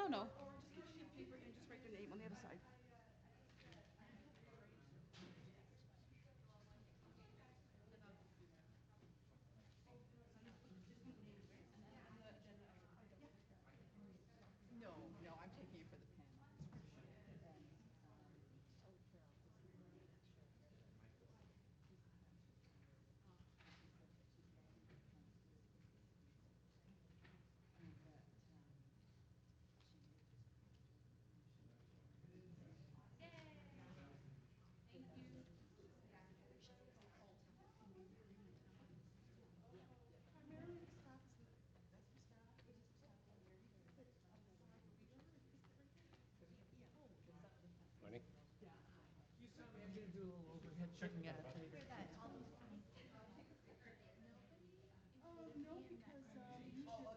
No, no. Or just get a sheet of paper and just write their name on the other side. No, no, I'm taking it for the pen. Primarily the staff is the, that's for staff, this is for staff over there. But on the side where we are, is it right there? Yeah. Oh, is that the fence? Morning. Yeah. You saw me, I'm gonna do a little overhead checking at it later. No, because usually staff and agrees.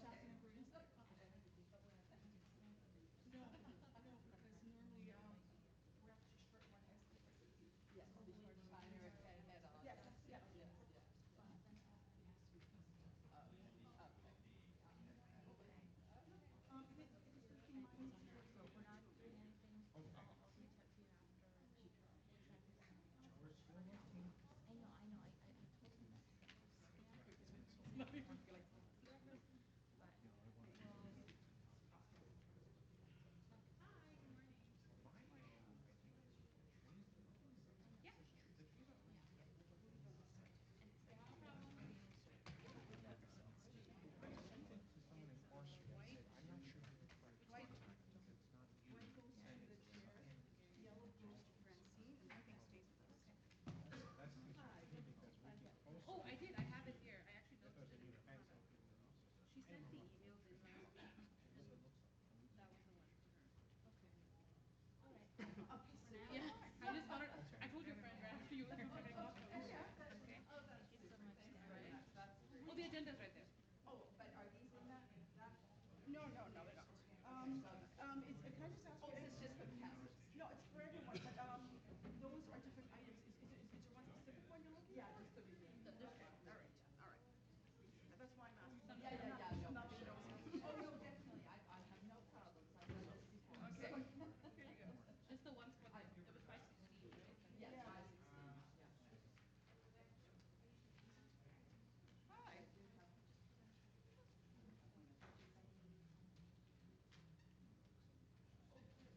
No, no, because normally we're actually short one as Yes, the short shiner head on. yes, yes. Yes, yes. If it's 15 minutes, it's good. So we're not doing anything. I'll reach out to you after she We're still looking. I know, I told him that. White goes to the chair, yellow goes to Francine, and I think stays with us. Oh, I did. I have it here. I actually noticed it. She sent the email in last week. That was the one for her. Okay. All right. Yeah. I just wanted. I told your friend right after you were going to Okay. Thank you so much, Dan. Oh, the agenda's right there. Oh, but are these in that? No, no, no, they're not. Can I just ask? Oh, this is just for the passage. No, it's for everyone, but those are different items. Is there one specific one you're looking at? Yeah, just the beginning. Okay, all right, all right. That's why I'm asking. Yeah, no. Not sure. Oh, no, definitely. I have no problems. I've done this before. Okay, So- here you go. Just the ones for the. It was 516, right? Yes, Yeah. 516, yeah. Hi.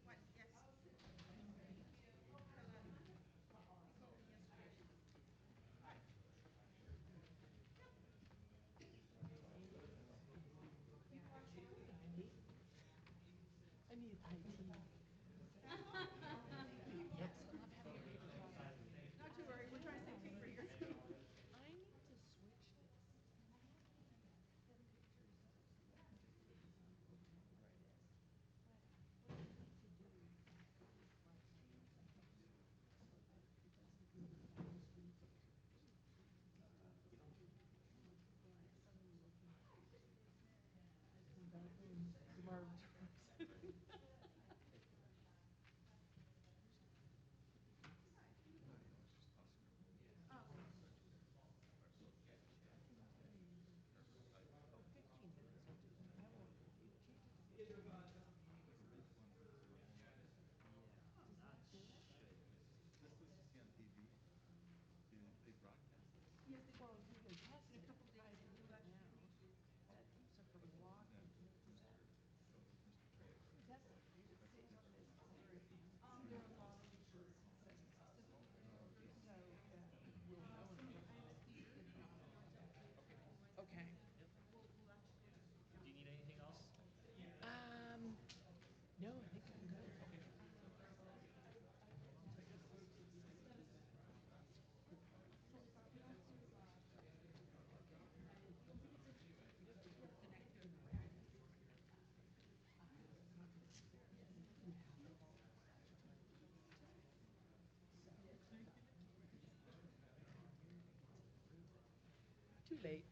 What, yes. I need IT. Yes, I love having a paper copy. Not to worry, we're trying to save paper here too. I need to switch this. Yes, they will. In a couple of days, we'll let you know. There are a lot of issues. Okay. Do you need anything else? No, I think I'm good. Too late.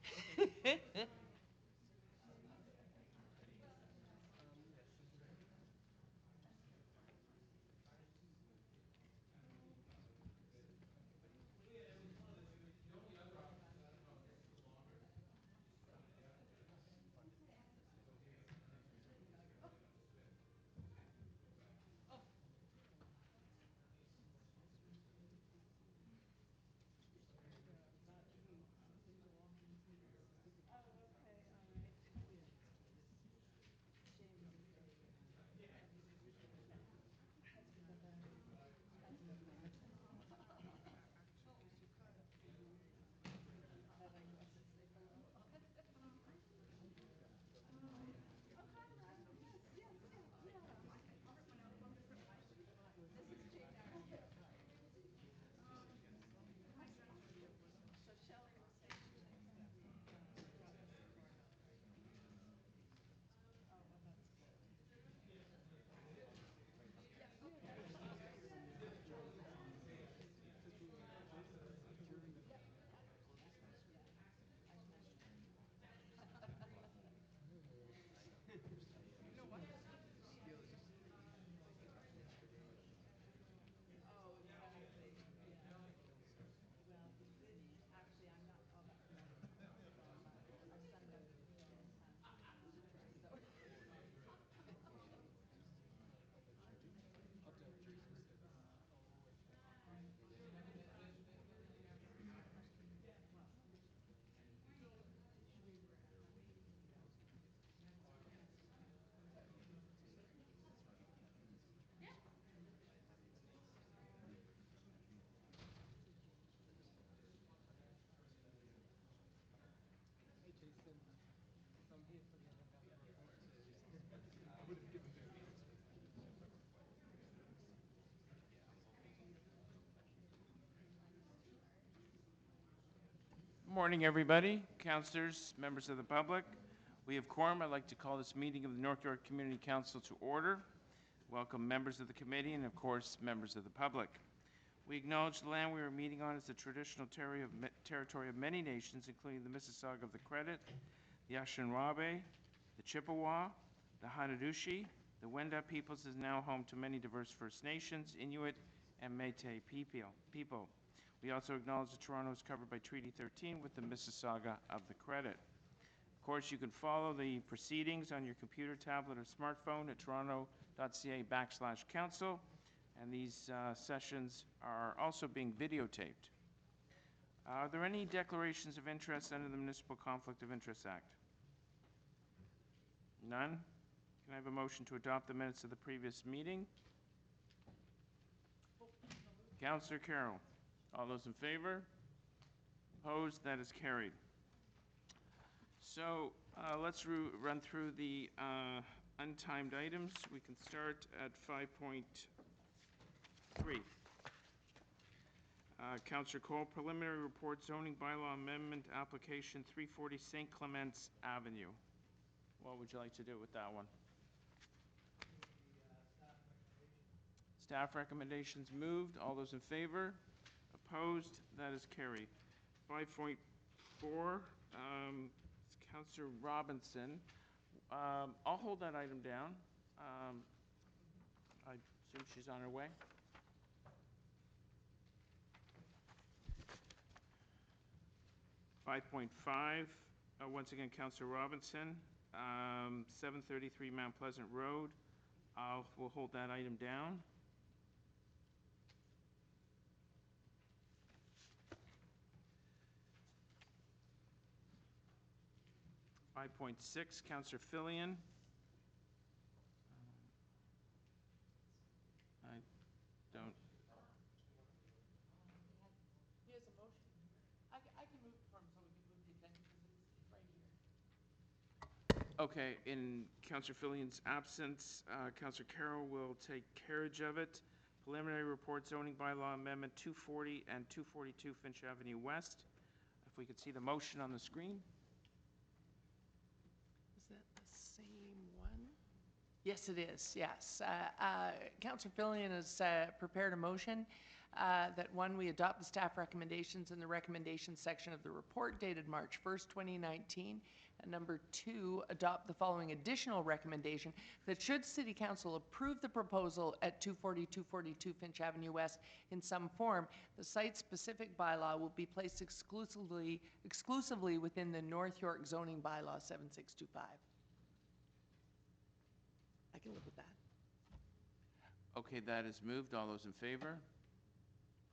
morning, everybody, councillors, members of the public. We have quorum. I'd like to call this meeting of the North York Community Council to order. Welcome members of the committee and, of course, members of the public. We acknowledge the land we are meeting on is the traditional territory of many nations, including the Mississauga of the Credit, the Anishinaabe, the Chippewa, the Haudenosaunee. The Wendat peoples is now home to many diverse First Nations, Inuit, and Métis people. We also acknowledge that Toronto is covered by Treaty 13 with the Mississauga of the Credit. Of course, you can follow the proceedings on your computer, tablet, or smartphone at toronto.ca/council, and these sessions are also being videotaped. Are there any declarations of interest under the Municipal Conflict of Interest Act? None? Can I have a motion to adopt the minutes of the previous meeting? Councillor Carroll. All those in favor? Opposed? That is carried. So let's run through the untimed items. We can start at 5.3. Councillor Cole, preliminary report zoning bylaw amendment application 340 St. Clements Avenue. What would you like to do with that one? Staff recommendations moved. All those in favor? Opposed? That is carried. 5.4, Councillor Robinson. I'll hold that item down. I assume she's on her way. .5, once again, Councillor Robinson, 733 Mount Pleasant Road. We'll hold that item down. 5.6, Councillor Fillion. I don't. He has a motion. I can move from so we can move the agenda because it's right here. Okay, in Councillor Fillion's absence, Councillor Carroll will take carriage of it. Preliminary report zoning bylaw amendment 240 and 242 Finch Avenue West. If we could see the motion on the screen. Is that the same one? Yes, it is, yes. Councillor Fillion has prepared a motion that, one, we adopt the staff recommendations in the recommendations section of the report dated March 1st, 2019. And number 2, adopt the following additional recommendation that should City Council approve the proposal at 240-242 Finch Avenue West in some form, the site-specific bylaw will be placed exclusively within the North York zoning bylaw 7625. I can live with that. Okay, that is moved. All those in favor?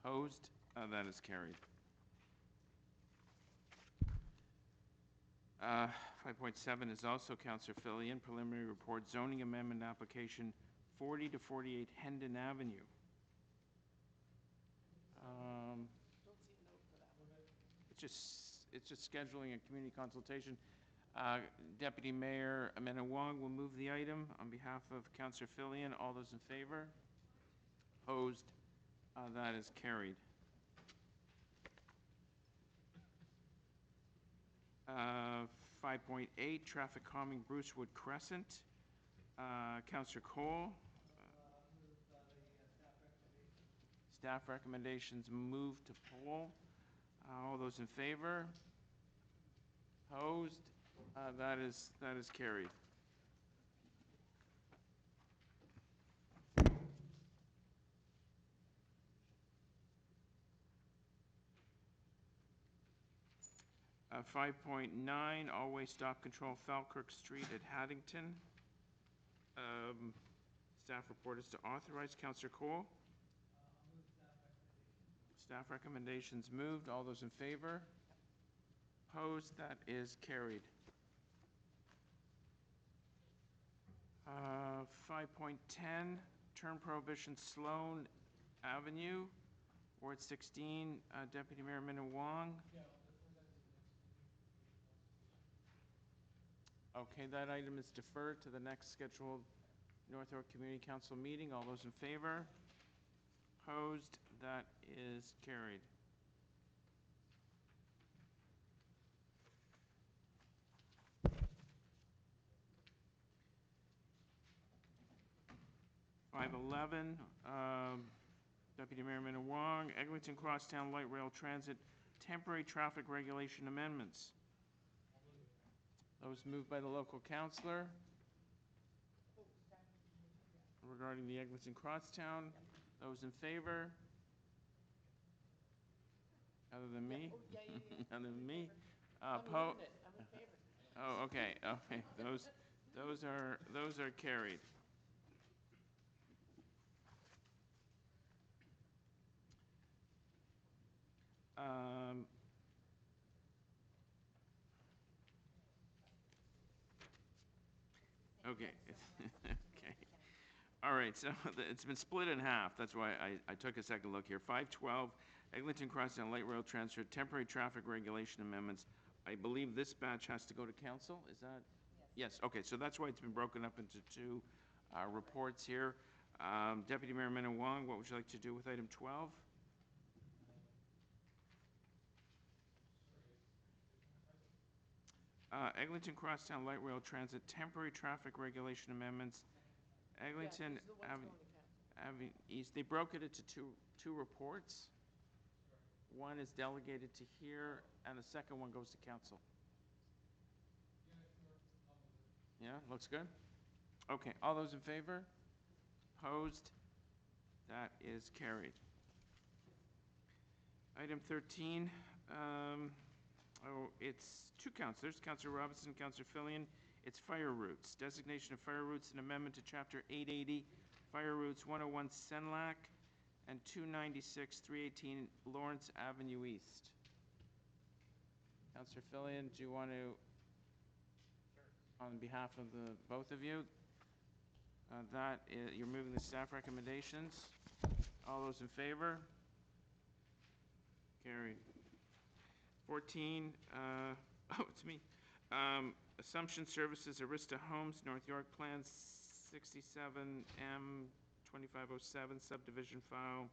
Opposed? That is carried. 5.7 is also Councillor Fillion, preliminary report zoning amendment application 40 to 48 Hendon Avenue. Don't see a note for that one. It's just scheduling a community consultation. Deputy Mayor Amanda Wang will move the item on behalf of Councillor Fillion. All those in favor? Opposed? That is carried. 5.8, traffic calming Brucewood Crescent. Councillor Cole. Staff recommendations move to poll. All those in favor? Opposed? That is carried. Uh, 5.9, all-way stop control Falkirk Street at Haddington. Staff report is to authorize. Councillor Cole. Staff recommendations moved. All those in favor? Opposed? That is carried. 5.10, term prohibition Sloan Avenue, Ward 16, Deputy Mayor Amanda Wang. Okay, that item is deferred to the next scheduled North York Community Council meeting. All those in favor? Opposed? That is carried. 511, Deputy Merriman and Wang, Eglinton Crosstown Light Rail Transit Temporary Traffic Regulation Amendments. Those moved by the local councillor regarding the Eglinton Crosstown. Those in favor? Other than me? Other than me? I'm Oppo- moving it. I'm in favor. Oh, okay, okay, those are carried. Okay, okay. All right, so it's been split in half, that's why I took a second look here. 512, Eglinton Crosstown Light Rail Transfer, Temporary Traffic Regulation Amendments. I believe this batch has to go to council, is that? Yes, okay, so that's why it's been broken up into two reports here. Deputy Mayor Min Wong, what would you like to do with item 12? Eglinton Crosstown Light Rail Transit Temporary Traffic Regulation Amendments. Eglinton these are the ones Avenue, going to council. Avenue East, they broke it into two reports. One is delegated to here, and the second one goes to council. Yeah, looks good? Okay, all those in favor? Opposed? That is carried. Item 13, it's two councillors, Councillor Robinson, Councillor Fillion. It's fire routes, designation of fire routes, and amendment to Chapter 880, fire routes 101 Senlac and 296, 318 Lawrence Avenue East. Councillor Fillion, do you want to, on behalf of the both of you, you're moving the staff recommendations. All those in favor? Carried. 14, it's me. Assumption Services, Arista Homes, North York Plan 67M 2507, subdivision file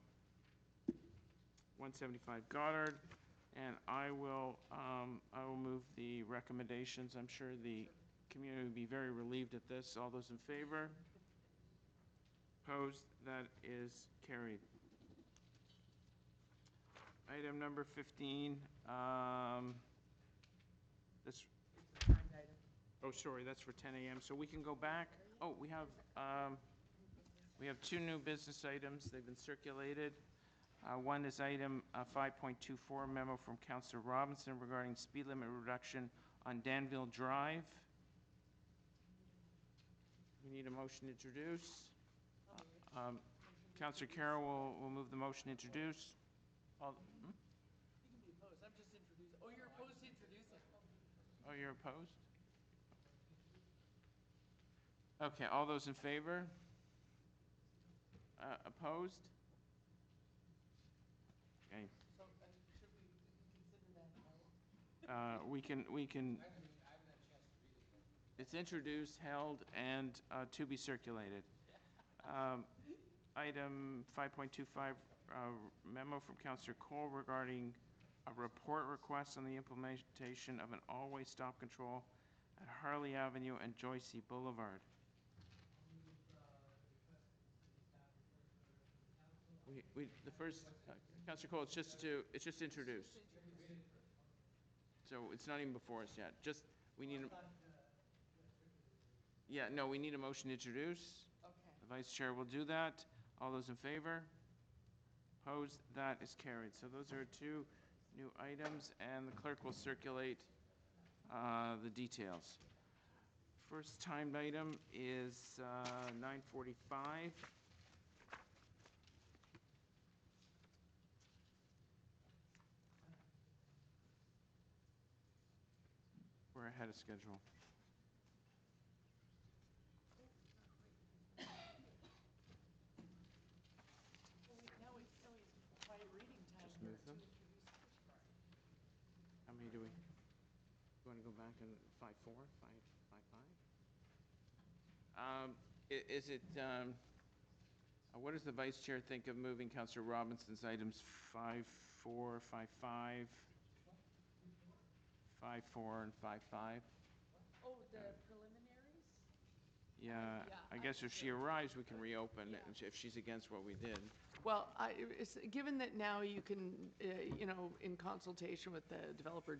175 Goddard. And I will move the recommendations. I'm sure the community will be very relieved at this. All those in favor? Opposed? That is carried. Item number 15, this, oh, sorry, that's for 10 a.m. So we can go back. Oh, we have two new business items. They've been circulated. One is item 5.24, memo from Councillor Robinson regarding speed limit reduction on Danville Drive. We need a motion to introduce. Councillor Carroll will move the motion to introduce. You can be opposed. I'm just introducing. Oh, you're opposed to introducing. Oh, you're opposed? Okay, all those in favor? Opposed? Okay. So should we consider that held? We can. It's introduced, held, and to be circulated. Item 5.25, memo from Councillor Cole regarding a report request on the implementation of an all-way stop control at Harley Avenue and Joycey Boulevard. The first, Councillor Cole, it's just introduced. So it's not even before us yet. Just, we need we need a motion to introduce. Okay. The Vice Chair will do that. All those in favor? Opposed? That is carried. So those are two new items, and the clerk will circulate the details. First timed item is 9:45. We're ahead of schedule. Now it's quiet reading time. Just move them. How many do we? You want to go back and 5-4, 5-5? Is it? What does the Vice Chair think of moving Councillor Robinson's items 5-4, 5-5, 5-4, and 5-5? Oh, the preliminaries? Yeah, I guess if she arrives, we can reopen it, and if she's against what we did. Well, given that now you can, in consultation with the developer,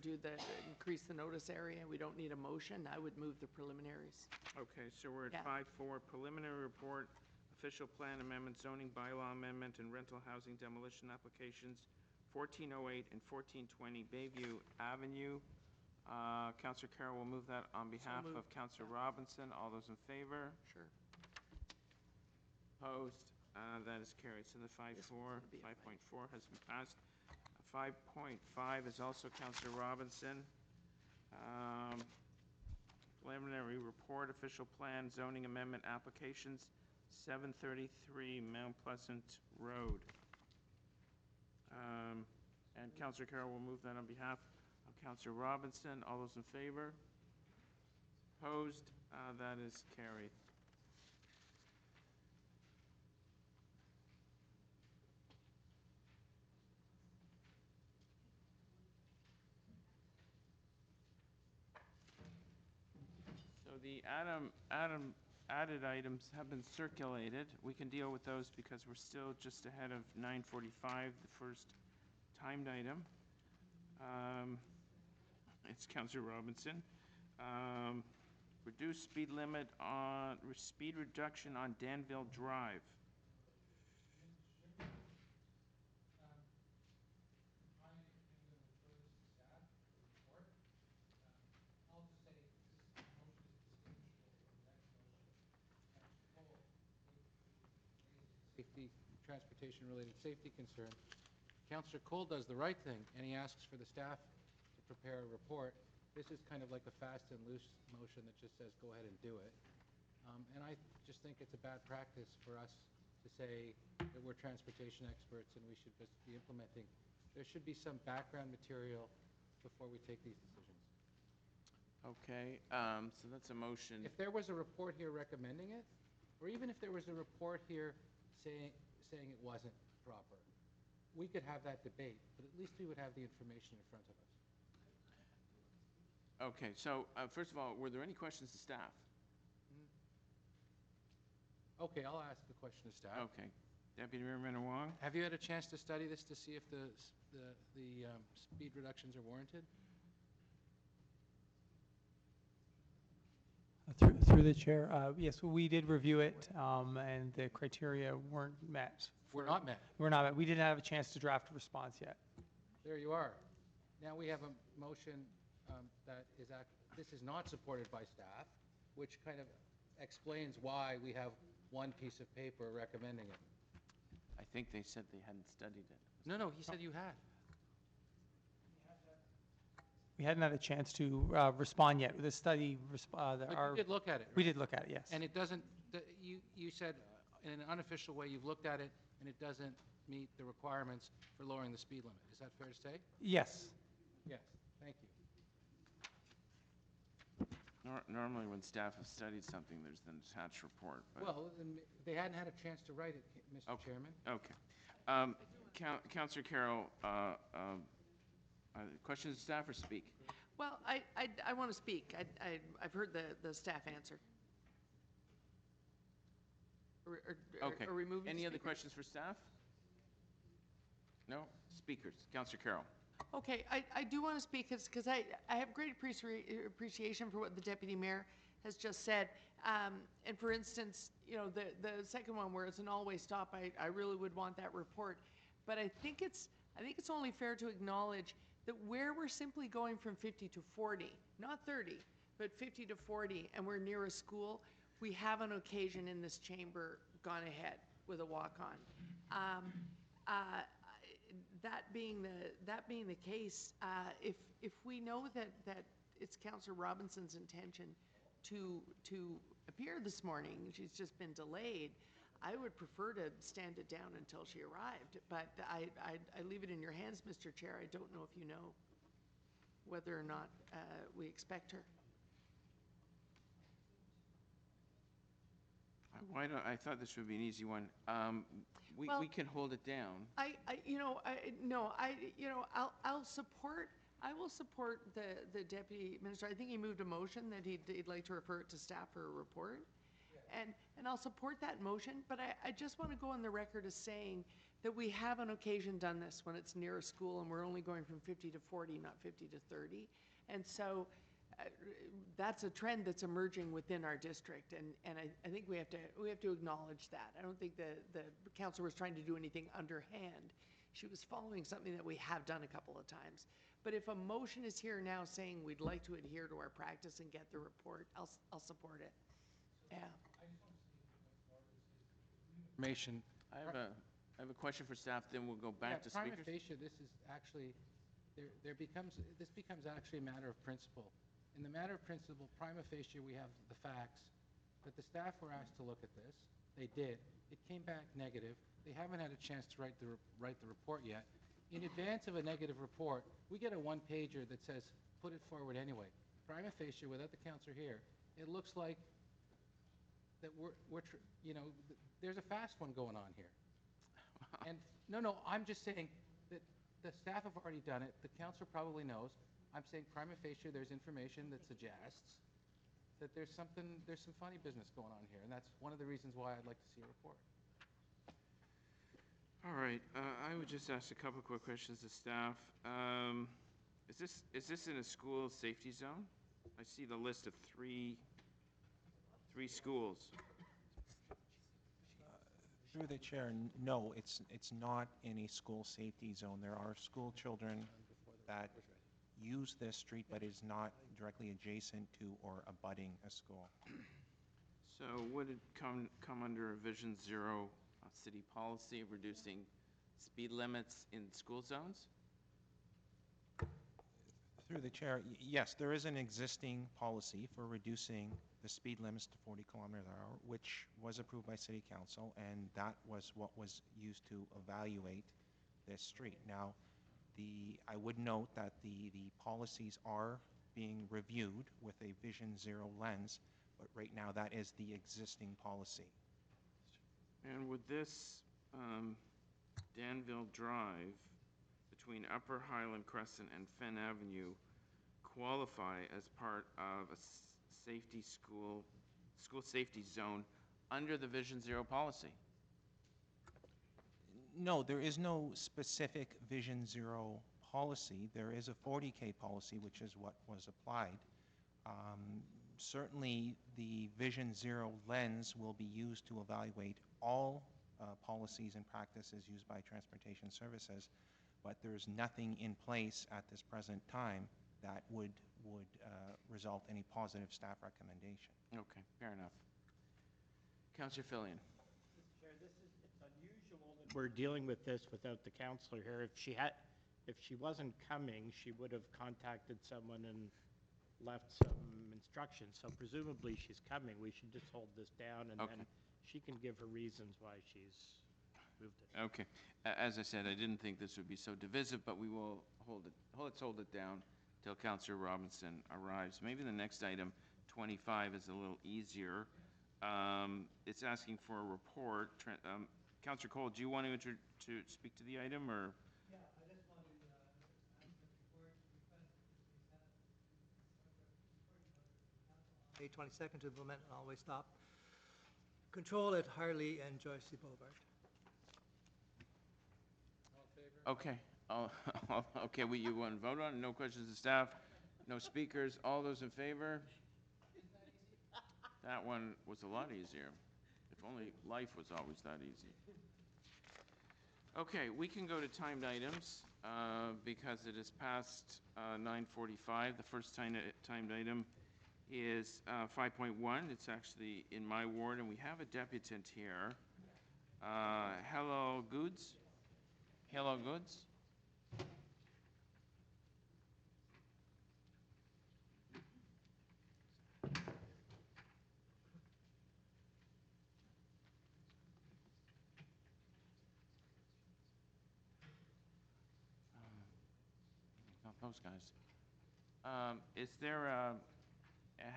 increase the notice area, we don't need a motion, I would move the preliminaries. Okay, so we're Yeah. at 5.4, preliminary report, official plan amendment, zoning bylaw amendment, and rental housing demolition applications, 1408 and 1420 Bayview Avenue. Councillor Carroll will move that on behalf of Councillor Robinson. All those in favor? Sure. Opposed? That is carried. So the 5.4 has been passed. 5.5 is also Councillor Robinson. Preliminary report, official plan, zoning amendment applications, 733 Mount Pleasant Road. And Councillor Carroll will move that on behalf of Councillor Robinson. All those in favor? Opposed? That is carried. So the added items have been circulated. We can deal with those because we're still just ahead of 9:45, the first timed item. It's Councillor Robinson. Reduce speed limit on, speed reduction on Danville Drive. Safety, transportation-related safety concern. Councillor Cole does the right thing, and he asks for the staff to prepare a report. This is kind of like a fast and loose motion that just says, go ahead and do it. And I just think it's a bad practice for us to say that we're transportation experts and we should just be implementing. There should be some background material before we take these decisions. Okay, so that's a motion. If there was a report here recommending it, or even if there was a report here saying it wasn't proper, we could have that debate, but at least we would have the information in front of us. Okay, so first of all, were there any questions to staff? Okay, I'll ask the question to staff. Okay. Deputy Mayor Wang? Have you had a chance to study this to see if the speed reductions are warranted? Through the chair, yes, we did review it, and the criteria weren't met. Were not met. Were not met. We didn't have a chance to draft a response yet. There you are. Now we have a motion that is, this is not supported by staff, which kind of explains why we have one piece of paper recommending it. I think they said they hadn't studied it. No, he said you had. We hadn't had a chance to respond yet. The study, But you did look at it, right? we did look at it, yes. And it doesn't, you said in an unofficial way, you've looked at it, and it doesn't meet the requirements for lowering the speed limit. Is that fair to say? Yes. Yes, thank you. Normally, when staff have studied something, there's an attached report. But Well, they hadn't had a chance to write it, Mr. Okay. Chairman. Okay. Councillor Carroll, questions to staff or speak? Well, I want to speak. I've heard the staff answer. Okay. Are we moving? Any other speakers? questions for staff? No? Speakers. Councillor Carroll. Okay, I do want to speak because I have great appreciation for what the deputy mayor has just said. And for instance, the second one where it's an all-way stop, I really would want that report. But I think it's only fair to acknowledge that where we're simply going from 50 to 40, not 30, but 50 to 40, and we're near a school, we have on occasion in this chamber gone ahead with a walk-on. That being the case, if we know that it's Councillor Robinson's intention to appear this morning, she's just been delayed, I would prefer to stand it down until she arrived. But I leave it in your hands, Mr. Chair. I don't know if you know whether or not we expect her. I thought this would be an easy one. We can hold it down. I will support the deputy minister. I think he moved a motion that he'd like to refer it to staff for a report. Yeah, And I'll support that motion, but I just want to go on the record as saying that we have on occasion done this when it's near a school and we're only going from 50 to 40, not 50 to 30. And so that's a trend that's emerging within our district, and I think we have to acknowledge that. I don't think the council was trying to do anything underhand. She was following something that we have done a couple of times. But if a motion is here now saying we'd like to adhere to our practice and get the report, I'll support it. Yeah. Information. I have a question for staff, then we'll go back to Prima speakers. facie, this is actually, this becomes actually a matter of principle. In the matter of principle, prima facie, we have the facts, but the staff were asked to look at this. They did. It came back negative. They haven't had a chance to write the report yet. In advance of a negative report, we get a one-pager that says, put it forward anyway. Prima facie, without the counselor here, it looks like that there's a fast one going on here. And no, I'm just saying that the staff have already done it. The counselor probably knows. I'm saying prima facie, there's information that suggests that there's some funny business going on here, and that's one of the reasons why I'd like to see a report. All right, I would just ask a couple quick questions to staff. Is this in a school safety zone? I see the list of three schools. Through the chair, no, it's not in a school safety zone. There are school children that use this street, but is not directly adjacent to or abutting a school. So would it come under a Vision Zero city policy of reducing speed limits in school zones? Through the chair, yes, there is an existing policy for reducing the speed limits to 40 kilometers an hour, which was approved by City Council, and that was what was used to evaluate this street. Now, I would note that the policies are being reviewed with a Vision Zero lens, but right now that is the existing policy. And would this Danville Drive between Upper Highland Crescent and Fenn Avenue qualify as part of a school safety zone under the Vision Zero policy? No, there is no specific Vision Zero policy. There is a 40K policy, which is what was applied. Certainly, the Vision Zero lens will be used to evaluate all policies and practices used by transportation services, but there's nothing in place at this present time that would result in a positive staff recommendation. Okay, fair enough. Councillor Fillion. Mr. Chair, it's unusual that we're dealing with this without the councillor here. If she wasn't coming, she would have contacted someone and left some instructions. So presumably she's coming. We should just hold this down, and then she can give her reasons why she's moved it. Okay. As I said, I didn't think this would be so divisive, but we will let's hold it down till Councillor Robinson arrives. Maybe the next item, 25, is a little easier. It's asking for a report. Councillor Cole, do you want to speak to the item, or? Yeah, I just want to ask the report request May 22nd to implement an always stop control at Harley and Joycey Boulevard. All in favor? Okay. Okay, you want to vote on it? No questions to staff? No speakers? All those in favor? That one was a lot easier. If only life was always that easy. Okay, we can go to timed items because it is past 9:45. The first timed item is 5.1. It's actually in my ward, and we have a deputant here. Hello, Goods? Hello, Goods? Not those guys. Is there a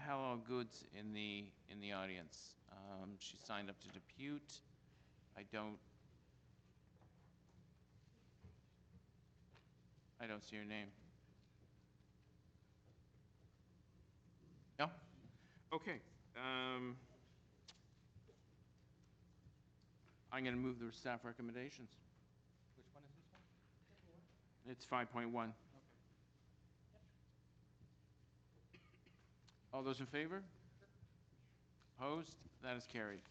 Hello Goods in the audience? She signed up to depute. I don't see her name. No? Okay. I'm going to move the staff recommendations. Which one is this one? It's 5.1. All those in favor? Opposed? That is carried.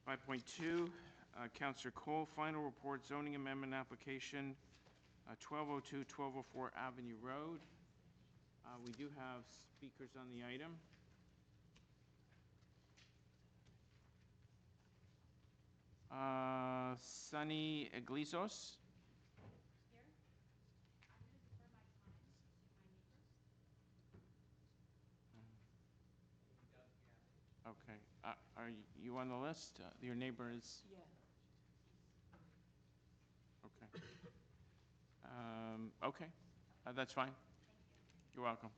Five point two, Councillor Cole, final report zoning amendment application, 1202, 1204 Avenue Road. We do have speakers on the item. Sunny Iglesias. Here, I'm going to defer my time to my neighbors. Okay. Are you on the list? Your neighbor is? Yeah. Okay. Okay. That's fine. You're welcome.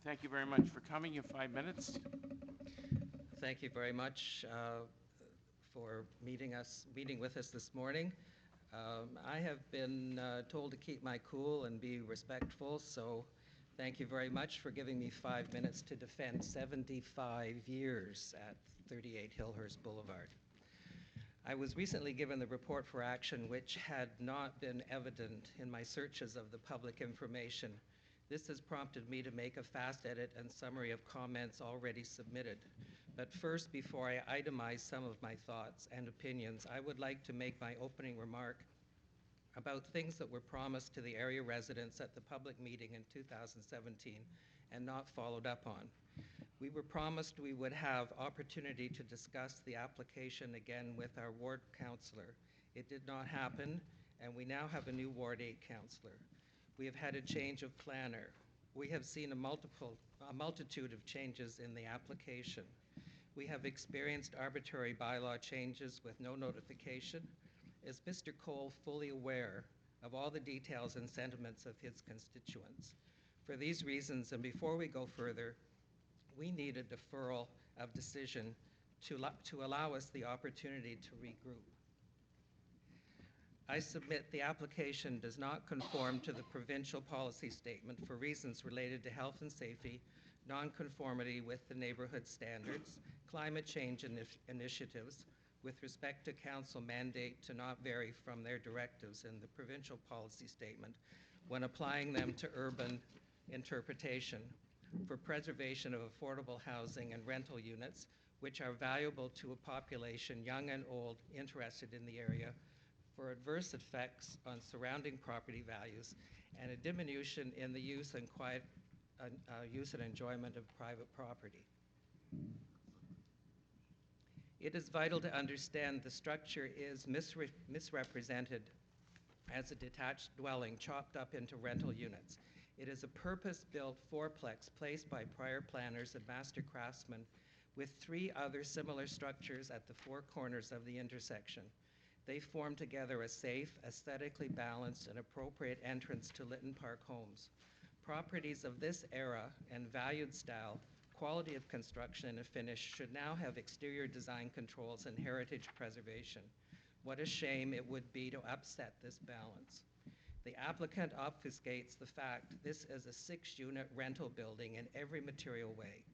Thank you very much for coming. You have 5 minutes. Thank you very much for meeting with us this morning. I have been told to keep my cool and be respectful, so thank you very much for giving me 5 minutes to defend 75 years at 38 Hillhurst Boulevard. I was recently given the report for action, which had not been evident in my searches of the public information. This has prompted me to make a fast edit and summary of comments already submitted. But first, before I itemize some of my thoughts and opinions, I would like to make my opening remark about things that were promised to the area residents at the public meeting in 2017 and not followed up on. We were promised we would have opportunity to discuss the application again with our ward councillor. It did not happen, and we now have a new Ward 8 councillor. We have had a change of planner. We have seen a multitude of changes in the application. We have experienced arbitrary bylaw changes with no notification. Is Mr. Cole fully aware of all the details and sentiments of his constituents? For these reasons, and before we go further, we need a deferral of decision to allow us the opportunity to regroup. I submit the application does not conform to the provincial policy statement for reasons related to health and safety, nonconformity with the neighborhood standards, climate change initiatives, with respect to council mandate to not vary from their directives in the provincial policy statement when applying them to urban interpretation, for preservation of affordable housing and rental units, which are valuable to a population, young and old, interested in the area, for adverse effects on surrounding property values, and a diminution in the use and enjoyment of private property. It is vital to understand the structure is misrepresented as a detached dwelling chopped up into rental units. It is a purpose-built fourplex placed by prior planners and master craftsmen with 3 other similar structures at the 4 corners of the intersection. They form together a safe, aesthetically balanced, and appropriate entrance to Lytton Park homes. Properties of this era and valued style, quality of construction, and finish should now have exterior design controls and heritage preservation. What a shame it would be to upset this balance. The applicant obfuscates the fact this is a 6-unit rental building in every material way.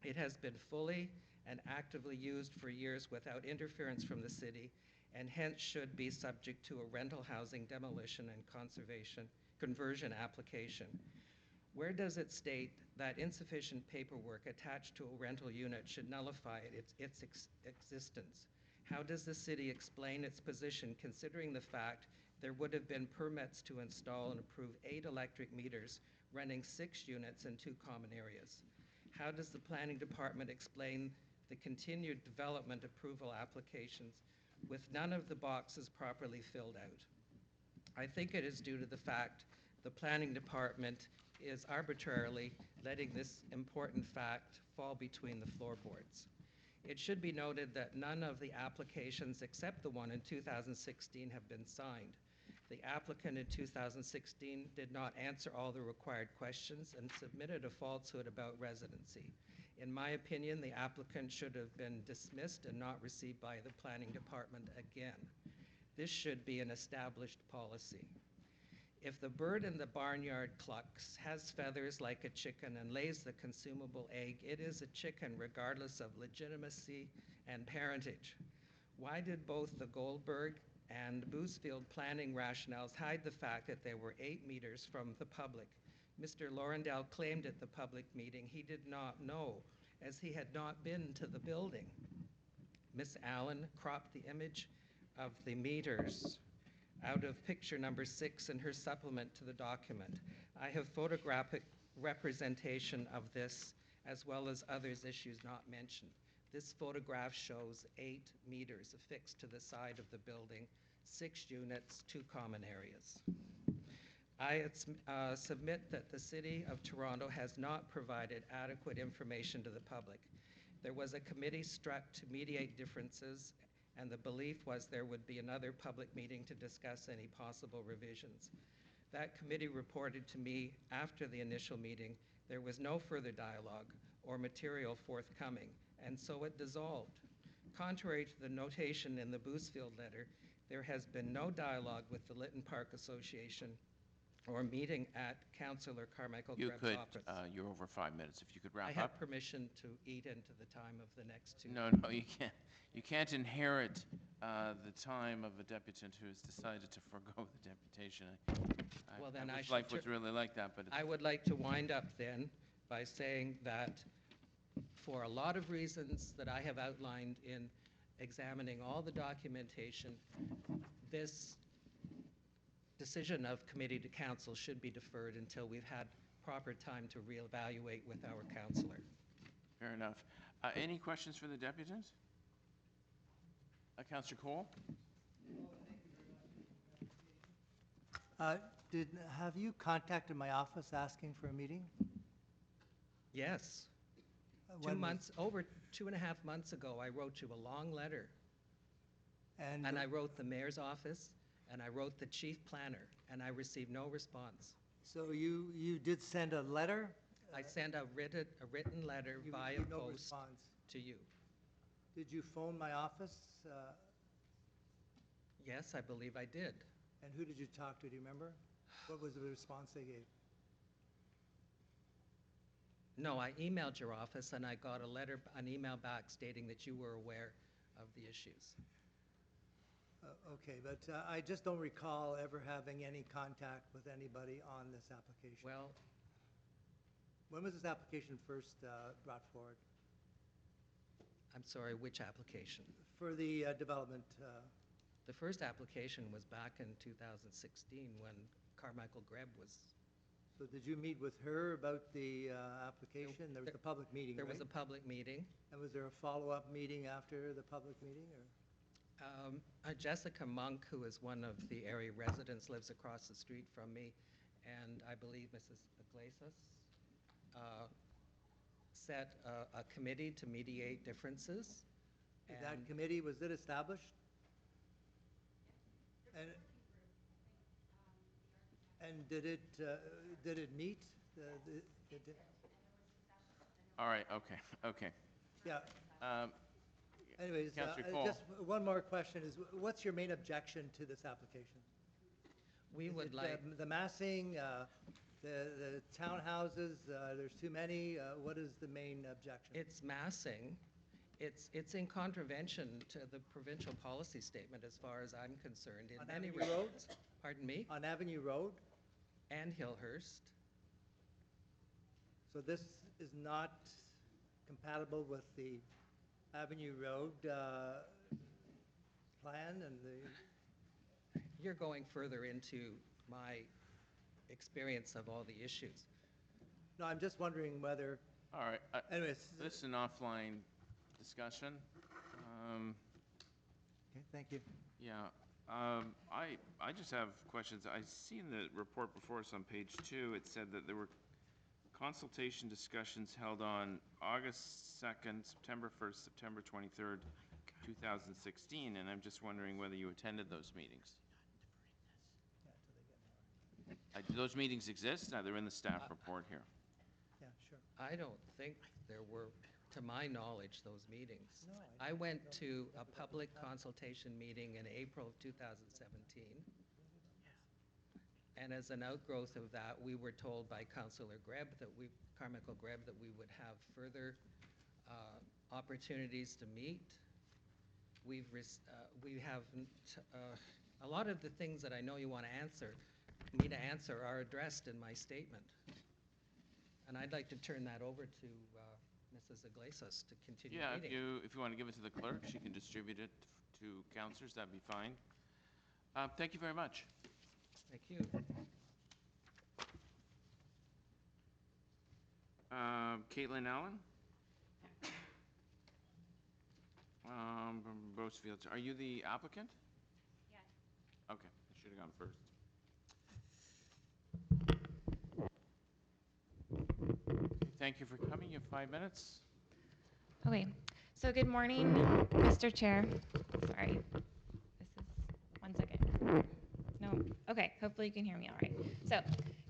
It has been fully and actively used for years without interference from the city, and hence should be subject to a rental housing demolition and conversion application. Where does it state that insufficient paperwork attached to a rental unit should nullify its existence? How does the city explain its position considering the fact there would have been permits to install and approve 8 electric meters running 6 units in 2 common areas? How does the planning department explain the continued development approval applications with none of the boxes properly filled out? I think it is due to the fact the planning department is arbitrarily letting this important fact fall between the floorboards. It should be noted that none of the applications except the one in 2016 have been signed. The applicant in 2016 did not answer all the required questions and submitted a falsehood about residency. In my opinion, the applicant should have been dismissed and not received by the planning department again. This should be an established policy. If the bird in the barnyard clucks, has feathers like a chicken, and lays the consumable egg, it is a chicken regardless of legitimacy and parentage. Why did both the Goldberg and Boosfield planning rationales hide the fact that they were 8 meters from the public? Mr. Laurendale claimed at the public meeting he did not know, as he had not been to the building. Ms. Allen cropped the image of the meters out of picture number 6 in her supplement to the document. I have photographic representation of this, as well as others issues not mentioned. This photograph shows 8 meters affixed to the side of the building, 6 units, 2 common areas. I submit that the City of Toronto has not provided adequate information to the public. There was a committee struck to mediate differences, and the belief was there would be another public meeting to discuss any possible revisions. That committee reported to me after the initial meeting there was no further dialogue or material forthcoming, and so it dissolved. Contrary to the notation in the Boosfield letter, there has been no dialogue with the Lytton Park Association or meeting at Councillor Carmichael Grebb's office. You're over 5 minutes. If you could wrap I up. have permission to eat into the time of the next 2. No, you can't. You can't inherit the time of a deputant who has decided to forego the deputation. Well, then I wish should life was really like that, but I would like to wind up then by saying that for a lot of reasons that I have outlined in examining all the documentation, this decision of committee to council should be deferred until we've had proper time to reevaluate with our councillor. fair enough. Any questions for the deputant? Councillor Cole? Have you contacted my office asking for a meeting? Yes. Over 2.5 months ago, I wrote you a long letter. And I wrote the mayor's office, and I wrote the chief planner, and I received no response. So you did send a letter? I sent a written letter via received no post response. to you. Did you phone my office? Yes, I believe I did. And who did you talk to? Do you remember? What was the response they gave? No, I emailed your office, and I got an email back stating that you were aware of the issues. Okay, but I just don't recall ever having any contact with anybody on this application. Well, when was this application first brought forward? I'm sorry, which application? For the development. The first application was back in 2016 when Carmichael Grebb was. So did you meet with her about the application? There was a public meeting, There right? was a public meeting. And was there a follow-up meeting after the public meeting, or? Jessica Monk, who is one of the area residents, lives across the street from me, and I believe Mrs. Iglesias set a committee to mediate differences. That committee, was it established? And did it meet? All right, okay. Yeah. Anyways, Councillor Cole. just one more question is, what's your main objection to this application? We would like. The massing, the townhouses, there's too many, what is the main objection? It's massing. It's in contravention to the provincial policy statement as far as I'm concerned. On Avenue Road? Pardon me? On Avenue Road? And Hillhurst. So this is not compatible with the Avenue Road plan and the... You're going further into my experience of all the issues. No, I'm just wondering whether... All right. Anyways. This is an offline discussion. Okay, thank you. Yeah. I just have questions. I see in the report before us on page 2, it said that there were consultation discussions held on August 2nd, September 1st, September 23rd, 2016, and I'm just wondering whether you attended those meetings. Do those meetings exist? They're in the staff report here. Yeah, sure. I don't think there were, to my knowledge, those meetings. No, I went to a public consultation meeting in April of 2017. And as an outgrowth of that, we were told by Councillor Carmichael Greb, that we would have further opportunities to meet. We have, a lot of the things that I know you want to answer, are addressed in my statement. And I'd like to turn that over to Mrs. Iglesias to continue Yeah, reading. if you want to give it to the clerk, she can distribute it to councillors, that'd be fine. Thank you very much. Thank you. Caitlin Allen? From Bosefields. Are you the applicant? Yes. Okay, I should have gone first. Thank you for coming. You have 5 minutes. Okay, so good morning, Mr. Chair. Sorry, this is, 1 second. No, okay, hopefully you can hear me all right. So,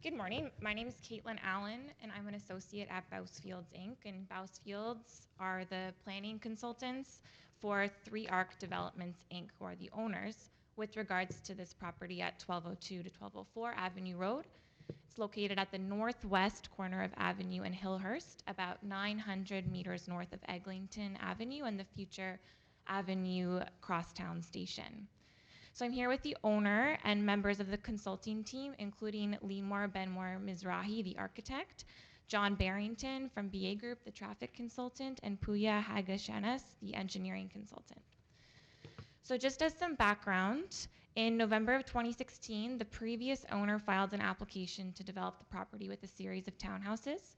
good morning, my name is Caitlin Allen, and I'm an associate at Bosefields Inc., and Bosefields are the planning consultants for 3 Arc Developments Inc., who are the owners, with regards to this property at 1202 to 1204 Avenue Road. It's located at the northwest corner of Avenue and Hillhurst, about 900 meters north of Eglinton Avenue and the future Avenue Crosstown station. So I'm here with the owner and members of the consulting team, including Limor Benmore Mizrahi, the architect, John Barrington from BA Group, the traffic consultant, and Puya Hagashanas, the engineering consultant. So just as some background, in November of 2016, the previous owner filed an application to develop the property with a series of townhouses.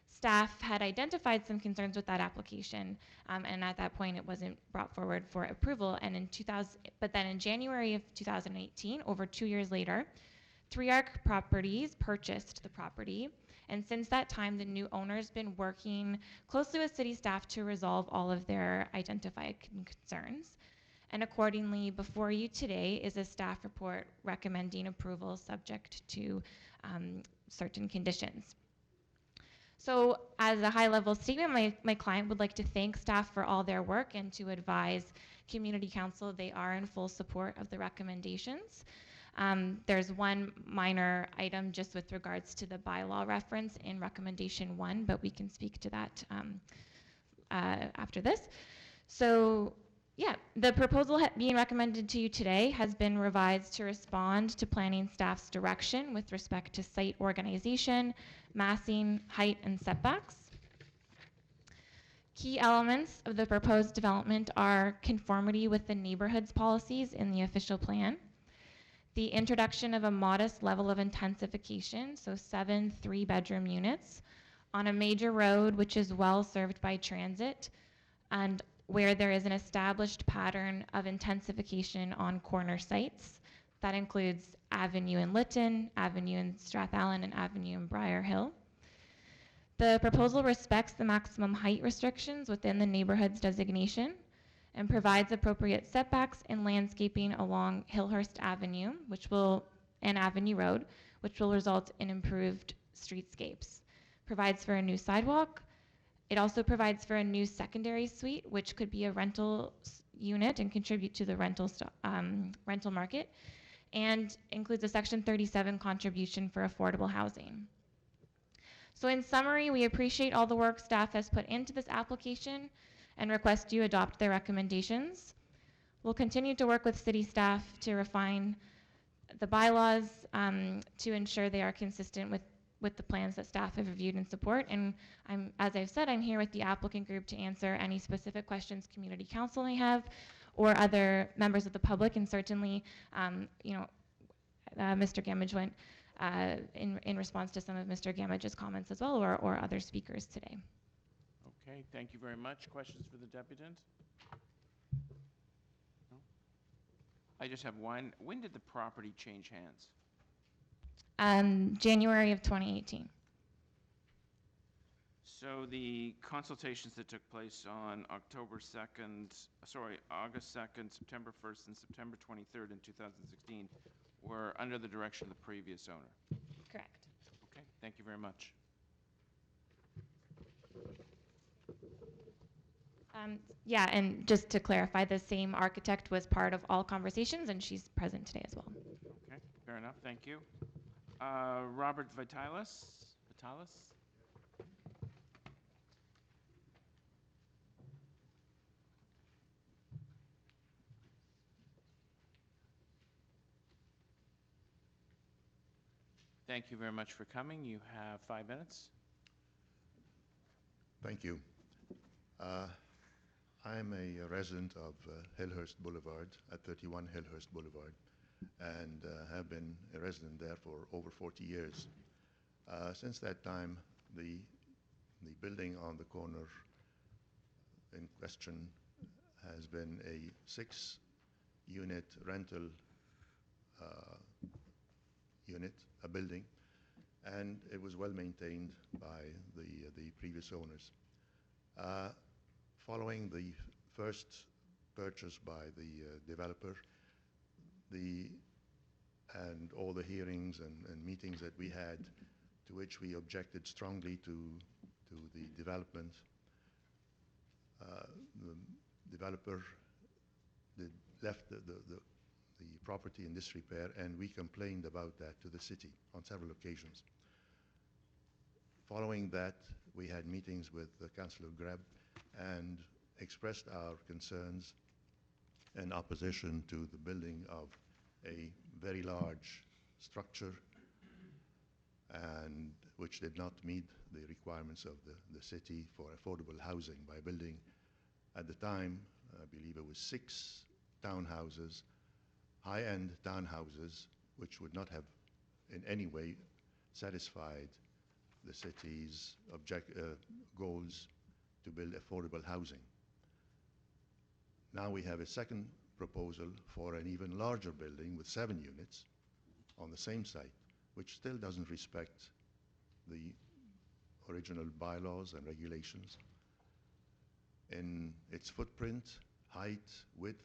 Staff had identified some concerns with that application, and at that point it wasn't brought forward for approval. And but then in January of 2018, over 2 years later, 3 Arc Properties purchased the property. And since that time, the new owner's been working closely with city staff to resolve all of their identified concerns. And accordingly, before you today is a staff report recommending approval subject to certain conditions. So as a high-level statement, my client would like to thank staff for all their work and to advise Community Council they are in full support of the recommendations. There's one minor item just with regards to the bylaw reference in recommendation 1, but we can speak to that after this. So yeah, the proposal being recommended to you today has been revised to respond to planning staff's direction with respect to site organization, massing, height, and setbacks. Key elements of the proposed development are conformity with the neighborhood's policies in the official plan, the introduction of a modest level of intensification, so 7 3-bedroom units, on a major road which is well served by transit, and where there is an established pattern of intensification on corner sites. That includes Avenue in Lytton, Avenue in Strathallan, and Avenue in Briar Hill. The proposal respects the maximum height restrictions within the neighborhood's designation and provides appropriate setbacks and landscaping along Hillhurst Avenue, and Avenue Road, which will result in improved streetscapes. Provides for a new sidewalk. It also provides for a new secondary suite, which could be a rental unit and contribute to the rental market, and includes a Section 37 contribution for affordable housing. So in summary, we appreciate all the work staff has put into this application and request you adopt their recommendations. We'll continue to work with city staff to refine the bylaws to ensure they are consistent with the plans that staff have reviewed and support. And as I've said, I'm here with the applicant group to answer any specific questions Community Council may have or other members of the public, and certainly, Mr. Gamage went in response to some of Mr. Gamage's comments as well, or other speakers today. Okay, thank you very much. Questions for the deputant? No? I just have one. When did the property change hands? January of 2018. So the consultations that took place on August 2nd, September 1st, and September 23rd in 2016 were under the direction of the previous owner. Correct. Okay, thank you very much. Yeah, and just to clarify, the same architect was part of all conversations, and she's present today as well. Okay, fair enough, thank you. Robert Vitalis? Thank you very much for coming. You have 5 minutes. Thank you. I'm a resident of Hillhurst Boulevard at 31 Hillhurst Boulevard and have been a resident there for over 40 years. Since that time, the building on the corner in question has been a 6-unit rental unit, a building, and it was well maintained by the previous owners. Following the first purchase by the developer, and all the hearings and meetings that we had, to which we objected strongly to the development, the developer left the property in disrepair, and we complained about that to the city on several occasions. Following that, we had meetings with Councillor Greb and expressed our concerns and opposition to the building of a very large structure, and which did not meet the requirements of the city for affordable housing by building, at the time, I believe it was 6 townhouses, high-end townhouses, which would not have in any way satisfied the city's goals to build affordable housing. Now we have a second proposal for an even larger building with 7 units on the same site, which still doesn't respect the original bylaws and regulations in its footprint, height, width,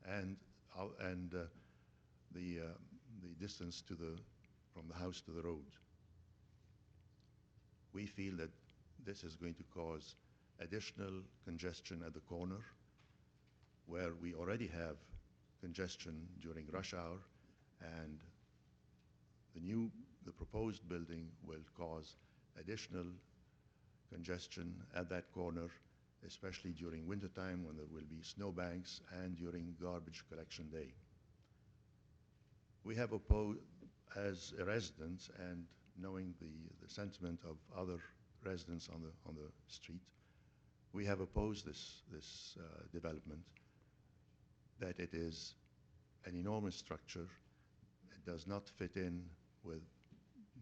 and the distance from the house to the road. We feel that this is going to cause additional congestion at the corner, where we already have congestion during rush hour, and the proposed building will cause additional congestion at that corner, especially during wintertime when there will be snowbanks and during garbage collection day. We have opposed, as a resident and knowing the sentiment of other residents on the street, we have opposed this development, that it is an enormous structure. It does not fit in with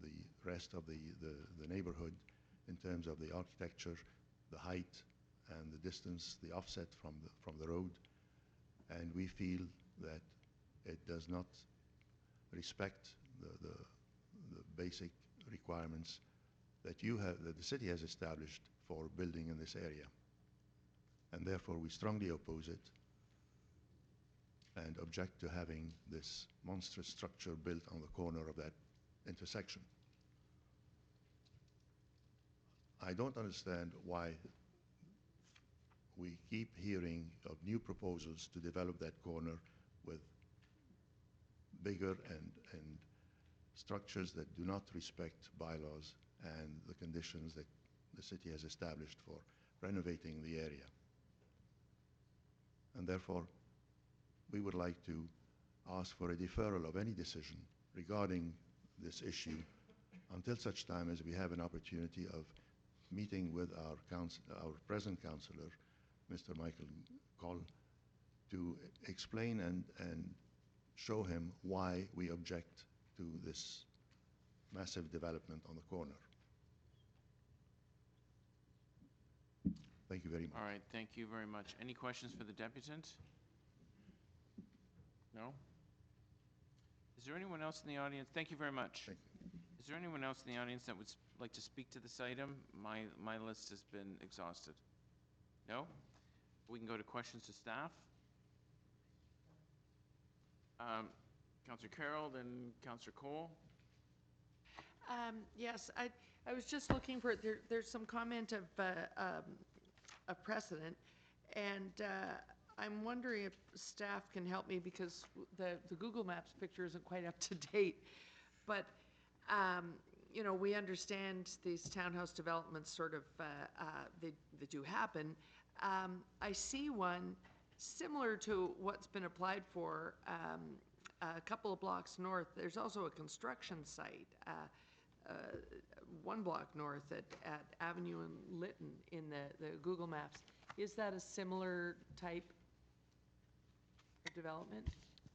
the rest of the neighborhood in terms of the architecture, the height, and the distance, the offset from the road, and we feel that it does not respect the basic requirements that the city has established for building in this area, and therefore we strongly oppose it and object to having this monstrous structure built on the corner of that intersection. I don't understand why we keep hearing of new proposals to develop that corner with bigger and structures that do not respect bylaws and the conditions that the city has established for renovating the area. And therefore, we would like to ask for a deferral of any decision regarding this issue until such time as we have an opportunity of meeting with our present councillor, Mr. Michael Coll, to explain and show him why we object to this massive development on the corner. Thank you very much. All right, thank you very much. Any questions for the deputant? No? Is there anyone else in the audience? Thank you very much. Thank you. Is there anyone else in the audience that like to speak to this item? My list has been exhausted. No? We can go to questions to staff. Councillor Carroll, then Councillor Cole. Yes, I was just looking for, there's some comment of a precedent, and I'm wondering if staff can help me because the Google Maps picture isn't quite up to date. But, you know, we understand these townhouse developments sort of, they do happen. I see one similar to what's been applied for a couple of blocks north. There's also a construction site 1 block north at Avenue and Lytton in the Google Maps. Is that a similar type of development?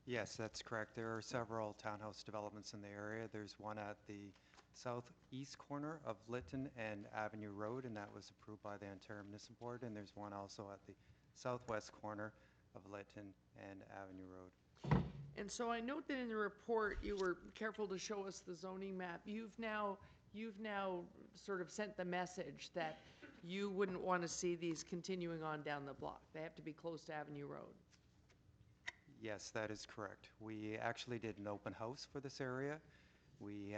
Yes, that's correct. There are several townhouse developments in the area. There's one at the southeast corner of Lytton and Avenue Road, and that was approved by the Ontario Municipal Board. And there's one also at the southwest corner of Lytton and Avenue Road. And so I note that in the report, you were careful to show us the zoning map. You've now sort of sent the message that you wouldn't want to see these continuing on down the block. They have to be close to Avenue Road. Yes, that is correct. We actually did an open house for this area. We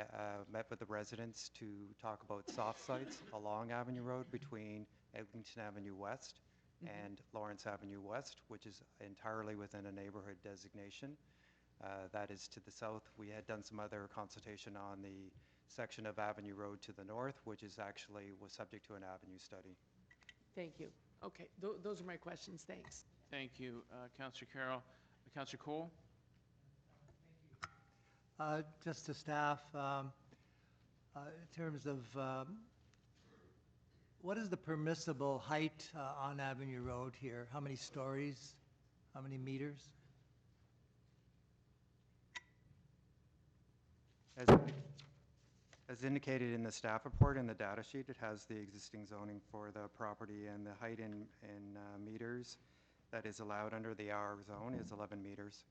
met with the residents to talk about soft sites along Avenue Road between Eglinton Avenue West and Lawrence Avenue West, which is entirely within a neighborhood designation. That is to the south. We had done some other consultation on the section of Avenue Road to the north, which is actually was subject to an avenue study. Thank you. Okay, those are my questions. Thanks. Thank you, Councillor Carroll. Councillor Cole? Just to staff, in terms of what is the permissible height on Avenue Road here? How many stories? How many meters? As indicated in the staff report and the data sheet, it has the existing zoning for the property, and the height in meters that is allowed under the R zone is 11 meters.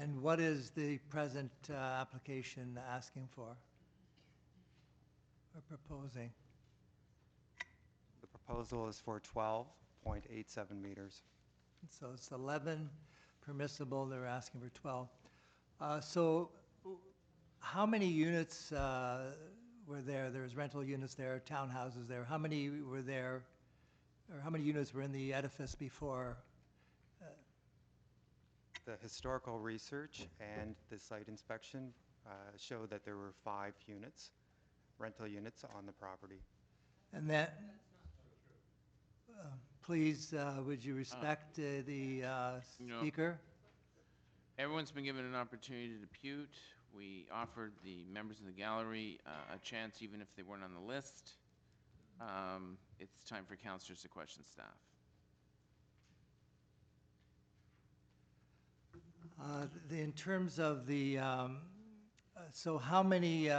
And what is the present application asking for or proposing? The proposal is for 12.87 meters. So it's 11 permissible, they're asking for 12. So how many units were there? There's rental units there, townhouses there. How many were there, or how many units were in the edifice before? The historical research and the site inspection showed that there were 5 units, rental units on the property. And that, please, would you respect the speaker? Everyone's been given an opportunity to depute. We offered the members of the gallery a chance, even if they weren't on the list. It's time for councillors to question staff. In terms of the, so how many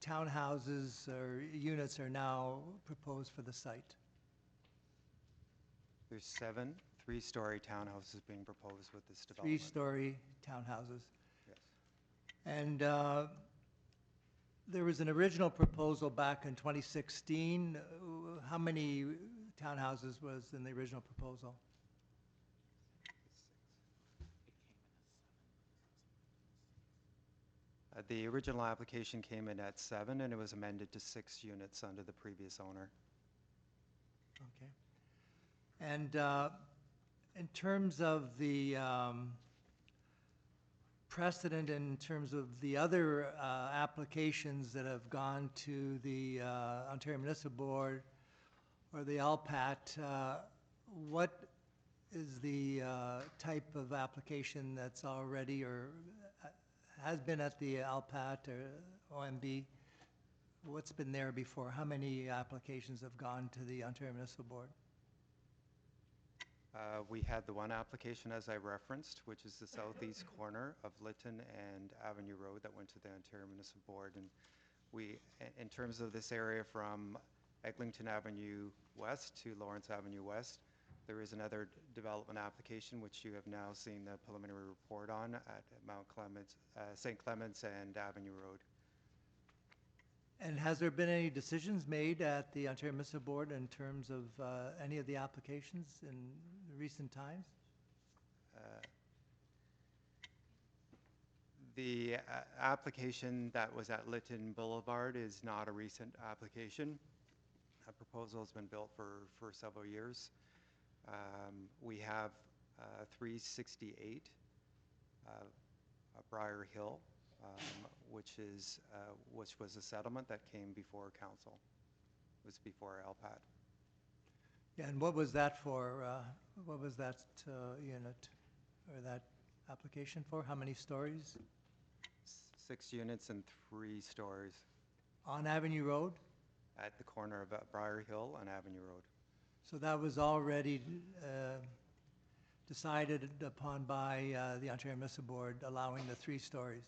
townhouses or units are now proposed for the site? There's 7 3-story townhouses being proposed with this development. 3-story townhouses. Yes. And there was an original proposal back in 2016. How many townhouses was in the original proposal? The original application came in at 7, and it was amended to 6 units under the previous owner. Okay. And in terms of the precedent, in terms of the other applications that have gone to the Ontario Municipal Board or the LPAT, what is the type of application that's already or has been at the LPAT or OMB? What's been there before? How many applications have gone to the Ontario Municipal Board? We had the one application, as I referenced, which is the southeast corner of Lytton and Avenue Road that went to the Ontario Municipal Board. And we, in terms of this area from Eglinton Avenue West to Lawrence Avenue West, there is another development application which you have now seen the preliminary report on at Mount Clements, St. Clements and Avenue Road. And has there been any decisions made at the Ontario Municipal Board in terms of any of the applications in recent times? The application that was at Lytton Boulevard is not a recent application. A proposal has been built for several years. We have 368 Briar Hill, which was a settlement that came before council. It was before LPAT. Yeah, and what was that for? What was that unit or that application for? How many stories? 6 units and 3 stories. On Avenue Road? At the corner of Briar Hill and Avenue Road. So that was already decided upon by the Ontario Municipal Board, allowing the 3 stories?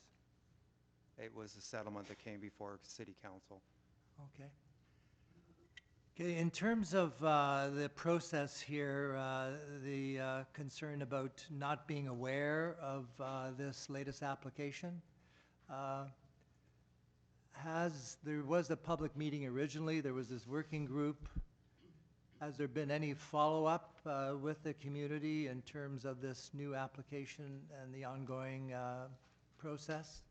It was a settlement that came before City Council. Okay. Okay, in terms of the process here, the concern about not being aware of this latest application, there was a public meeting originally, there was this working group. Has there been any follow-up with the community in terms of this new application and the ongoing process?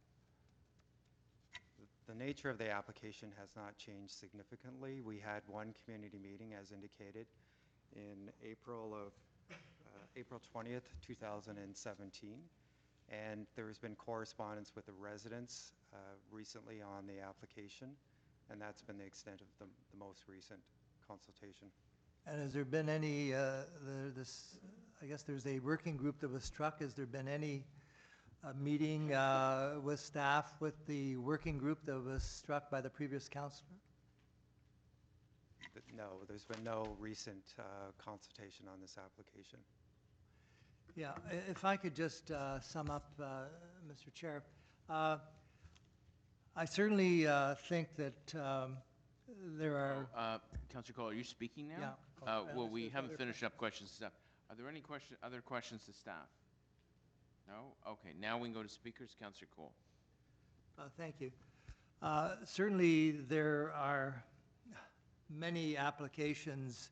The nature of the application has not changed significantly. We had one community meeting, as indicated, in April 20th, 2017. And there's been correspondence with the residents recently on the application, and that's been the extent of the most recent consultation. And has there been any, I guess there's a working group that was struck, has there been any meeting with staff with the working group that was struck by the previous councillor? No, there's been no recent consultation on this application. Yeah, if I could just sum up, Mr. Chair. I certainly think that there are... Councillor Cole, are you speaking now? Yeah. Well, we haven't finished up questions to staff. Are there any other questions to staff? No? Okay, now we can go to speakers. Councillor Cole. Thank you. Certainly, there are many applications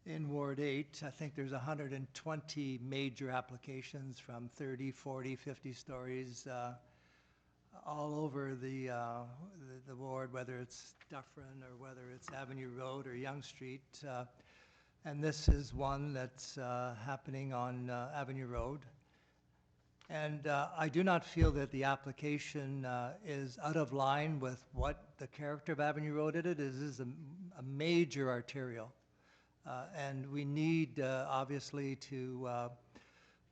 in Ward 8. I think there's 120 major applications from 30, 40, 50 stories all over the ward, whether it's Dufferin or whether it's Avenue Road or Yonge Street. And this is one that's happening on Avenue Road. And I do not feel that the application is out of line with what the character of Avenue Road is. It is a major arterial. And we need, obviously, to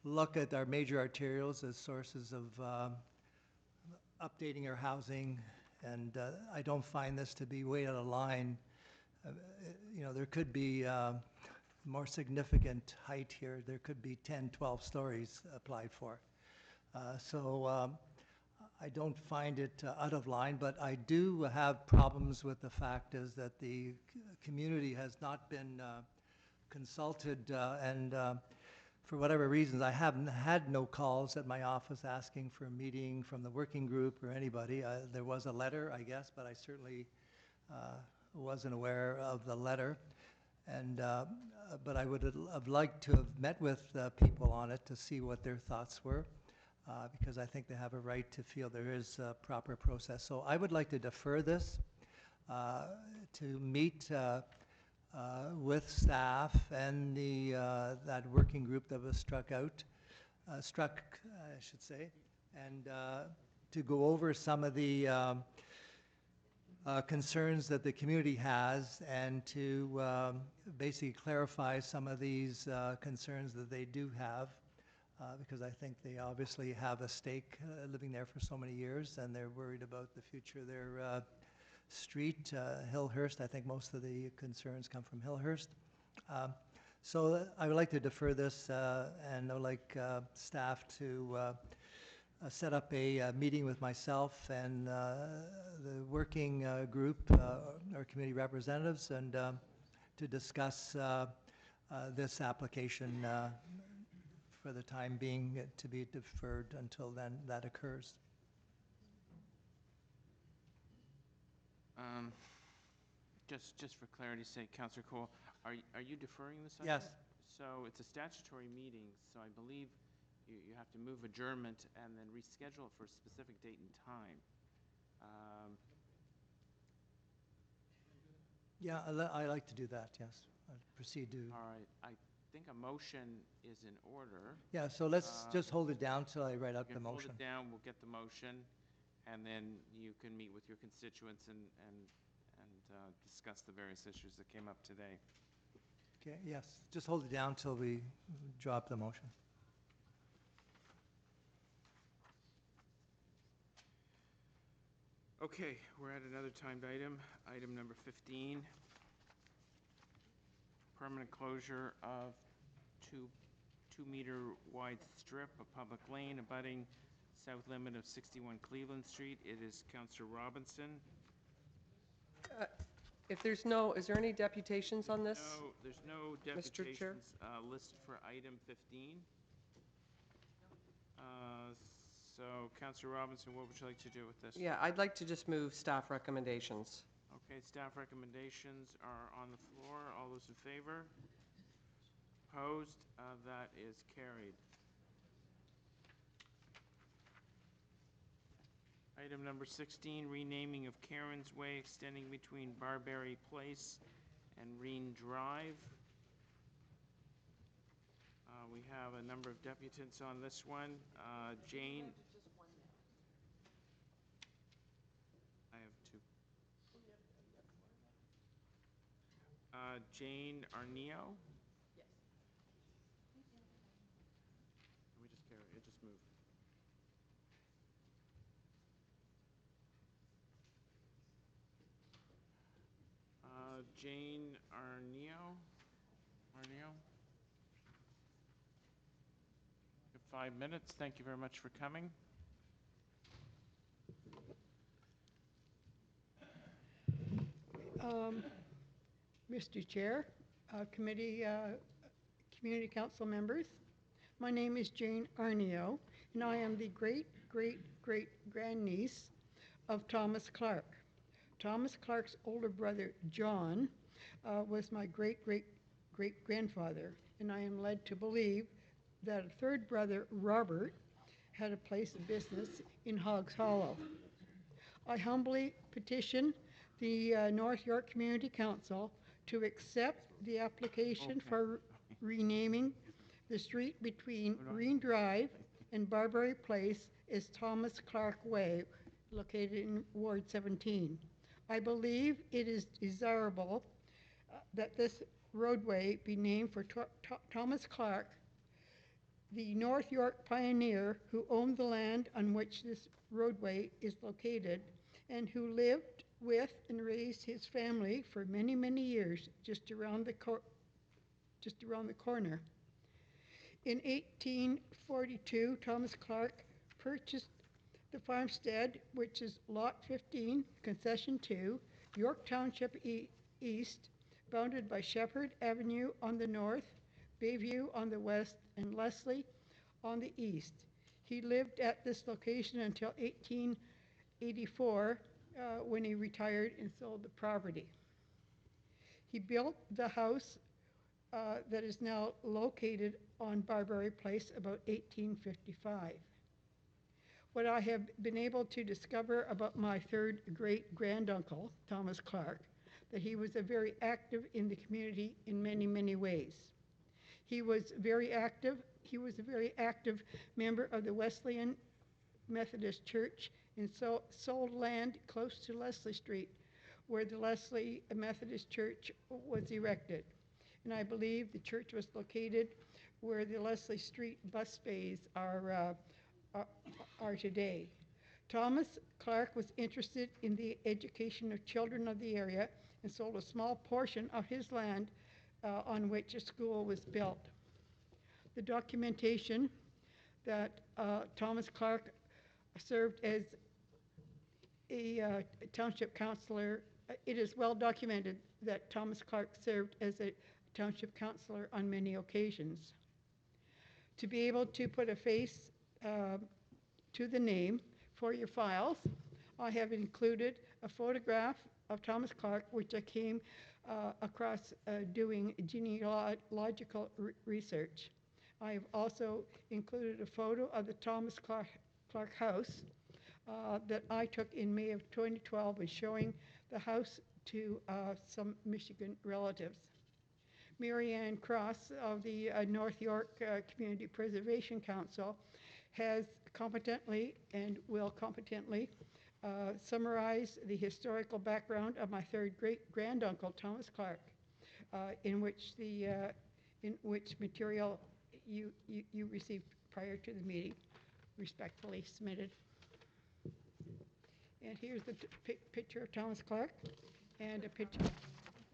look at our major arterials as sources of updating our housing. And I don't find this to be way out of line. You know, there could be more significant height here. There could be 10, 12 stories applied for. So I don't find it out of line, but I do have problems with the fact is that the community has not been consulted, and for whatever reasons, I haven't had no calls at my office asking for a meeting from the working group or anybody. There was a letter, I guess, but I certainly wasn't aware of the letter. And but I would have liked to have met with people on it to see what their thoughts were. Because I think they have a right to feel there is a proper process. So I would like to defer this to meet with staff and that working group that was struck, I should say, and to go over some of the concerns that the community has and to basically clarify some of these concerns that they do have. Because I think they obviously have a stake living there for so many years, and they're worried about the future of their street, Hillhurst. I think most of the concerns come from Hillhurst. So I would like to defer this, and I would like staff to set up a meeting with myself and the working group, our community representatives, and to discuss this application for the time being, to be deferred until then that occurs. Just for clarity's sake, Councillor Cole, are you deferring this item? Yes. So it's a statutory meeting, so I believe you have to move adjournment and then reschedule it for a specific date and time. Yeah, I like to do that, yes. I'll proceed to, All right, I think a motion is in order. yeah, so let's just hold it down till I write up You the can hold motion. it down, we'll get the motion, and then you can meet with your constituents and discuss the various issues that came up today. Okay, yes, just hold it down till we drop the motion. Okay, we're at another timed item, item number 15. Permanent closure of two-meter wide strip of public lane abutting south limit of 61 Cleveland Street. It is Councillor Robinson. If there's no, is there any deputations on this? No, there's no Mr. Chair? deputations listed for item 15. So, Councillor Robinson, what would you like to do with this? Yeah, I'd like to just move staff recommendations. Okay, staff recommendations are on the floor. All those in favor? Opposed? That is carried. Item number 16, renaming of Karen's Way extending between Barbary Place and Reen Drive. We have a number of deputants on this one. Jane. I have two. Jane Arneo. Yes. We just carry it, just moved. Jane Arneo. You have 5 minutes. Thank you very much for coming. Mr. Chair, committee, community council members, my name is Jane Arneo, and I am the great-great-great-grandniece of Thomas Clark. Thomas Clark's older brother, John, was my great-great-great-grandfather, and I am led to believe that a third brother, Robert, had a place of business in Hogs Hollow. I humbly petition the North York Community Council to accept the application for renaming the street between Reen Drive and Barbary Place as Thomas Clark Way, located in Ward 17. I believe it is desirable that this roadway be named for Thomas Clark, the North York pioneer who owned the land on which this roadway is located and who lived with and raised his family for many, many years just around the corner. In 1842, Thomas Clark purchased the farmstead, which is Lot 15, Concession 2, York Township East, bounded by Shepherd Avenue on the north, Bayview on the west, and Leslie on the east. He lived at this location until 1884, when he retired and sold the property. He built the house that is now located on Barbary Place about 1855. What I have been able to discover about my third great-granduncle, Thomas Clark, that he was very active in the community in many, many ways. He was very active. He was a very active member of the Wesleyan Methodist Church and sold land close to Leslie Street, where the Leslie Methodist Church was erected. And I believe the church was located where the Leslie Street bus bays are today. Thomas Clark was interested in the education of children of the area and sold a small portion of his land on which a school was built. The documentation that Thomas Clark served as a township councillor, it is well documented that Thomas Clark served as a township councillor on many occasions. To be able to put a face to the name for your files, I have included a photograph of Thomas Clark, which I came across doing genealogical research. I have also included a photo of the Thomas Clark house that I took in May of 2012 and showing the house to some Michigan relatives. Mary Ann Cross of the North York Community Preservation Council has competently and will competently summarize the historical background of my third great-granduncle, Thomas Clark, in which material you received prior to the meeting, respectfully submitted. And here's the picture of Thomas Clark and a picture.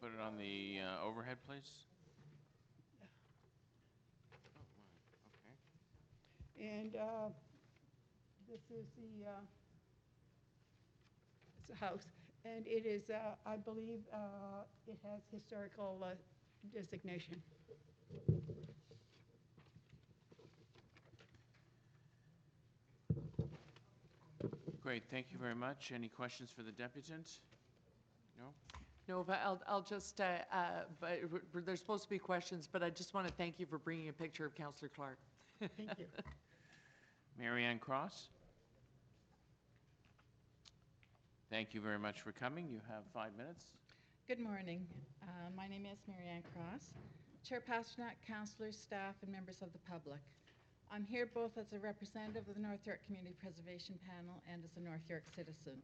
Put it on the overhead, please. And this is it's a house, and it is, I believe, it has historical designation. Great, thank you very much. Any questions for the deputant? No? No, but I'll just, but there's supposed to be questions, but I just want to thank you for bringing a picture of Councillor Clark. Thank you. Mary Ann Cross? Thank you very much for coming. You have 5 minutes. Good morning. My name is Mary Ann Cross, Chair Pasternak, councillors, staff, and members of the public. I'm here both as a representative of the North York Community Preservation Panel and as a North York citizen.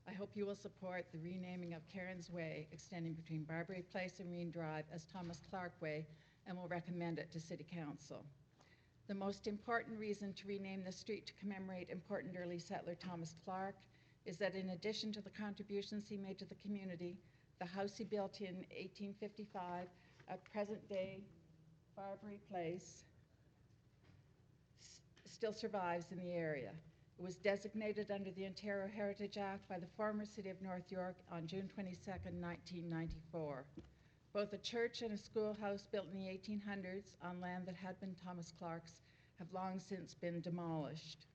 I hope you will support the renaming of Karen's Way, extending between Barbary Place and Reen Drive, as Thomas Clark Way, and will recommend it to City Council. The most important reason to rename the street to commemorate important early settler Thomas Clark is that in addition to the contributions he made to the community, the house he built in 1855 at present-day Barbary Place still survives in the area. It was designated under the Ontario Heritage Act by the former City of North York on June 22, 1994. Both a church and a schoolhouse built in the 1800s on land that had been Thomas Clark's have long since been demolished.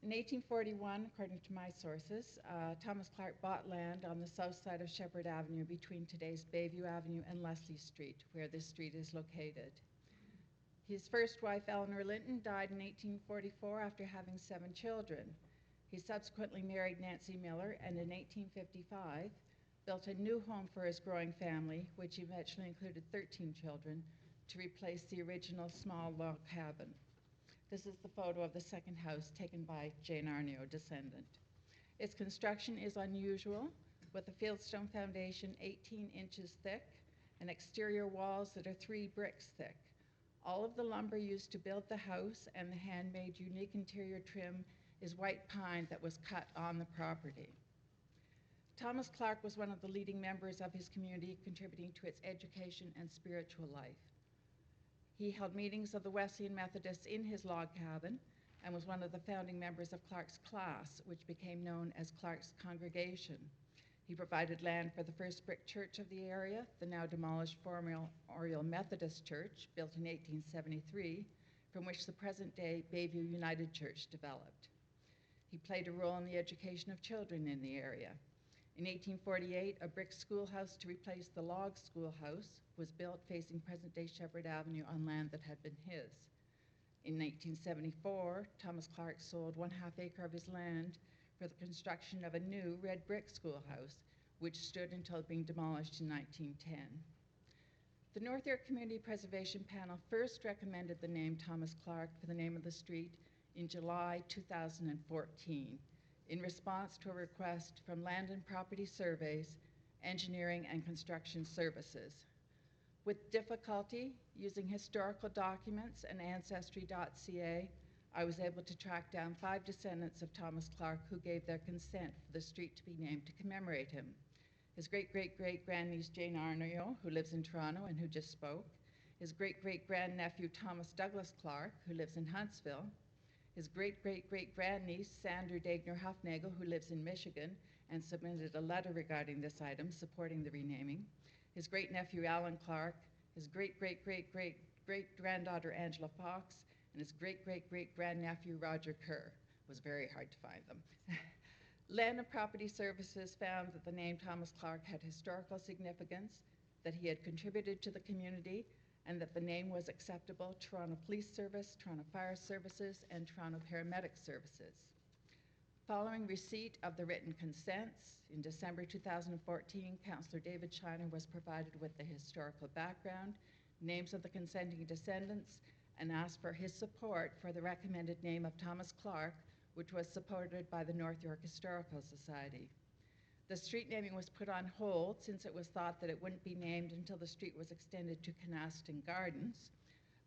In 1841, according to my sources, Thomas Clark bought land on the south side of Shepherd Avenue between today's Bayview Avenue and Leslie Street, where this street is located. His first wife, Eleanor Linton, died in 1844 after having 7 children. He subsequently married Nancy Miller, and in 1855 built a new home for his growing family, which eventually included 13 children, to replace the original small log cabin. This is the photo of the second house taken by Jane Arneo, descendant. Its construction is unusual, with a fieldstone foundation 18 inches thick and exterior walls that are 3 bricks thick. All of the lumber used to build the house and the handmade unique interior trim is white pine that was cut on the property. Thomas Clark was one of the leading members of his community, contributing to its education and spiritual life. He held meetings of the Wesleyan Methodists in his log cabin and was one of the founding members of Clark's class, which became known as Clark's Congregation. He provided land for the first brick church of the area, the now demolished former Oriel Methodist Church, built in 1873, from which the present-day Bayview United Church developed. He played a role in the education of children in the area. In 1848, a brick schoolhouse to replace the log schoolhouse was built facing present-day Shepherd Avenue on land that had been his. In 1874, Thomas Clark sold 1/2 acre of his land for the construction of a new red brick schoolhouse, which stood until being demolished in 1910. The North York Community Preservation Panel first recommended the name Thomas Clark for the name of the street in July 2014, in response to a request from Land and Property Surveys, Engineering and Construction Services. With difficulty using historical documents and Ancestry.ca, I was able to track down 5 descendants of Thomas Clark who gave their consent for the street to be named to commemorate him. His great-great-great-grandniece Jane Arneo, who lives in Toronto and who just spoke, his great-great-grandnephew Thomas Douglas Clark, who lives in Huntsville, his great-great-great-grandniece Sandra Dagner Huffnagel, who lives in Michigan and submitted a letter regarding this item supporting the renaming, his great-nephew Alan Clark, his great-great-great-great-granddaughter Angela Fox, and his great-great-great-grandnephew Roger Kerr. It was very hard to find them. Land and Property Services found that the name Thomas Clark had historical significance, that he had contributed to the community, and that the name was acceptable to Toronto Police Service, Toronto Fire Services, and Toronto Paramedic Services. Following receipt of the written consents, in December 2014, Councillor David Shiner was provided with the historical background, names of the consenting descendants, and asked for his support for the recommended name of Thomas Clark, which was supported by the North York Historical Society. The street naming was put on hold since it was thought that it wouldn't be named until the street was extended to Canaston Gardens.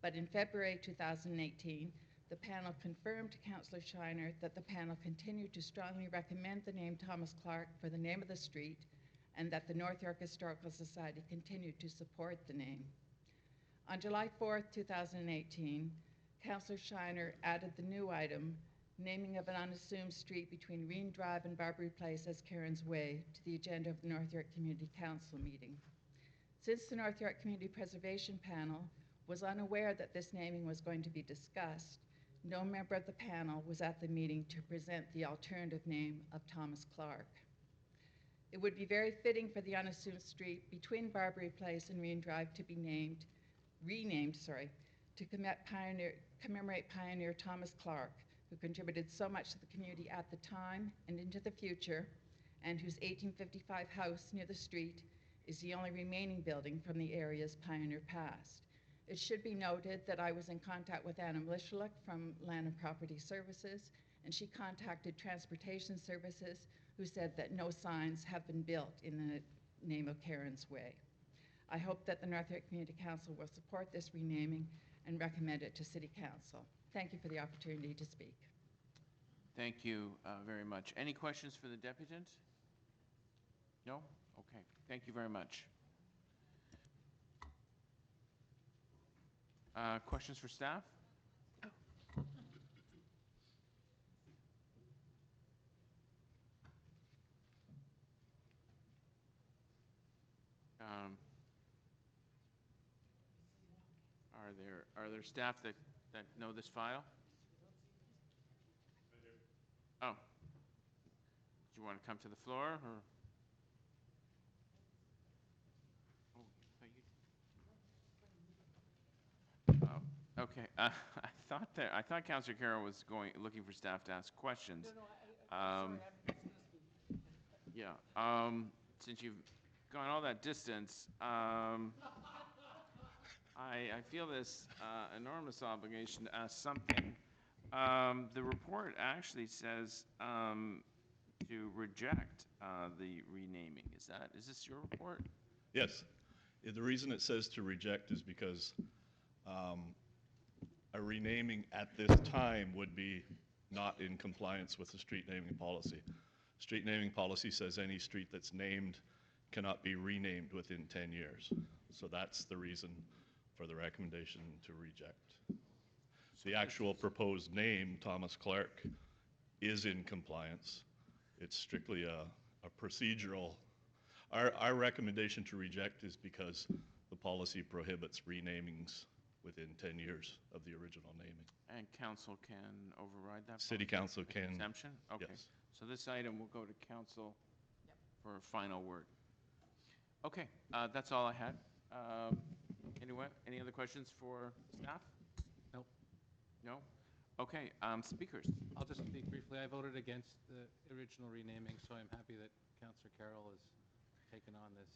But in February 2018, the panel confirmed to Councillor Shiner that the panel continued to strongly recommend the name Thomas Clark for the name of the street, and that the North York Historical Society continued to support the name. On July 4th, 2018, Councillor Shiner added the new item, naming of an unassumed street between Reen Drive and Barbary Place as Karen's Way, to the agenda of the North York Community Council meeting. Since the North York Community Preservation Panel was unaware that this naming was going to be discussed, no member of the panel was at the meeting to present the alternative name of Thomas Clark. It would be very fitting for the unassumed street between Barbary Place and Reen Drive to be renamed, to commemorate pioneer Thomas Clark, who contributed so much to the community at the time and into the future, and whose 1855 house near the street is the only remaining building from the area's pioneer past. It should be noted that I was in contact with Anna Mlishalik from Land and Property Services, and she contacted Transportation Services, who said that no signs have been built in the name of Karen's Way. I hope that the North York Community Council will support this renaming and recommend it to City Council. Thank you for the opportunity to speak. Thank you very much. Any questions for the deputant? No? Okay. Thank you very much. Questions for staff? Are there staff that know this file? Oh. Do you want to come to the floor, or? Oh, okay. I thought Councillor Carroll was looking for staff to ask questions. Yeah. Since you've gone all that distance, I feel this enormous obligation to ask something. The report actually says to reject the renaming. Is this your report? Yes. The reason it says to reject is because a renaming at this time would be not in compliance with the street naming policy. Street naming policy says any street that's named cannot be renamed within 10 years. So that's the reason for the recommendation to reject. The actual proposed name, Thomas Clark, is in compliance. It's strictly a procedural. Our recommendation to reject is because the policy prohibits renamings within 10 years of the original naming. And council can override that? City council can. Exemption? Okay. Yes. So this item will go to council for a final word. Okay, that's all I had. Anyway, any other questions for staff? Nope. No? Okay, speakers. I'll just speak briefly. I voted against the original renaming, so I'm happy that Councillor Carroll has taken on this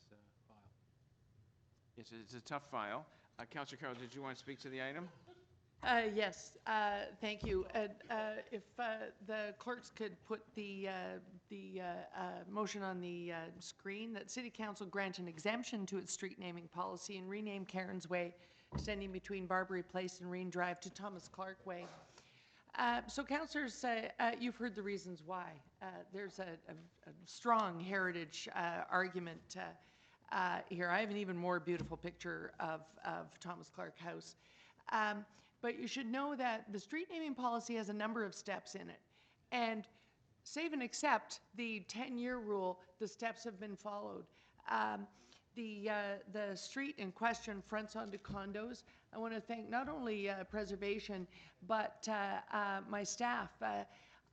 file. Yes, it's a tough file. Councillor Carroll, did you want to speak to the item? Yes, thank you. If the clerks could put the motion on the screen, that City Council grant an exemption to its street naming policy and rename Karen's Way, extending between Barbary Place and Reen Drive, to Thomas Clark Way. So, councillors, you've heard the reasons why. There's a strong heritage argument here. I have an even more beautiful picture of Thomas Clark House. But you should know that the street naming policy has a number of steps in it. And save and except the 10-year rule, the steps have been followed. The street in question fronts onto condos. I want to thank not only preservation, but my staff.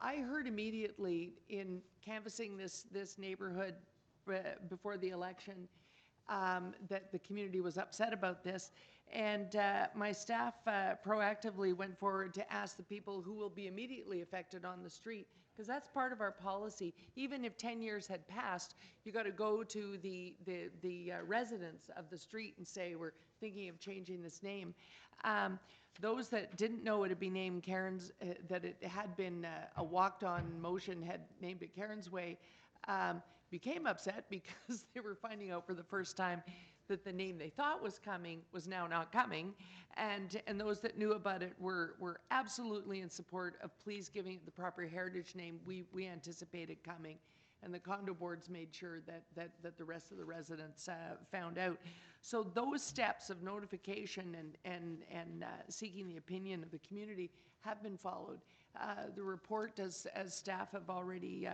I heard immediately in canvassing this neighborhood before the election that the community was upset about this. And my staff proactively went forward to ask the people who will be immediately affected on the street, because that's part of our policy. Even if 10 years had passed, you got to go to the residents of the street and say, we're thinking of changing this name. Those that didn't know it would be named Karen's, that it had been a walked-on motion, had named it Karen's Way, became upset because they were finding out for the first time that the name they thought was coming was now not coming. And those that knew about it were absolutely in support of please giving it the proper heritage name we anticipated coming. And the condo boards made sure that the rest of the residents found out. So those steps of notification and seeking the opinion of the community have been followed. The report, as staff have already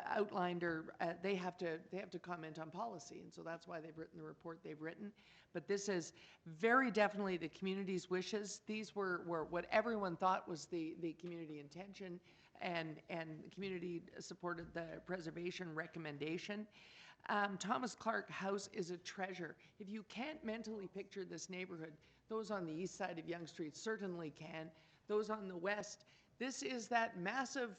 outlined, or they have to comment on policy, and so that's why they've written the report they've written. But this is very definitely the community's wishes. These were what everyone thought was the community intention, and the community supported the preservation recommendation. Thomas Clark House is a treasure. If you can't mentally picture this neighborhood, those on the east side of Yonge Street certainly can. Those on the west, this is that massive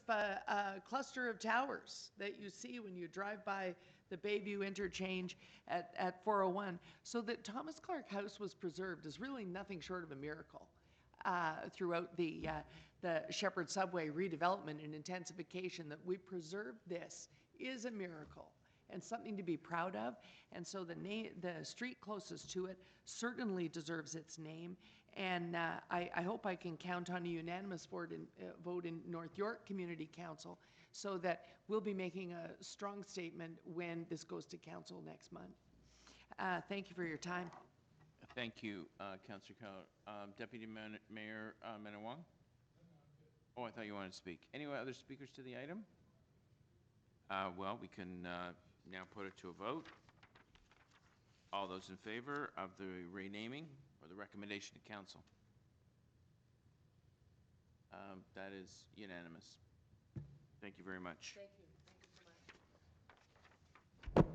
cluster of towers that you see when you drive by the Bayview interchange at 401. So that Thomas Clark House was preserved is really nothing short of a miracle throughout the Shepherd Subway redevelopment and intensification. That we preserved this is a miracle and something to be proud of. And so the street closest to it certainly deserves its name. And I hope I can count on a unanimous vote in North York Community Council, so that we'll be making a strong statement when this goes to council next month. Thank you for your time. Thank you, Councillor Keller. Deputy Mayor Menawang? Oh, I thought you wanted to speak. Any other speakers to the item? Well, we can now put it to a vote. All those in favor of the renaming or the recommendation to council? That is unanimous. Thank you very much. Thank you. Thank you so much.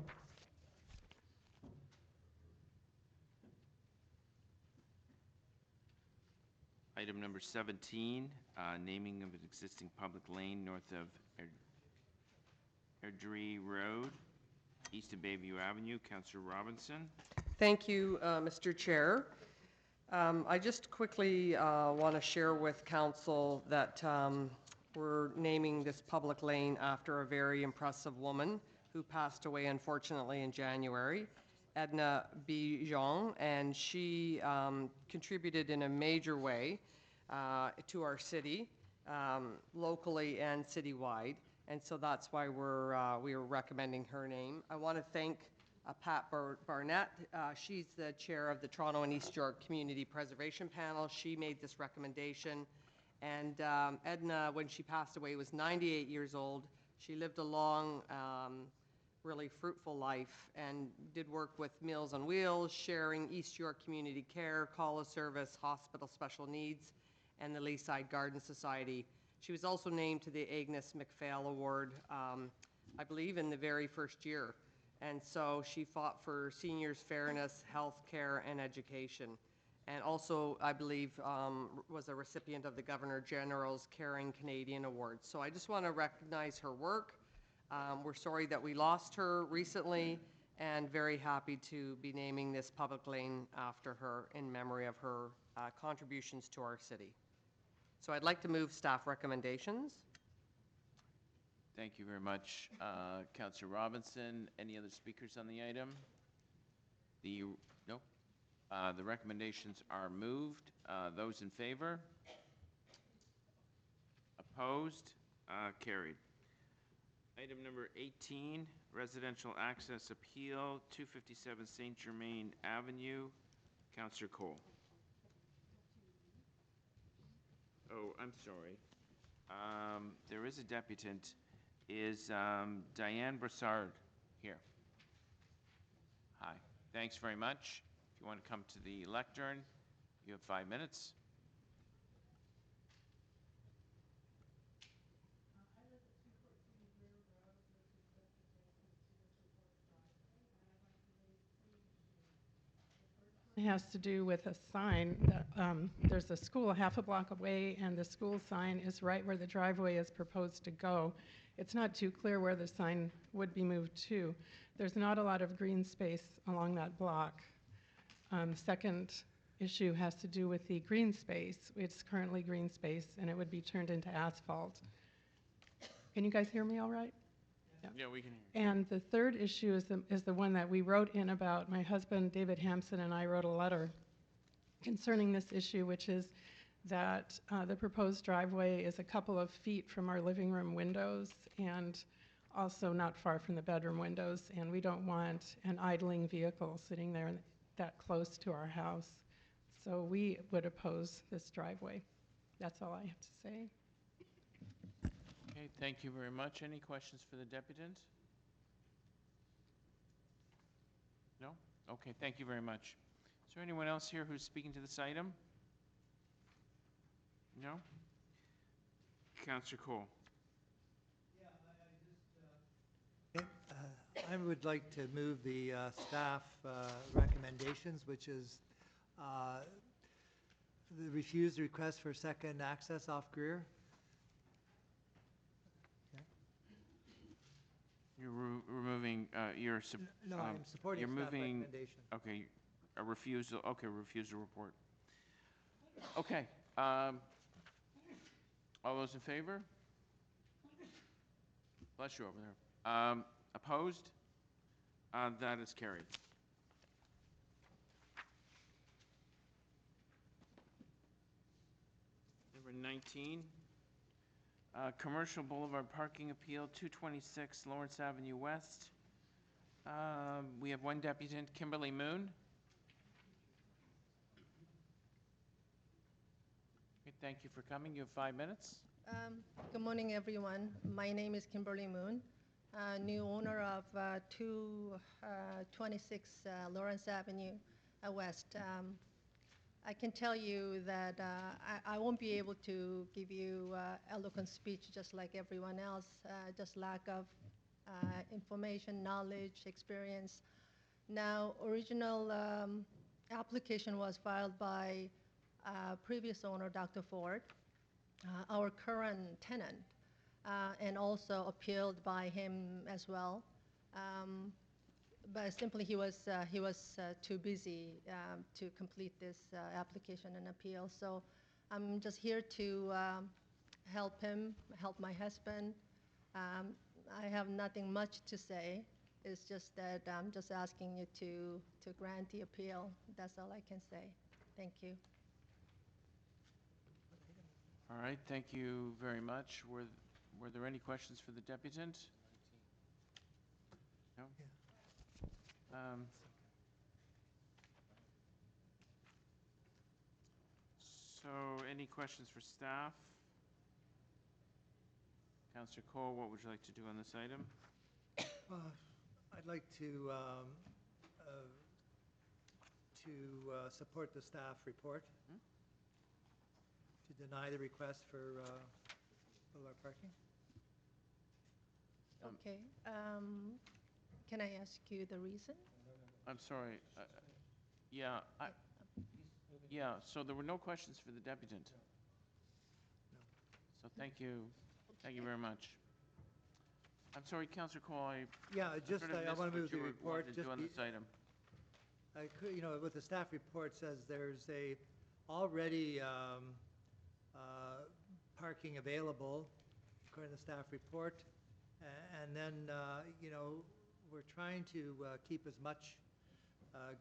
Item number 17, naming of an existing public lane north of Andreen Road, east of Bayview Avenue. Councillor Robinson. Thank you, Mr. Chair. I just quickly want to share with council that we're naming this public lane after a very impressive woman who passed away, unfortunately, in January, Edna B. Jean, and she contributed in a major way to our city, locally and citywide, and so that's why we are recommending her name. I want to thank Pat Barnett. She's the chair of the Toronto and East York Community Preservation Panel. She made this recommendation. And Edna, when she passed away, was 98 years old. She lived a long, really fruitful life and did work with Meals on Wheels, Sharing, East York Community Care, Call a Service, Hospital Special Needs, and the Leaside Garden Society. She was also named to the Agnes MacPhail Award, I believe, in the very first year. And so she fought for seniors' fairness, health care, and education. And also, I believe, was a recipient of the Governor General's Caring Canadian Award. So I just want to recognize her work. We're sorry that we lost her recently, and very happy to be naming this public lane after her in memory of her contributions to our city. So I'd like to move staff recommendations. Thank you very much, Councillor Robinson. Any other speakers on the item? No? The recommendations are moved. Those in favor? Opposed? Carried. Item number 18, Residential Access Appeal, 257 St. Germain Avenue. Councillor Cole. Oh, I'm sorry. There is a deputant. Is Diane Brassard here? Hi. Thanks very much. If you want to come to the lectern, you have 5 minutes. has to do with a sign that, there's a school half a block away, and the school sign is right where the driveway is proposed to go. It's not too clear where the sign would be moved to. There's not a lot of green space along that block. Second issue has to do with the green space. It's currently green space, and it would be turned into asphalt. Can you guys hear me all right? Yeah, we can hear you. And the third issue is the one that we wrote in about. My husband, David Hampson, and I wrote a letter concerning this issue, which is that the proposed driveway is a couple of feet from our living room windows and also not far from the bedroom windows, and we don't want an idling vehicle sitting there that close to our house. So we would oppose this driveway. That's all I have to say. Okay, thank you very much. Any questions for the deputant? No? Okay, thank you very much. Is there anyone else here who's speaking to this item? No? Councillor Cole. I would like to move the staff recommendations, which is the refused request for second access off Greer. You're removing, No, I'm supporting you're staff moving, recommendation. okay, a refusal, okay, refusal report. Okay, all those in favor? Bless you over there. Opposed? That is carried. Number 19. Commercial Boulevard Parking Appeal, 226 Lawrence Avenue West. We have one deputant, Kimberly Moon. Okay, thank you for coming. You have 5 minutes. Good morning, everyone. My name is Kimberly Moon, new owner of 226 Lawrence Avenue West. I can tell you that I won't be able to give you eloquent speech just like everyone else, just lack of information, knowledge, experience. Now, original application was filed by previous owner, Dr. Ford, our current tenant, and also appealed by him as well. But simply he was too busy to complete this application and appeal. So I'm just here to help him, help my husband. I have nothing much to say. It's just that I'm just asking you to grant the appeal. That's all I can say. Thank you. All right, thank you very much. Were there any questions for the deputant? No? So any questions for staff? Councillor Cole, what would you like to do on this item? I'd like to support the staff report, to deny the request for boulevard parking. Okay. Can I ask you the reason? I'm sorry. Yeah, so there were no questions for the deputant. So thank you. Thank you very much. I'm sorry, Councillor Cole, I just sort of I missed want to what move you the were report. wanting to do on this item. I could, what the staff report says, there's already parking available according to the staff report, and then we're trying to keep as much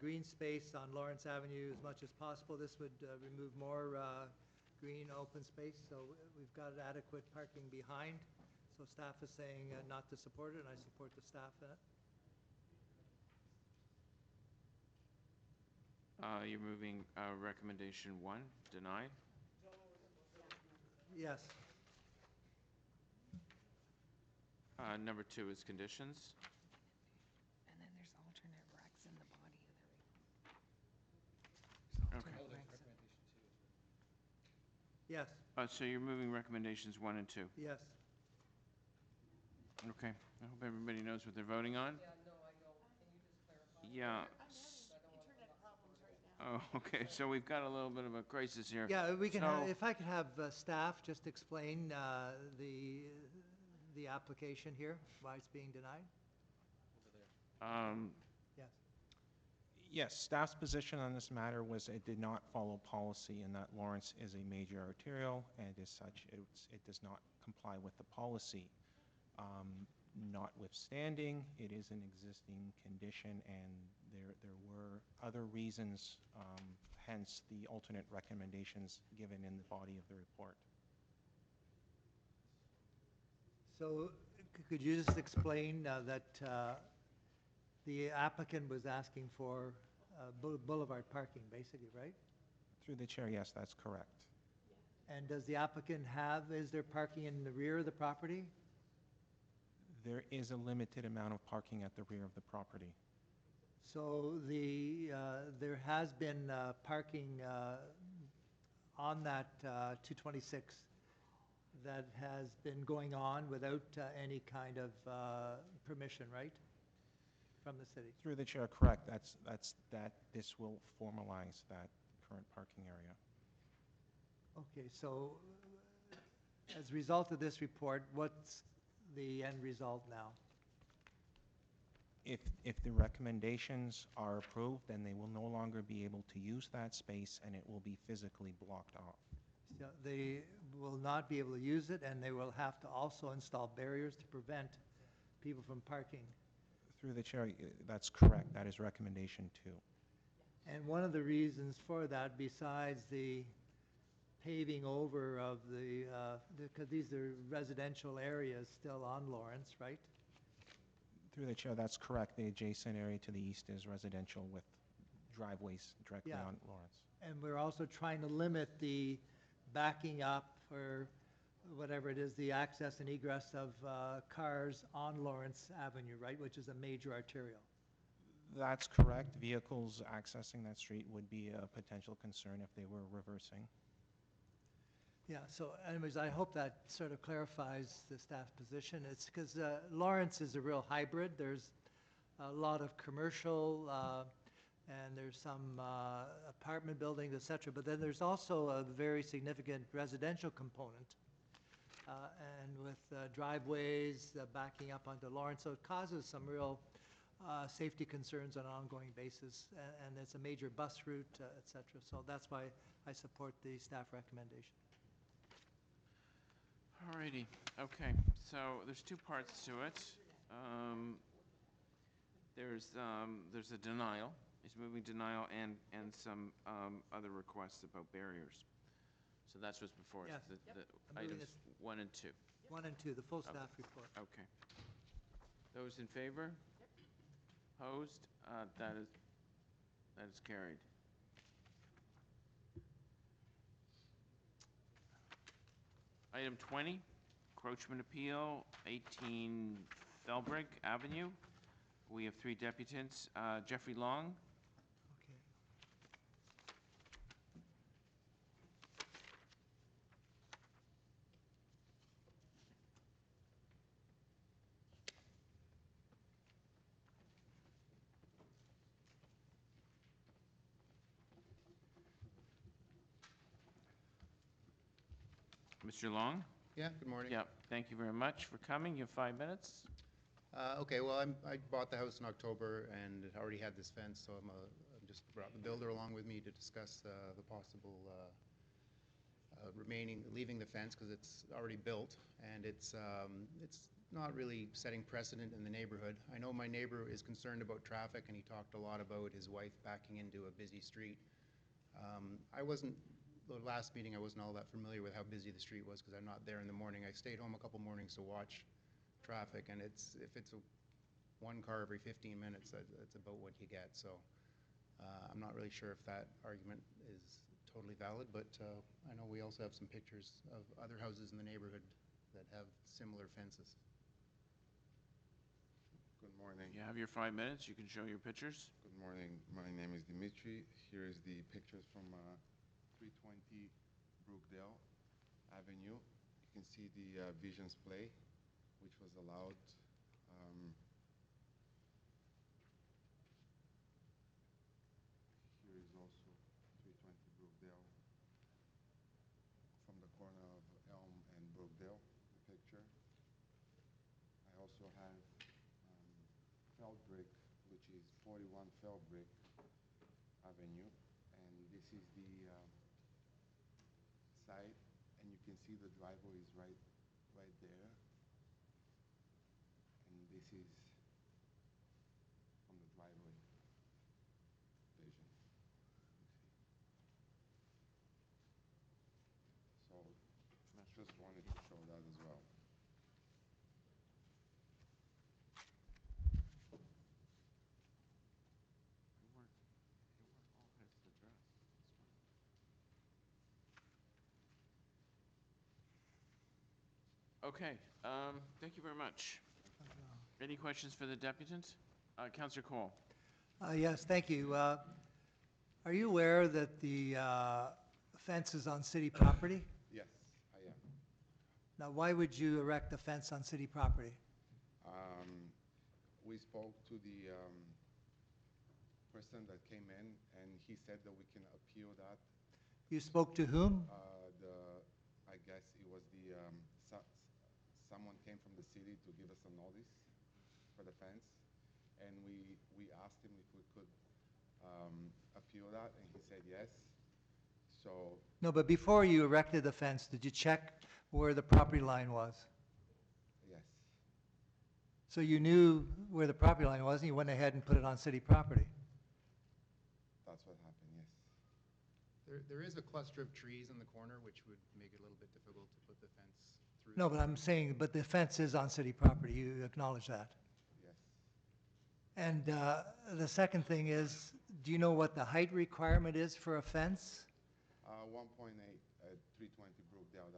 green space on Lawrence Avenue as much as possible. This would remove more green open space, so we've got adequate parking behind. So staff is saying not to support it, and I support the staff in it. You're moving recommendation 1, deny? Yes. Number 2 is conditions. And then there's alternate recs in the body of the Okay. Yes. So you're moving recommendations 1 and 2? Yes. Okay. I hope everybody knows what they're voting on. Yeah, no, I know. Can you just clarify? Yeah. Oh, okay, so we've got a little bit of a crisis here. Yeah, we can So- have, if I could have staff just explain the application here, why it's being denied? Um, Yes. Yes, staff's position on this matter was it did not follow policy and that Lawrence is a major arterial, and as such, it does not comply with the policy. Notwithstanding, it is an existing condition, and there were other reasons, hence the alternate recommendations given in the body of the report. So could you just explain that the applicant was asking for boulevard parking, basically, right? Through the chair, yes, that's correct. And does the applicant have, is there parking in the rear of the property? There is a limited amount of parking at the rear of the property. So there has been parking on that 226 that has been going on without any kind of permission, right? From the city? Through the chair, correct. This will formalize that current parking area. Okay, so as a result of this report, what's the end result now? If the recommendations are approved, then they will no longer be able to use that space and it will be physically blocked off. So they will not be able to use it, and they will have to also install barriers to prevent people from parking. Through the chair, that's correct. That is recommendation 2. And one of the reasons for that, besides the paving over of because these are residential areas still on Lawrence, right? Through the chair, that's correct. The adjacent area to the east is residential with driveways directly Yeah. on Lawrence. And we're also trying to limit the backing up or whatever it is, the access and egress of cars on Lawrence Avenue, right, which is a major arterial. That's correct. Vehicles accessing that street would be a potential concern if they were reversing. Yeah, so anyways, I hope that sort of clarifies the staff position. It's because Lawrence is a real hybrid. There's a lot of commercial and there's some apartment buildings, et cetera, but then there's also a very significant residential component. And with driveways backing up onto Lawrence, so it causes some real safety concerns on an ongoing basis, and it's a major bus route, et cetera. So that's why I support the staff recommendation. Alrighty, okay, so there's 2 parts to it. There's a denial, he's moving denial, and some other requests about barriers. So that's what's before us, Yes. the I'm moving items 1 and 2. 1 and 2, the full staff report. Okay. Those in favor? Opposed? That is carried. Item 20, encroachment appeal, 18 Felbrick Avenue. We have 3 deputants. Jeffrey Long. Okay. Mr. Long? Yeah, good morning. Yep, thank you very much for coming. You have 5 minutes. Okay, well, I bought the house in October and it already had this fence, so I'm just brought the builder along with me to discuss the possible leaving the fence because it's already built and it's not really setting precedent in the neighborhood. I know my neighbor is concerned about traffic and he talked a lot about his wife backing into a busy street. The last meeting, I wasn't all that familiar with how busy the street was because I'm not there in the morning. I stayed home a couple mornings to watch traffic, and if it's one car every 15 minutes, that's about what you get. So I'm not really sure if that argument is totally valid, but I know we also have some pictures of other houses in the neighborhood that have similar fences. Good morning. You have your 5 minutes. You can show your pictures. Good morning. My name is Dimitri. Here is the pictures from 320 Brookdale Avenue. You can see the Visions Play, which was allowed. Here is also Brookdale, from the corner of Elm and Brookdale, the picture. I also have Felbrick, which is 41 Felbrick Avenue, and this is the site, and you can see the driveway is right there, and this is from the driveway vision. So just wanted to show that as well. Okay, thank you very much. Any questions for the deputant? Councillor Cole. Yes, thank you. Are you aware that the fence is on city property? Yes, I am. Now, why would you erect a fence on city property? We spoke to the person that came in, and he said that we can appeal that. You spoke to whom? I guess it was the, someone came from the city to give us a notice for the fence, and we asked him if we could appeal that, and he said yes. So. No, but before you erected the fence, did you check where the property line was? Yes. So you knew where the property line was, and you went ahead and put it on city property? That's what happened, yes. There is a cluster of trees in the corner, which would make it a little bit difficult to put the fence through. No, but I'm saying, but the fence is on city property. You acknowledge that? Yes. And the second thing is, do you know what the height requirement is for a fence? 1.8 at 320 Brookdale,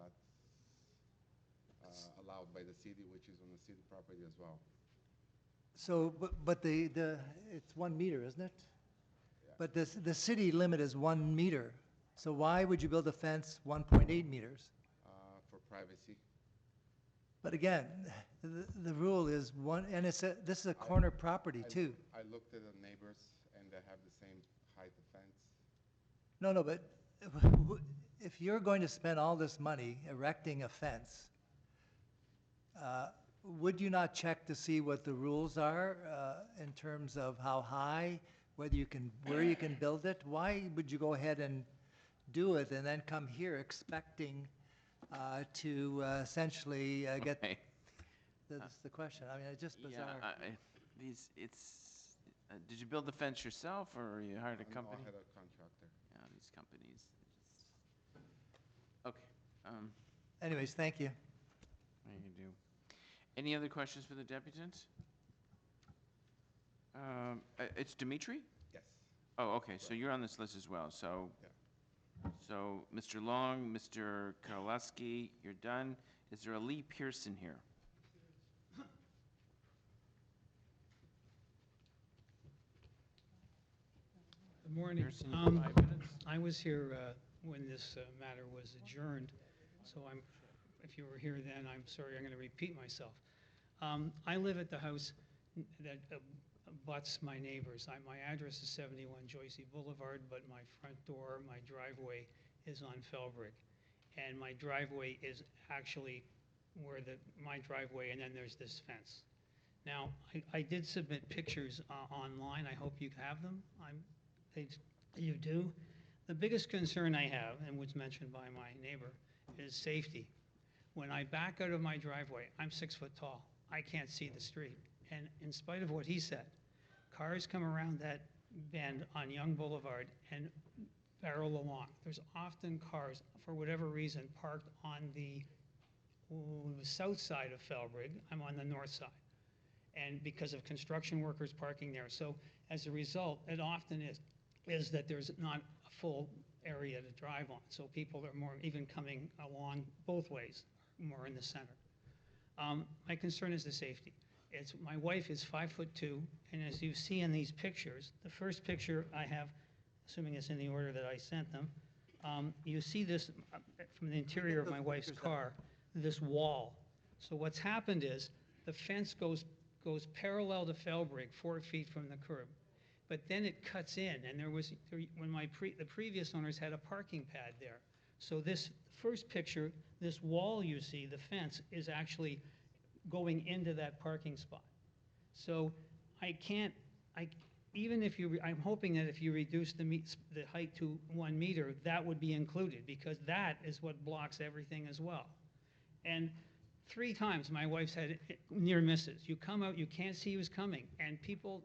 that's allowed by the city, which is on the city property as well. So, but it's 1 meter, isn't it? Yeah. But the city limit is 1 meter. So why would you build a fence 1.8 meters? For privacy. But again, the rule is one, and this is a corner property too. I looked at the neighbors, and they have the same height of fence. No, but if you're going to spend all this money erecting a fence, would you not check to see what the rules are in terms of how high, where you can build it? Why would you go ahead and do it and then come here expecting to essentially get? Okay. That's the question. I mean, it's just bizarre. Yeah, did you build the fence yourself, or you hired a company? No, I had a contractor. Yeah, these companies. Okay. Anyways, thank you. There you do. Any other questions for the deputant? It's Dimitri? Yes. Oh, okay, so you're on this list as well, so. Yeah. So, Mr. Long, Mr. Karleski, you're done. Is there a Lee Pearson here? Good morning. Pearson, 5 minutes. I was here when this matter was adjourned, so if you were here then, I'm sorry, I'm going to repeat myself. I live at the house that abuts my neighbors. My address is 71 Joycey Boulevard, but my front door, my driveway is on Felbrick. And my driveway is actually where my driveway, and then there's this fence. Now, I did submit pictures online. I hope you have them. You do. The biggest concern I have, and was mentioned by my neighbor, is safety. When I back out of my driveway, I'm 6 foot tall. I can't see the street. And in spite of what he said, cars come around that bend on Young Boulevard and barrel along. There's often cars, for whatever reason, parked on the south side of Felbrig. I'm on the north side. And because of construction workers parking there. So as a result, it often is that there's not a full area to drive on. So people are more even coming along both ways, more in the center. My concern is the safety. My wife is 5'2", and as you see in these pictures, the first picture I have, assuming it's in the order that I sent them, you see this from the interior of my wife's car, this wall. So what's happened is the fence goes parallel to Felbrig, 4 feet from the curb. but then it cuts in, and when the previous owners had a parking pad there. So this first picture, this wall you see, the fence, is actually going into that parking spot. So I'm hoping that if you reduce the height to 1 meter, that would be included, because that is what blocks everything as well. And 3 times my wife's had near misses. You come out, you can't see who's coming, and people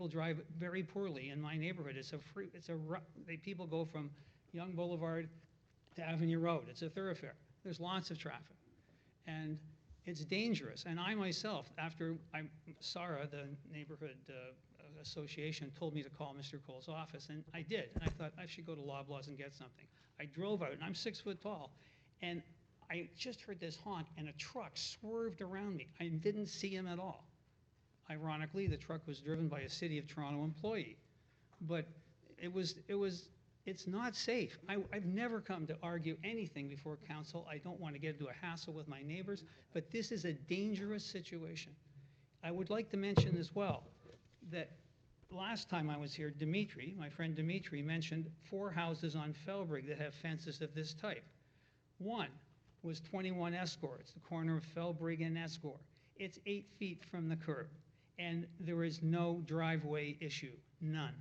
drive very poorly in my neighborhood. People go from Young Boulevard to Avenue Road. It's a thoroughfare. There's lots of traffic, and it's dangerous. And I myself, after Sarah, the neighborhood association, told me to call Mr. Cole's office, and I did. And I thought I should go to Loblaws and get something. I drove out, and I'm 6 foot tall, and I just heard this honk, and a truck swerved around me. I didn't see him at all. Ironically, the truck was driven by a City of Toronto employee. But it's not safe. I've never come to argue anything before council. I don't want to get into a hassle with my neighbors, but this is a dangerous situation. I would like to mention as well that last time I was here, my friend Dimitri, mentioned 4 houses on Felbrig that have fences of this type. One was 21 Escort. It's the corner of Felbrig and Escort. It's 8 feet from the curb, and there is no driveway issue, none.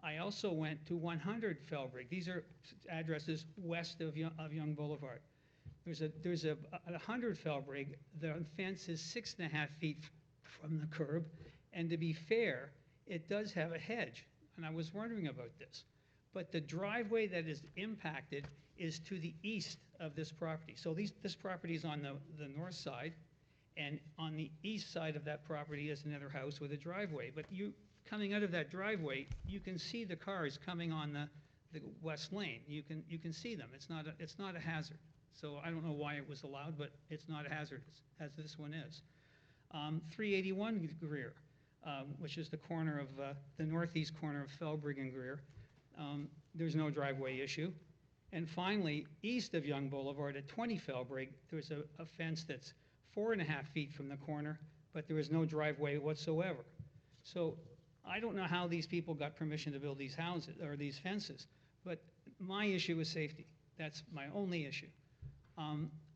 I also went to 100 Felbrig. These are addresses west of Young Boulevard. There's a 100 Felbrig. The fence is 6.5 feet from the curb, and to be fair, it does have a hedge, and I was wondering about this. But the driveway that is impacted is to the east of this property. So this property is on the north side, and on the east side of that property is another house with a driveway. But coming out of that driveway, you can see the cars coming on the west lane. You can see them. It's not a hazard. So I don't know why it was allowed, but it's not a hazard, as this one is. 381 Greer, which is the corner of the northeast corner of Felbrig and Greer. There's no driveway issue. And finally, east of Young Boulevard at 20 Felbrig, there's a fence that's 4.5 feet from the corner, but there is no driveway whatsoever. So I don't know how these people got permission to build these houses or these fences, but my issue is safety. That's my only issue.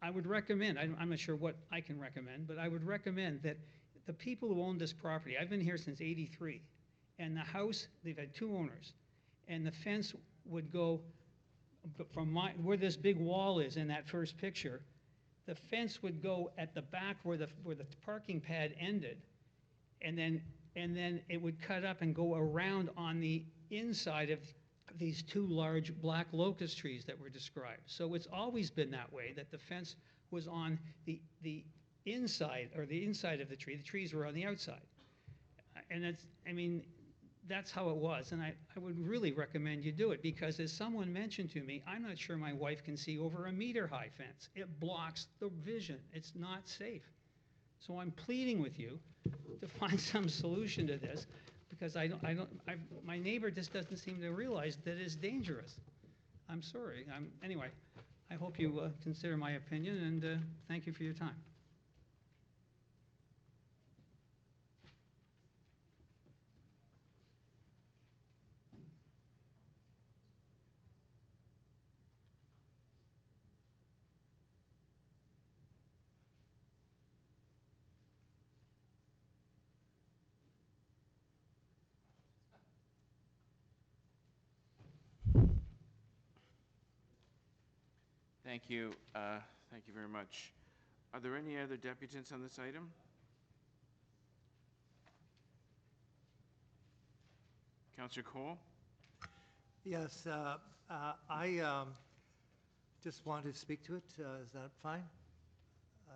I would recommend, I'm not sure what I can recommend, but I would recommend that the people who own this property, I've been here since '83, and the house, they've had 2 owners, and the fence would go from where this big wall is in that first picture, the fence would go at the back where the parking pad ended, and then it would cut up and go around on the inside of these 2 large black locust trees that were described. So it's always been that way, that the fence was on the inside, or the inside of the tree. The trees were on the outside. And that's how it was. And I would really recommend you do it, because as someone mentioned to me, I'm not sure my wife can see over a meter-high fence. It blocks the vision. It's not safe. So I'm pleading with you to find some solution to this, because my neighbor just doesn't seem to realize that it's dangerous. I'm sorry. Anyway, I hope you consider my opinion, and thank you for your time. Thank you. Thank you very much. Are there any other deputants on this item? Councillor Cole? Yes, I just want to speak to it. Is that fine?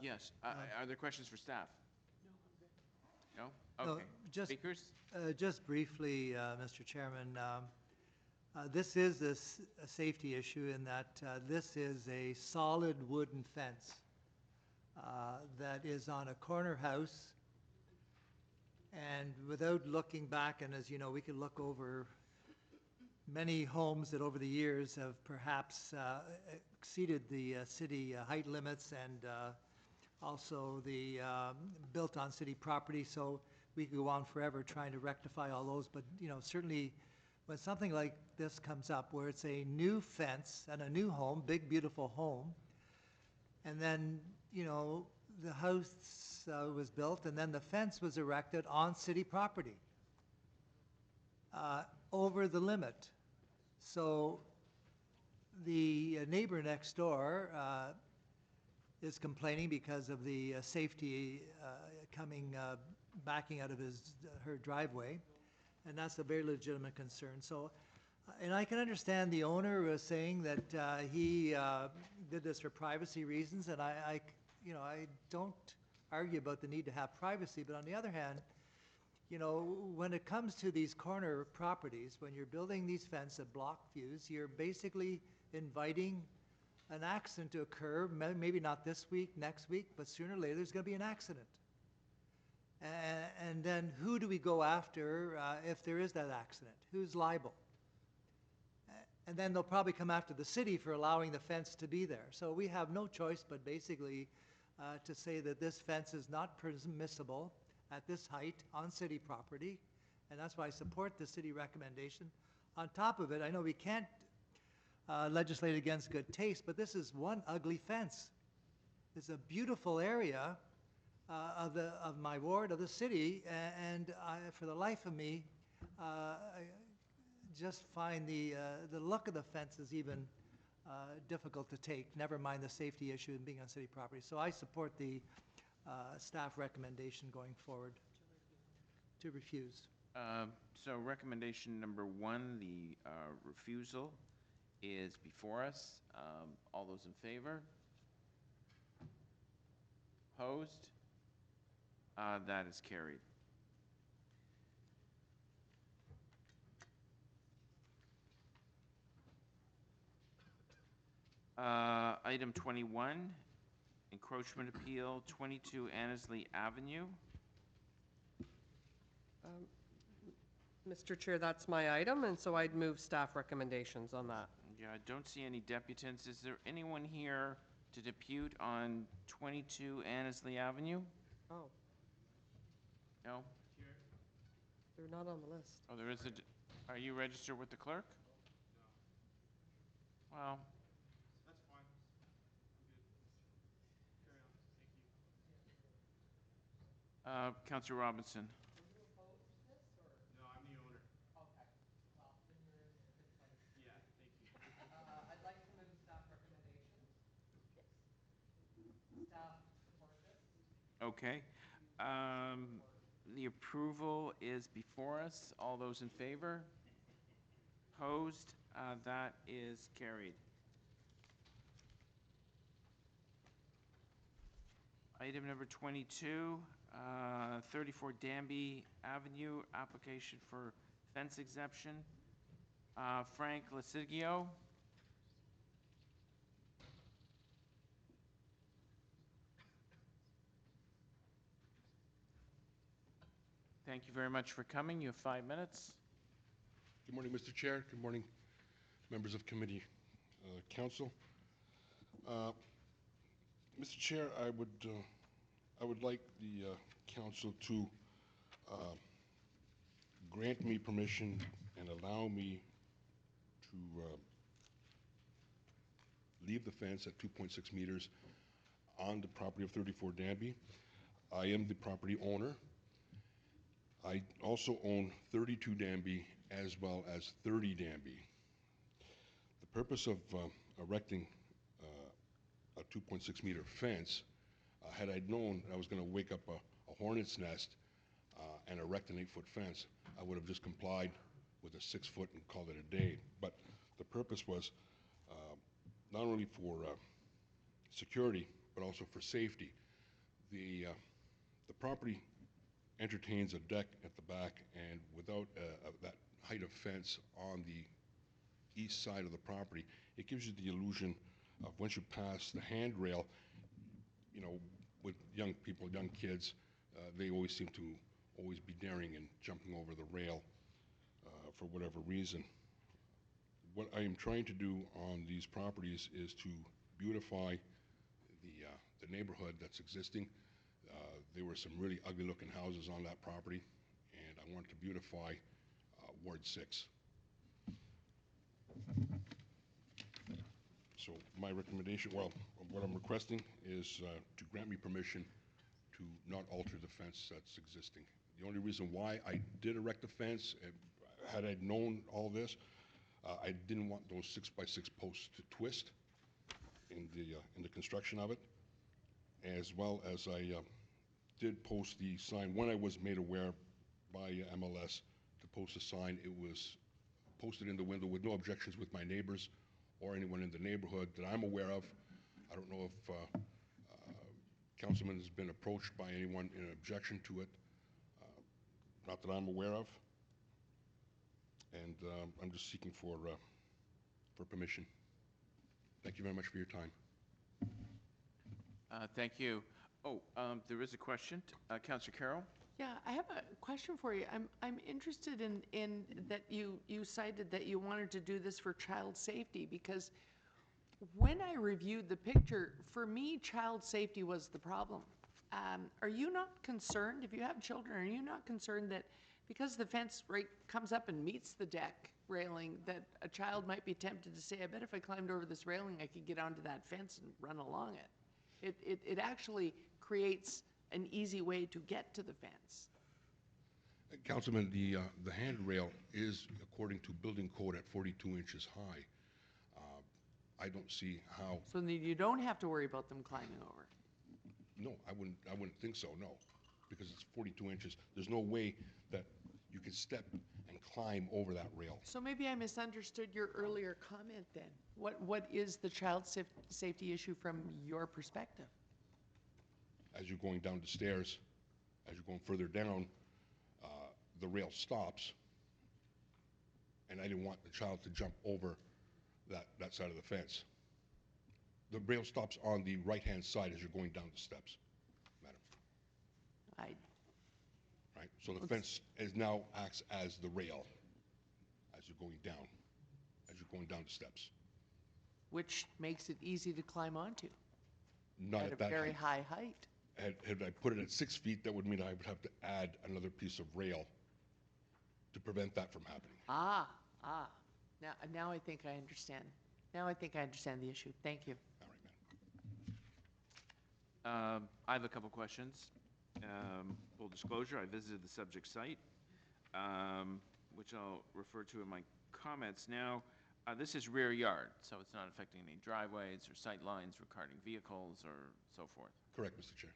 Yes. Are there questions for staff? No, I'm good. No? Okay. Just, Speakers? Just briefly, Mr. Chairman, this is a safety issue in that this is a solid wooden fence that is on a corner house, and without looking back, and as you know, we can look over many homes that over the years have perhaps exceeded the city height limits, and also the built on city property. So we could go on forever trying to rectify all those, but, you know, certainly when something like this comes up where it's a new fence and a new home, big, beautiful home, and then, you know, the house was built and then the fence was erected on city property, over the limit. So the neighbor next door is complaining because of the safety backing out of her driveway, and that's a very legitimate concern. So, and I can understand the owner was saying that he did this for privacy reasons, and I don't argue about the need to have privacy, but on the other hand, you know, when it comes to these corner properties, when you're building these fences that block views, you're basically inviting an accident to occur, maybe not this week, next week, but sooner or later there's going to be an accident. And then who do we go after if there is that accident? Who's liable? And then they'll probably come after the city for allowing the fence to be there. So we have no choice but basically to say that this fence is not permissible at this height on city property, and that's why I support the city recommendation. On top of it, I know we can't legislate against good taste, but this is one ugly fence. It's a beautiful area of my ward, of the city, and for the life of me, I just find the look of the fence is even difficult to take, never mind the safety issue and being on city property. So I support the staff recommendation going forward to refuse. So recommendation number 1, the refusal, is before us. All those in favor? Opposed? That is carried. Item 21, encroachment appeal, 22 Annesley Avenue. Mr. Chair, that's my item, and so I'd move staff recommendations on that. Yeah, I don't see any deputants. Is there anyone here to depute on 22 Annesley Avenue? Oh. No? They're not on the list. Oh, there is are you registered with the clerk? No. Well. That's fine. I'm good. Carry on. Thank you. Councillor Robinson. Are you opposed to this, or? No, I'm the owner. Okay. Well, then you're in a good place. Yeah, thank you. I'd like to move staff recommendations. Yes. Staff support this. Okay. The approval is before us. All those in favor? Opposed? That is carried. Item number 22, 34 Danby Avenue, application for fence exemption. Frank Lasigio. Thank you very much for coming. You have 5 minutes. Good morning, Mr. Chair. Good morning, members of committee, council. Mr. Chair, I would like the council to grant me permission and allow me to leave the fence at 2.6 meters on the property of 34 Danby. I am the property owner. I also own 32 Danby as well as 30 Danby. The purpose of erecting a 2.6 meter fence, had I known I was going to wake up a hornet's nest and erect an 8-foot fence, I would have just complied with a 6-foot and called it a day. But the purpose was not only for security, but also for safety. The property entertains a deck at the back, and without that height of fence on the east side of the property, it gives you the illusion of once you pass the handrail, you know, with young people, young kids, they always seem to always be daring and jumping over the rail for whatever reason. What I am trying to do on these properties is to beautify the neighborhood that's existing. there were some really ugly-looking houses on that property, and I wanted to beautify Ward 6. So my recommendation, well, what I'm requesting is to grant me permission to not alter the fence that's existing. The only reason why I did erect a fence, had I known all this, I didn't want those 6x6 posts to twist in the construction of it, as well as I did post the sign. When I was made aware by MLS to post a sign, it was posted in the window with no objections with my neighbors or anyone in the neighborhood that I'm aware of. I don't know if Councilman has been approached by anyone in objection to it, not that I'm aware of. And I'm just seeking for permission. Thank you very much for your time. Thank you. Oh, there is a question. Councillor Carroll? Yeah, I have a question for you. I'm interested in that you cited that you wanted to do this for child safety, because when I reviewed the picture, for me, child safety was the problem. Are you not concerned, if you have children, are you not concerned that because the fence right comes up and meets the deck railing, that a child might be tempted to say, I bet if I climbed over this railing, I could get onto that fence and run along it? It actually creates an easy way to get to the fence. Councilman, the handrail is, according to building code, at 42 inches high. I don't see how. So you don't have to worry about them climbing over? No, I wouldn't think so, no, because it's 42 inches. There's no way that you can step and climb over that rail. So maybe I misunderstood your earlier comment then. What is the child safety issue from your perspective? As you're going down the stairs, as you're going further down, the rail stops, and I didn't want the child to jump over that side of the fence. The rail stops on the right-hand side as you're going down the steps, madam. Right, so the fence now acts as the rail as you're going down the steps. Which makes it easy to climb onto. Not at a very high height. Had I put it at 6 feet, that would mean I would have to add another piece of rail to prevent that from happening. Now I think I understand. Now I think I understand the issue. Thank you. I have a couple questions. Full disclosure, I visited the subject site, which I'll refer to in my comments. Now, this is rear yard, so it's not affecting any driveways or sight lines regarding vehicles or so forth. Correct, Mr. Chair.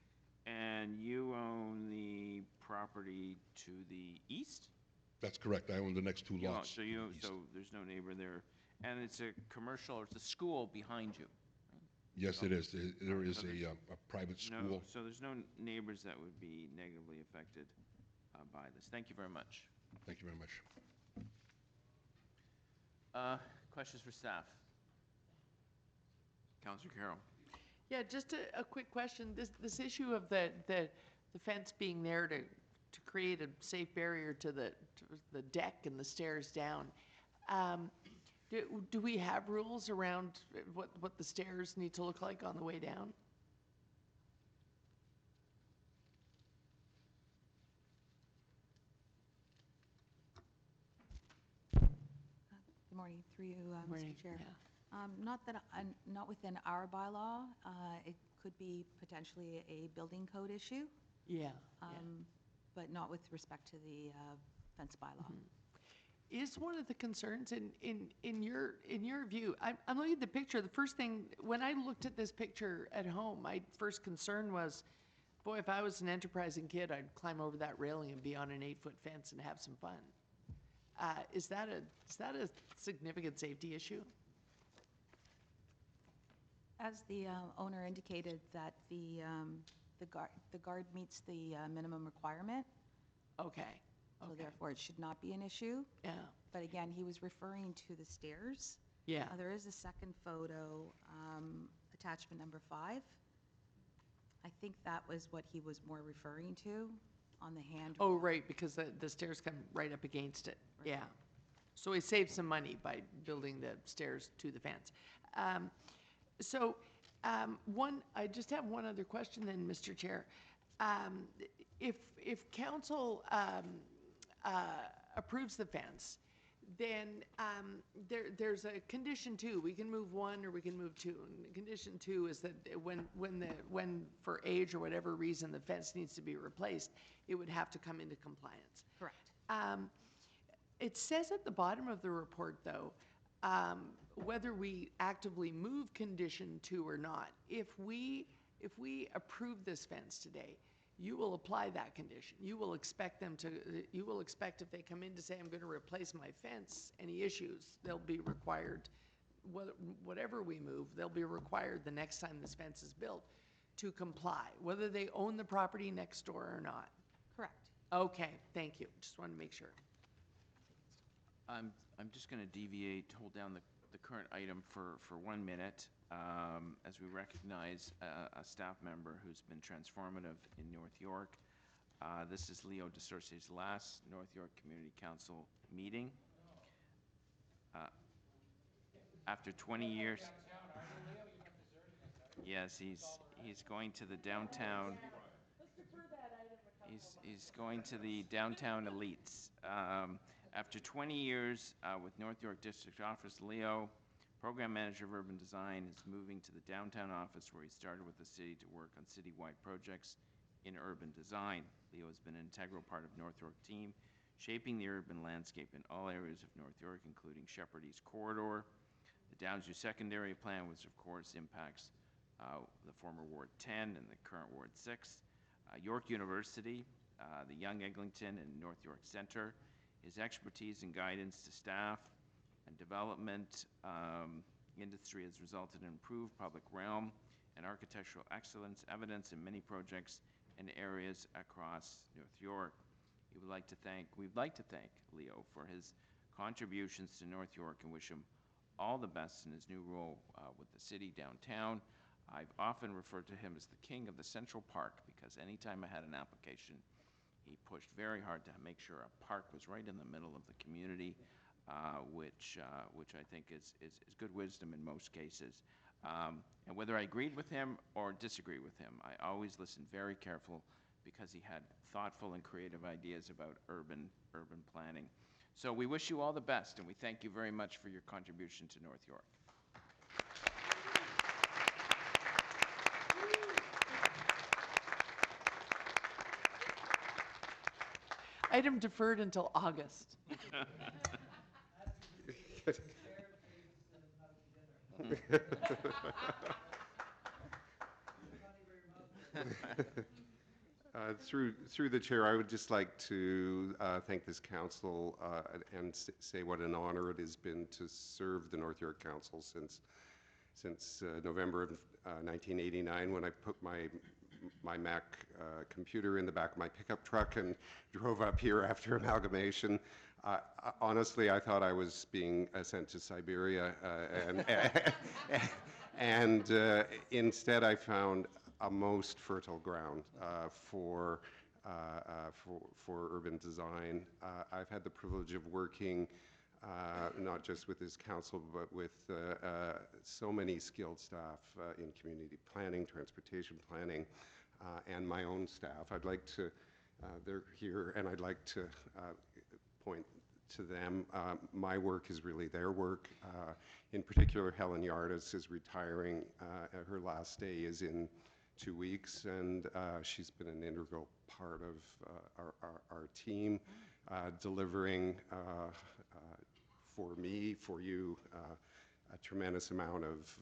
And you own the property to the east? That's correct. I own the next two lots. So there's no neighbor there. And it's a commercial, or it's a school behind you? Yes, it is. There is a private school. So there's no neighbors that would be negatively affected by this. Thank you very much. Thank you very much. Questions for staff? Councillor Carroll. Yeah, just a quick question. This issue of the fence being there to create a safe barrier to the deck and the stairs down. Do we have rules around what the stairs need to look like on the way down? Good morning, through you, Mr. Chair. Yeah. Not within our bylaw. It could be potentially a building code issue. Yeah. But not with respect to the fence bylaw. Is one of the concerns in your view? I'm looking at the picture. The first thing when I looked at this picture at home, my first concern was, boy, if I was an enterprising kid, I'd climb over that railing and be on an 8-foot fence and have some fun. Is that a significant safety issue? As the owner indicated, that the guard meets the minimum requirement. Okay. So therefore, it should not be an issue. Yeah. But again, he was referring to the stairs. Yeah. There is a second photo, attachment number 5. I think that was what he was more referring to on the hand. Oh, right, because the stairs come right up against it. Right. Yeah. So he saved some money by building the stairs to the fence. I just have one other question then, Mr. Chair. If council approves the fence, then there's a condition 2. We can move 1 or we can move 2. And condition 2 is that when for age or whatever reason the fence needs to be replaced, it would have to come into compliance. Correct. It says at the bottom of the report, though, whether we actively move condition 2 or not. If we approve this fence today, you will apply that condition. You will expect if they come in to say, I'm going to replace my fence, any issues, they'll be required, whatever we move, they'll be required the next time this fence is built to comply, whether they own the property next door or not. Correct. Okay, thank you. Just want to make sure. I'm just going to deviate, hold down the current item for 1 minute, as we recognize a staff member who's been transformative in North York. This is Leo DeSorce's last North York Community Council meeting. After 20 years. Yes, he's going to the downtown. He's going to the downtown elites. After 20 years with North York District Office, Leo, Program Manager of Urban Design, is moving to the downtown office where he started with the city to work on citywide projects in urban design. Leo has been an integral part of North York team, shaping the urban landscape in all areas of North York, including Shepherd East Corridor. The Downsview Secondary Plan, which of course impacts the former Ward 10 and the current Ward 6. York University, the Young Eglinton and North York Center. His expertise and guidance to staff and development industry has resulted in improved public realm and architectural excellence, evidence in many projects and areas across North York. We'd like to thank Leo for his contributions to North York and wish him all the best in his new role with the city downtown. I've often referred to him as the king of the Central Park because anytime I had an application, he pushed very hard to make sure a park was right in the middle of the community, which I think is good wisdom in most cases. And whether I agreed with him or disagreed with him, I always listened very careful because he had thoughtful and creative ideas about urban planning. So we wish you all the best, and we thank you very much for your contribution to North York. Item deferred until August. Through the chair, I would just like to thank this council and say what an honor it has been to serve the North York Council since November of 1989, when I put my Mac computer in the back of my pickup truck and drove up here after amalgamation. Honestly, I thought I was being sent to Siberia, and instead I found a most fertile ground for urban design. I've had the privilege of working not just with this council, but with so many skilled staff in community planning, transportation planning, and my own staff. I'd like to, they're here, and I'd like to point to them. My work is really their work. In particular, Helen Yardis is retiring. Her last day is in 2 weeks, and she's been an integral part of our team, delivering for me, for you, a tremendous amount of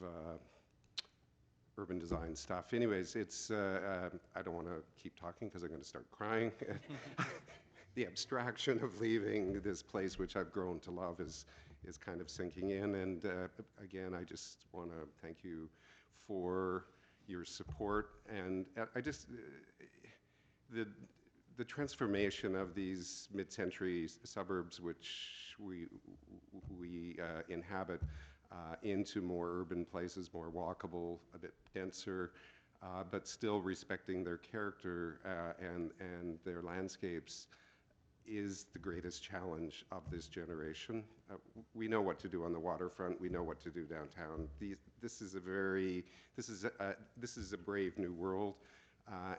urban design stuff. Anyways, it's, I don't want to keep talking because I'm going to start crying. The abstraction of leaving this place, which I've grown to love, is kind of sinking in. And again, I just want to thank you for your support. And I just, the transformation of these mid-century suburbs, which we inhabit, into more urban places, more walkable, a bit denser, but still respecting their character and their landscapes, is the greatest challenge of this generation. We know what to do on the waterfront. We know what to do downtown. This is a brave new world.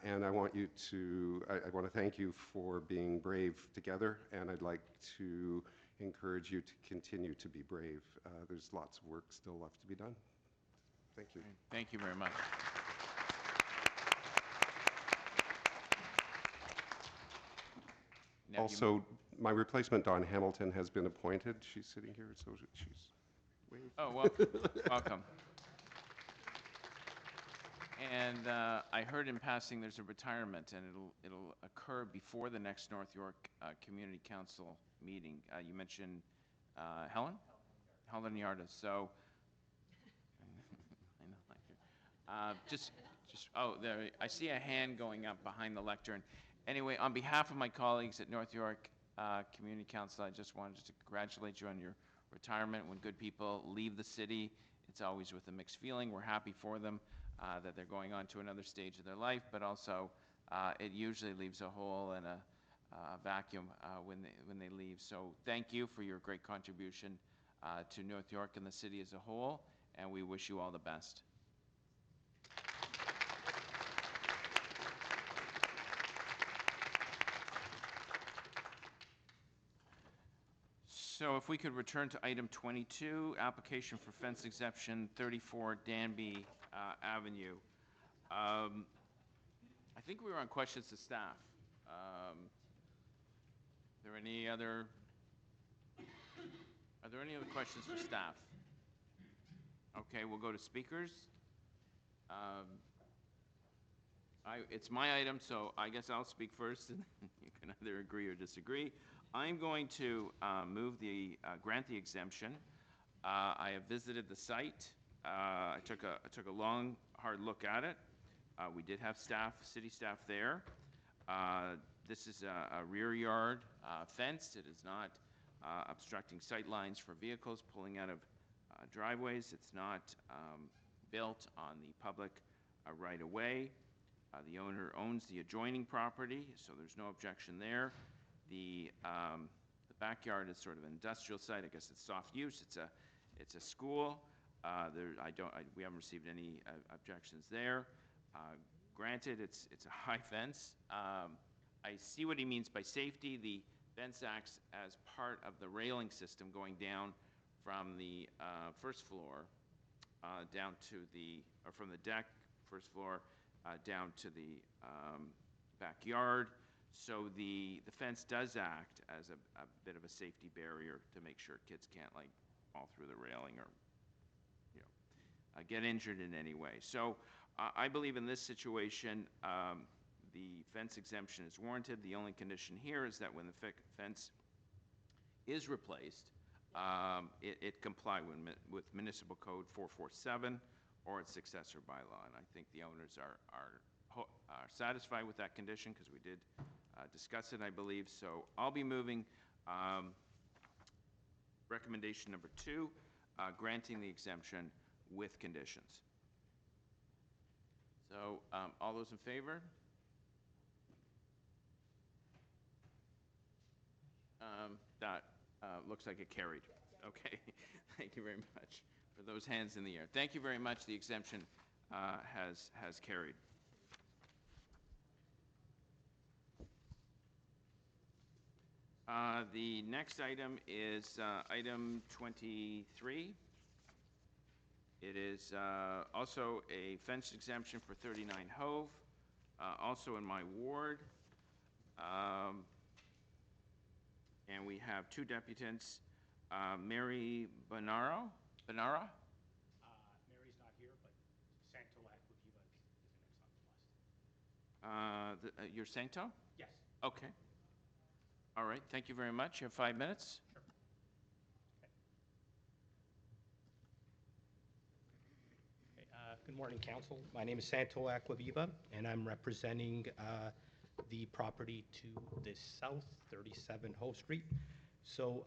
And I want you to, I want to thank you for being brave together, and I'd like to encourage you to continue to be brave. There's lots of work still left to be done. Thank you. Thank you very much. Now you- Also, my replacement, Dawn Hamilton, has been appointed. She's sitting here, so she's waved. Oh, well, welcome. And I heard in passing there's a retirement, and it'll occur before the next North York Community Council meeting. You mentioned Helen? Helen Yarda. So, I know, like oh, there, I see a hand going up behind the lectern. Anyway, on behalf of my colleagues at North York Community Council, I just wanted to congratulate you on your retirement. When good people leave the city, it's always with a mixed feeling. We're happy for them that they're going on to another stage of their life, but also it usually leaves a hole and a vacuum when they leave. So thank you for your great contribution to North York and the city as a whole, and we wish you all the best. So if we could return to item 22, application for fence exemption 34 Danby Avenue. I think we were on questions to staff. Are there any other questions for staff? Okay, we'll go to speakers. It's my item, so I guess I'll speak first, and you can either agree or disagree. I'm going to grant the exemption. I have visited the site. I took a long, hard look at it. We did have city staff there. This is a rear yard fence. It is not obstructing sight lines for vehicles pulling out of driveways. It's not built on the public right-of-way. The owner owns the adjoining property, so there's no objection there. The backyard is sort of an industrial site. I guess it's soft use. It's a school. We haven't received any objections there. Granted, it's a high fence. I see what he means by safety. The fence acts as part of the railing system going down from the first floor down to from the deck, first floor, down to the backyard. So the fence does act as a bit of a safety barrier to make sure kids can't like fall through the railing or get injured in any way. So I believe in this situation the fence exemption is warranted. The only condition here is that when the fence is replaced, it comply with Municipal Code 447 or its successor bylaw. And I think the owners are satisfied with that condition because we did discuss it, I believe. So I'll be moving recommendation number 2, granting the exemption with conditions. So all those in favor? That looks like it carried. Okay, thank you very much for those hands in the air. Thank you very much. The exemption has carried. The next item is item 23. It is also a fence exemption for 39 Hove, also in my ward. And we have 2 deputants, Mary Bonara? Mary's not here, but Santo Aquaviva is the next on the list. You're Santo? Yes. Okay. All right, thank you very much. You have 5 minutes. Sure. Okay, good morning, Council. My name is Santo Aquaviva, and I'm representing the property to the south, 37 Hove Street. So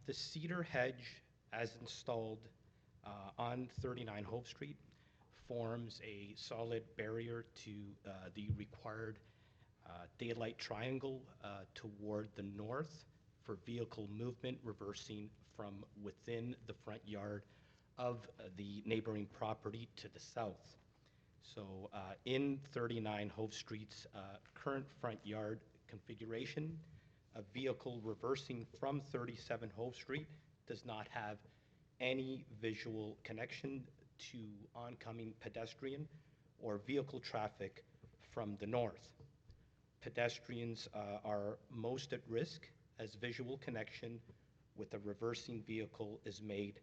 the cedar hedge, as installed on 39 Hove Street, forms a solid barrier to the required daylight triangle toward the north for vehicle movement reversing from within the front yard of the neighboring property to the south. So in 39 Hove Street's current front yard configuration, a vehicle reversing from 37 Hove Street does not have any visual connection to oncoming pedestrian or vehicle traffic from the north. Pedestrians are most at risk as visual connection with a reversing vehicle is made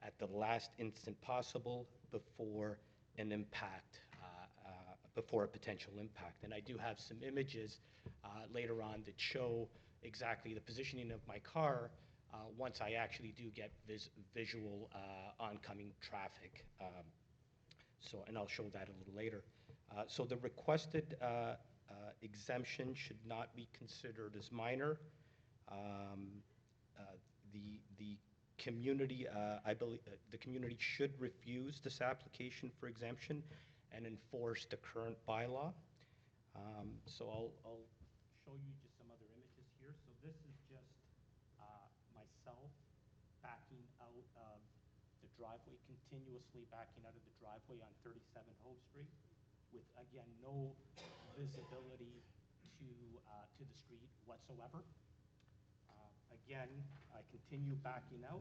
at the last instant possible before an impact, before a potential impact. And I do have some images later on that show exactly the positioning of my car once I actually do get visual oncoming traffic. And I'll show that a little later. So the requested exemption should not be considered as minor. The community, I believe, the community should refuse this application for exemption and enforce the current bylaw. So I'll show you just some other images here. So this is just myself backing out of the driveway, continuously backing out of the driveway on 37 Hove Street with, again, no visibility to the street whatsoever. Again, I continue backing out.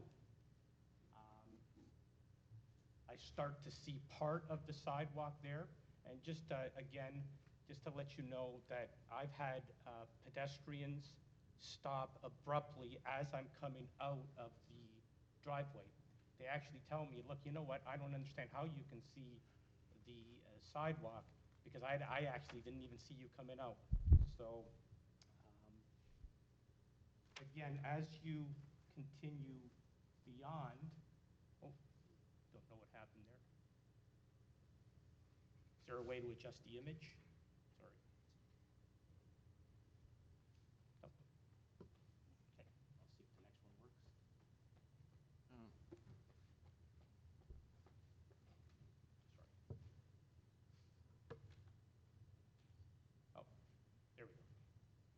I start to see part of the sidewalk there. And just, again, just to let you know that I've had pedestrians stop abruptly as I'm coming out of the driveway. They actually tell me, look, you know what, I don't understand how you can see the sidewalk because I actually didn't even see you coming out. So, again, as you continue beyond, oh, don't know what happened there. Is there a way to adjust the image? Sorry. Oh. Okay, I'll see if the next one works. Oh, there we go.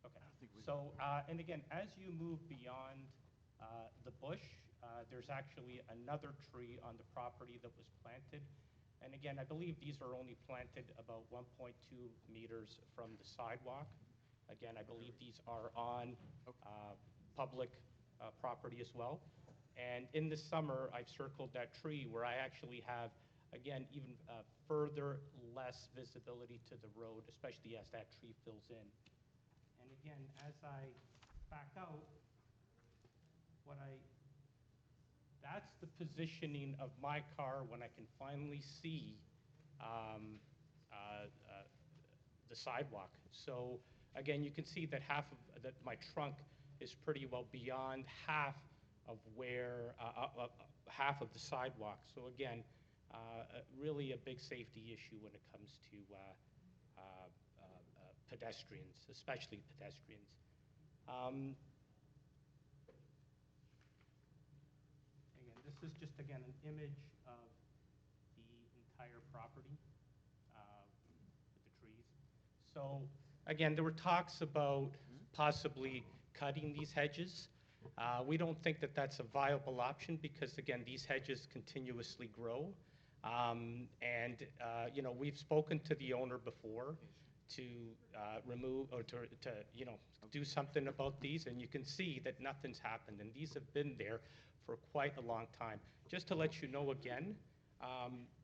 Okay. So, and again, as you move beyond the bush, there's actually another tree on the property that was planted. And again, I believe these are only planted about 1.2 meters from the sidewalk. Again, I believe these are on public property as well. And in the summer, I've circled that tree where I actually have, again, even further less visibility to the road, especially as that tree fills in. And again, as I back out, that's the positioning of my car when I can finally see the sidewalk. So again, you can see that that my trunk is pretty well beyond half of where, half of the sidewalk. So again, really a big safety issue when it comes to pedestrians, especially pedestrians. Again, this is just, again, an image of the entire property with the trees. So, again, there were talks about possibly cutting these hedges. We don't think that that's a viable option because, again, these hedges continuously grow. You know, we've spoken to the owner before to remove or to you know, do something about these, and you can see that nothing's happened, and these have been there for quite a long time. Just to let you know again,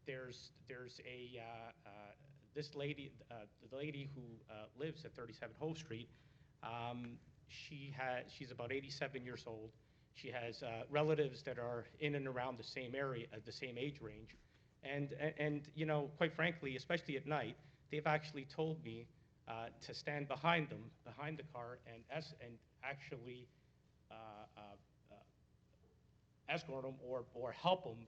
there's a this lady, the lady who lives at 37 Hove Street. She's about 87 years old. She has relatives that are in and around the same area, the same age range, and you know, quite frankly, especially at night, they've actually told me to stand behind them, behind the car, and actually escort them or help them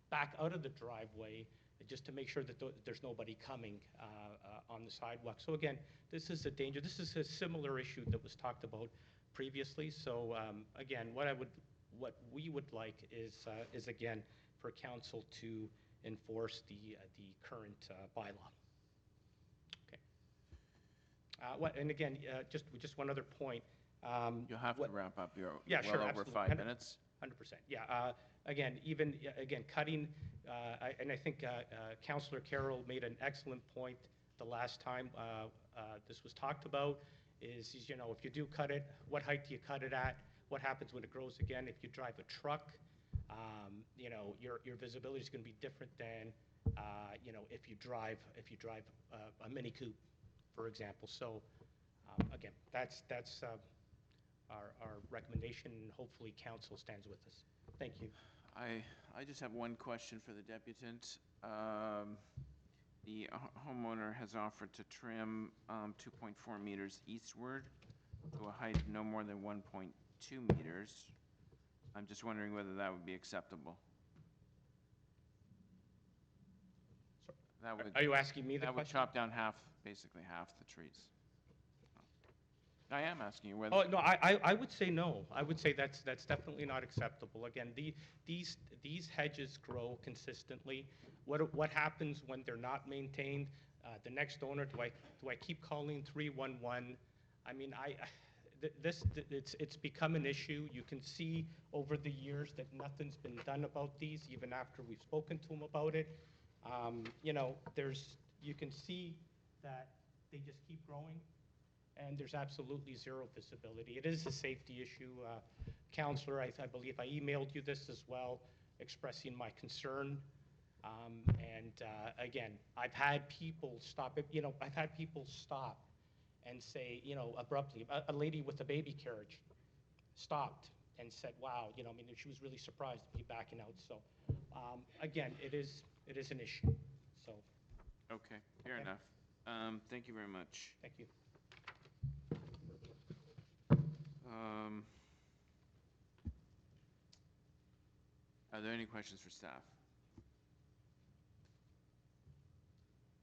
back out of the driveway just to make sure that there's nobody coming on the sidewalk. So again, this is a danger. This is a similar issue that was talked about previously. So again, what we would like is again for council to enforce the current bylaw. Okay. And again, just one other point. You'll have to wrap up. You're yeah, well sure, over absolutely. 5 minutes. 100%. Yeah. Again, cutting And I think Councillor Carroll made an excellent point the last time this was talked about, is, you know, if you do cut it, what height do you cut it at? What happens when it grows again? If you drive a truck, you know, your visibility is going to be different than, you know, if you drive a Mini Coupe, for example. So again, that's our recommendation, and hopefully council stands with us. Thank you. I just have one question for the deputant. The homeowner has offered to trim 2.4 meters eastward to a height of no more than 1.2 meters. I'm just wondering whether that would be acceptable. That would, Are you asking me the that would question? chop down basically half the trees. I am asking you whether. Oh, no, I would say no. I would say that's definitely not acceptable. Again, these hedges grow consistently. What happens when they're not maintained? The next owner, do I keep calling 311? I mean, it's become an issue. You can see over the years that nothing's been done about these, even after we've spoken to them about it. You know, you can see that they just keep growing, and there's absolutely zero visibility. It is a safety issue. Councillor, I believe I emailed you this as well, expressing my concern. Again, I've had people stop, I've had people stop and say, abruptly, a lady with a baby carriage stopped and said, wow, I mean, she was really surprised to be backing out. So, again, it is an issue, so. Okay, fair enough. Thank you very much. Thank you. Are there any questions for staff?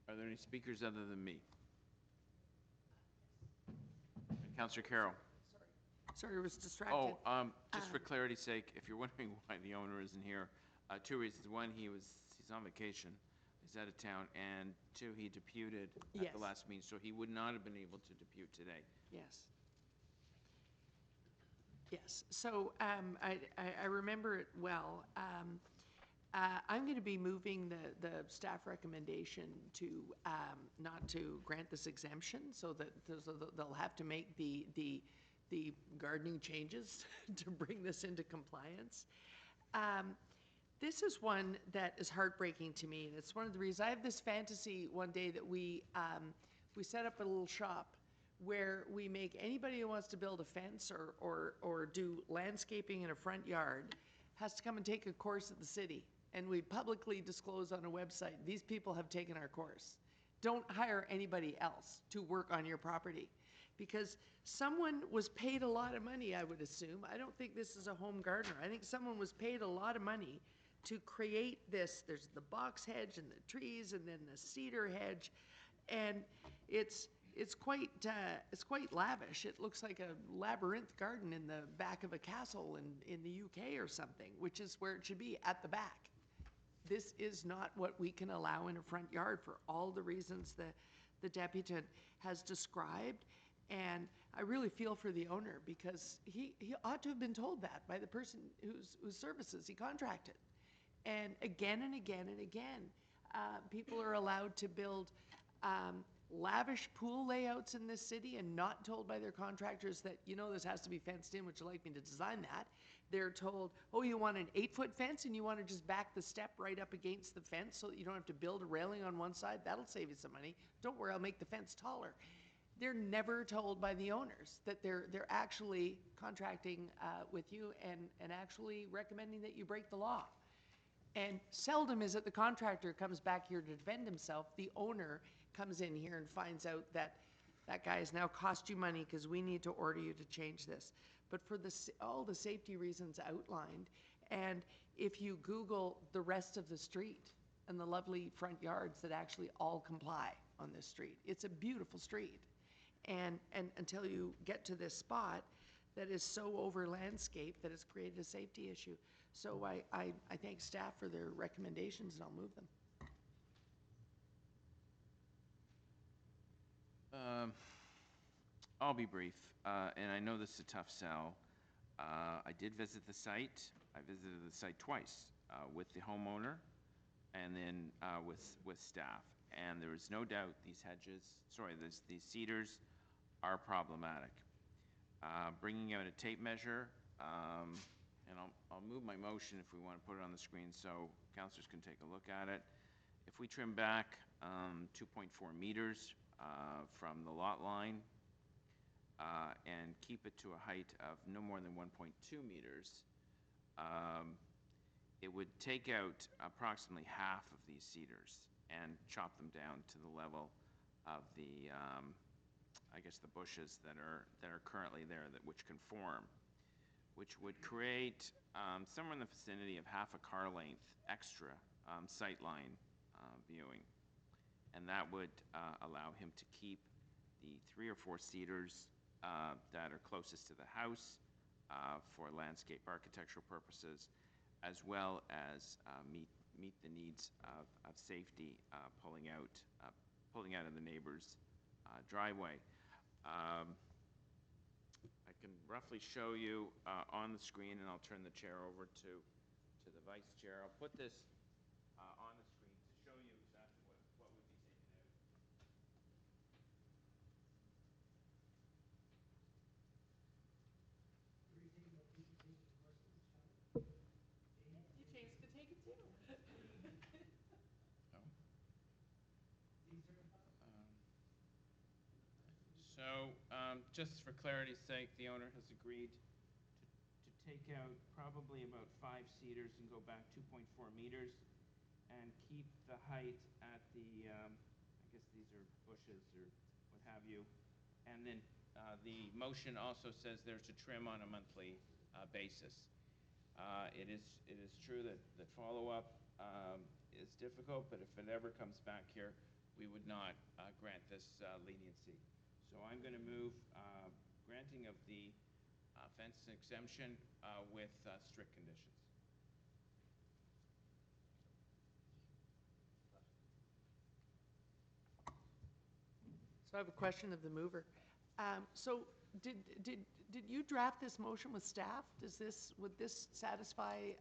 Are there any speakers other than me? Councillor Carroll. Sorry, I was distracted. Oh, just for clarity's sake, if you're wondering why the owner isn't here, two reasons. One, he's on vacation, he's out of town, and two, he deputed at the last meeting, so he would not have been able to depute today. Yes. Yes, so I remember it well. I'm going to be moving the staff recommendation to not to grant this exemption, so that they'll have to make the gardening changes to bring this into compliance. This is one that is heartbreaking to me, and it's one of the reasons I have this fantasy one day that we set up a little shop where we make anybody who wants to build a fence or do landscaping in a front yard has to come and take a course at the city. And we publicly disclose on a website, these people have taken our course. Don't hire anybody else to work on your property. Because someone was paid a lot of money, I would assume. I don't think this is a home gardener. I think someone was paid a lot of money to create this. There's the box hedge and the trees and then the cedar hedge. And it's quite lavish. It looks like a labyrinth garden in the back of a castle in the UK or something, which is where it should be, at the back. This is not what we can allow in a front yard for all the reasons the deputant has described. And I really feel for the owner, because he ought to have been told that by the person whose services he contracted. And again and again and again, people are allowed to build lavish pool layouts in this city and not told by their contractors that, this has to be fenced in. Would you like me to design that? They're told, oh, you want an 8-foot fence and you want to just back the step right up against the fence so that you don't have to build a railing on one side? That'll save you some money. Don't worry, I'll make the fence taller. They're never told by the owners that they're actually contracting with you and actually recommending that you break the law. And seldom is it the contractor comes back here to defend himself. The owner comes in here and finds out that that guy has now cost you money because we need to order you to change this. But for all the safety reasons outlined, and if you Google the rest of the street and the lovely front yards that actually all comply on this street, it's a beautiful street. And until you get to this spot that is so over landscaped that it's created a safety issue. So I thank staff for their recommendations, and I'll move them. I'll be brief, and I know this is a tough sell. I did visit the site. I visited the site twice with the homeowner, with staff. And there is no doubt these these cedars are problematic. Bringing out a tape measure, and I'll move my motion if we want to put it on the screen so councillors can take a look at it. If we trim back 2.4 meters from the lot line and keep it to a height of no more than 1.2 meters, it would take out approximately half of these cedars and chop them down to the level of the, I guess, the bushes that are currently there which conform, which would create somewhere in the vicinity of half a car length extra sightline viewing, and that would allow him to keep the 3 or 4 cedars that are closest to the house for landscape architectural purposes, as well as meet the needs of safety pulling out of the neighbor's driveway. I can roughly show you on the screen, and I'll turn the chair over to the vice chair. I'll put this on the screen to show you exactly what would be taken out. You changed to take it too. So, just for clarity's sake, the owner has agreed to take out probably about 5 cedars and go back 2.4 meters and keep the height at the, I guess these are bushes or what have you. And then the motion also says there's a trim on a monthly basis. It is true that follow-up is difficult, but if it ever comes back here, we would not grant this leniency. So I'm going to move granting of the fence exemption with strict conditions. So I have a question of the mover. So did you draft this motion with staff? Would this satisfy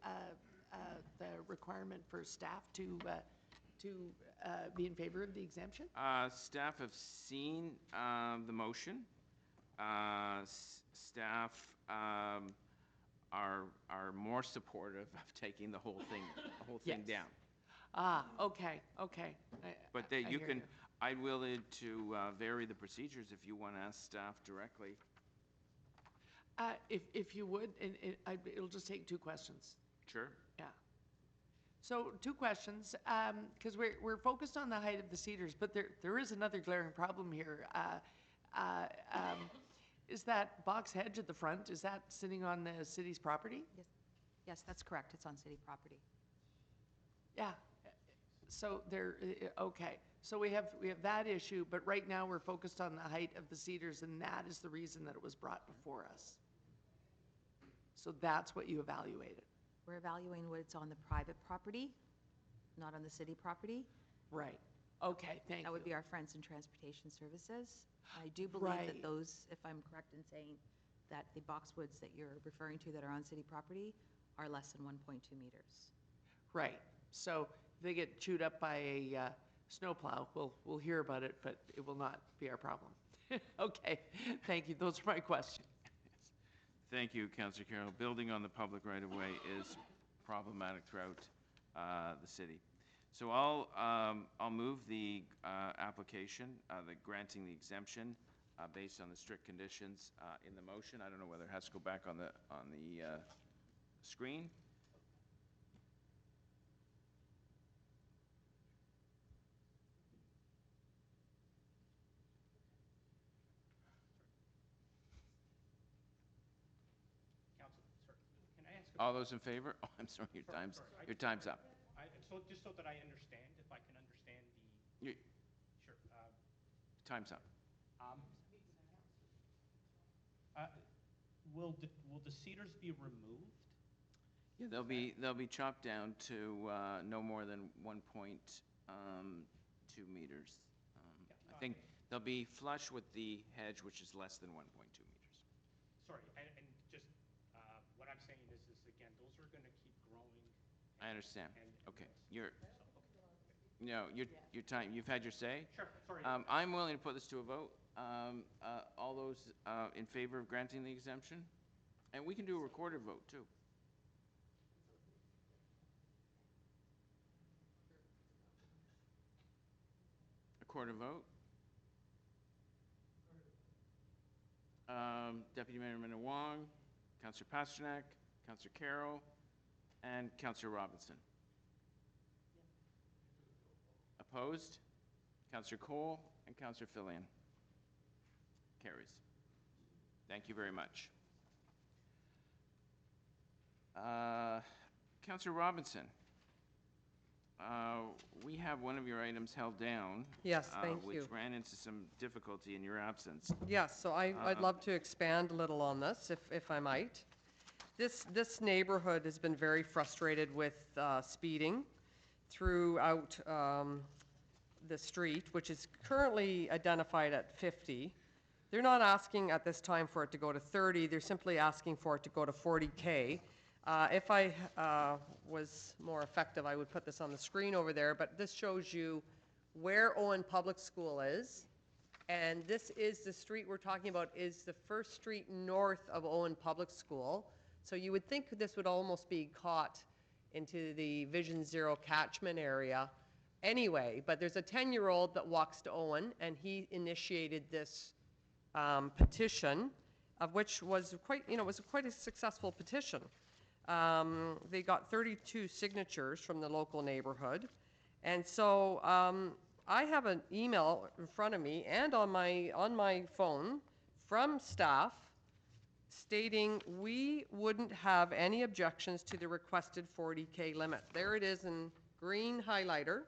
the requirement for staff to be in favor of the exemption? Staff have seen the motion. Staff are more supportive of taking the whole thing down. Okay. But I'm willing to vary the procedures if you want to ask staff directly. If you would, and it'll just take 2 questions. Sure. Yeah. So 2 questions, because we're focused on the height of the cedars, but there is another glaring problem here. Is that box hedge at the front, is that sitting on the city's property? Yes, that's correct. It's on city property. Yeah. So okay. So we have that issue, but right now we're focused on the height of the cedars, and that is the reason that it was brought before us. So that's what you evaluated. We're evaluating what's on the private property, not on the city property. Right. Okay, thank you. That would be our Friends in Transportation Services. I do believe that those, if I'm correct in saying that the boxwoods that you're referring to that are on city property are less than 1.2 meters. Right. So if they get chewed up by a snowplow, we'll hear about it, but it will not be our problem. Okay, thank you. Those are my questions. Thank you, Councillor Carroll. Building on the public right-of-way is problematic throughout the city. So I'll move the application, the granting the exemption based on the strict conditions in the motion. I don't know whether it has to go back on the screen. All those in favor? Oh, I'm sorry, your time's up. So just so that I understand, if I can understand the... Sure. Time's up. Will the cedars be removed? Yeah, they'll be chopped down to no more than 1.2 meters. I think they'll be flush with the hedge, which is less than 1.2 meters. Sorry, and just what I'm saying is again, those are going to keep growing. I understand. Okay, No, your time, you've had your say. Sure, sorry. I'm willing to put this to a vote. All those in favor of granting the exemption? And we can do a recorded vote, too. Recorded vote. Deputy Mayor Wang, Councillor Pasternak, Councillor Carroll, and Councillor Robinson. Opposed? Councillor Cole and Councillor Fillion. Carries. Thank you very much. Councillor Robinson, we have one of your items held down. Yes, thank you. Which ran into some difficulty in your absence. Yes, so I'd love to expand a little on this, if I might. This neighborhood has been very frustrated with speeding throughout the street, which is currently identified at 50. They're not asking at this time for it to go to 30, they're simply asking for it to go to 40K. If I was more effective, I would put this on the screen over there, but this shows you where Owen Public School is. And this is the street we're talking about, is the first street north of Owen Public School. So you would think this would almost be caught into the Vision Zero catchment area anyway, but there's a 10-year-old that walks to Owen, and he initiated this petition, of which was quite a successful petition. They got 32 signatures from the local neighborhood. And so I have an email in front of me and on my phone from staff stating we wouldn't have any objections to the requested 40K limit. There it is in green highlighter.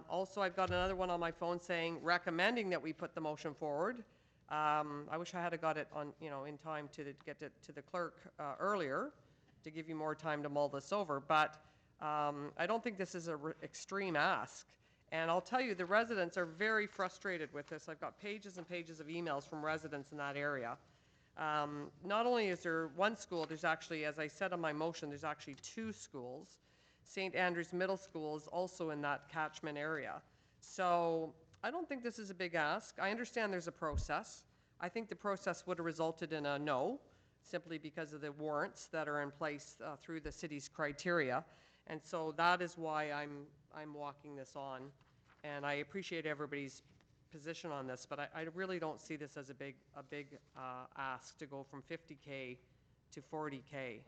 Also, I've got another one on my phone saying recommending that we put the motion forward. I wish I had got it on, in time to get it to the clerk earlier to give you more time to mull this over. But I don't think this is an extreme ask. And I'll tell you, the residents are very frustrated with this. I've got pages and pages of emails from residents in that area. Not only is there one school, there's actually, as I said on my motion, there's actually 2 schools. St. Andrew's Middle School is also in that catchment area. So I don't think this is a big ask. I understand there's a process. I think the process would have resulted in a no, simply because of the warrants that are in place through the city's criteria. And so that is why I'm walking this on. And I appreciate everybody's position on this, but I really don't see this as a big ask to go from 50K to 40K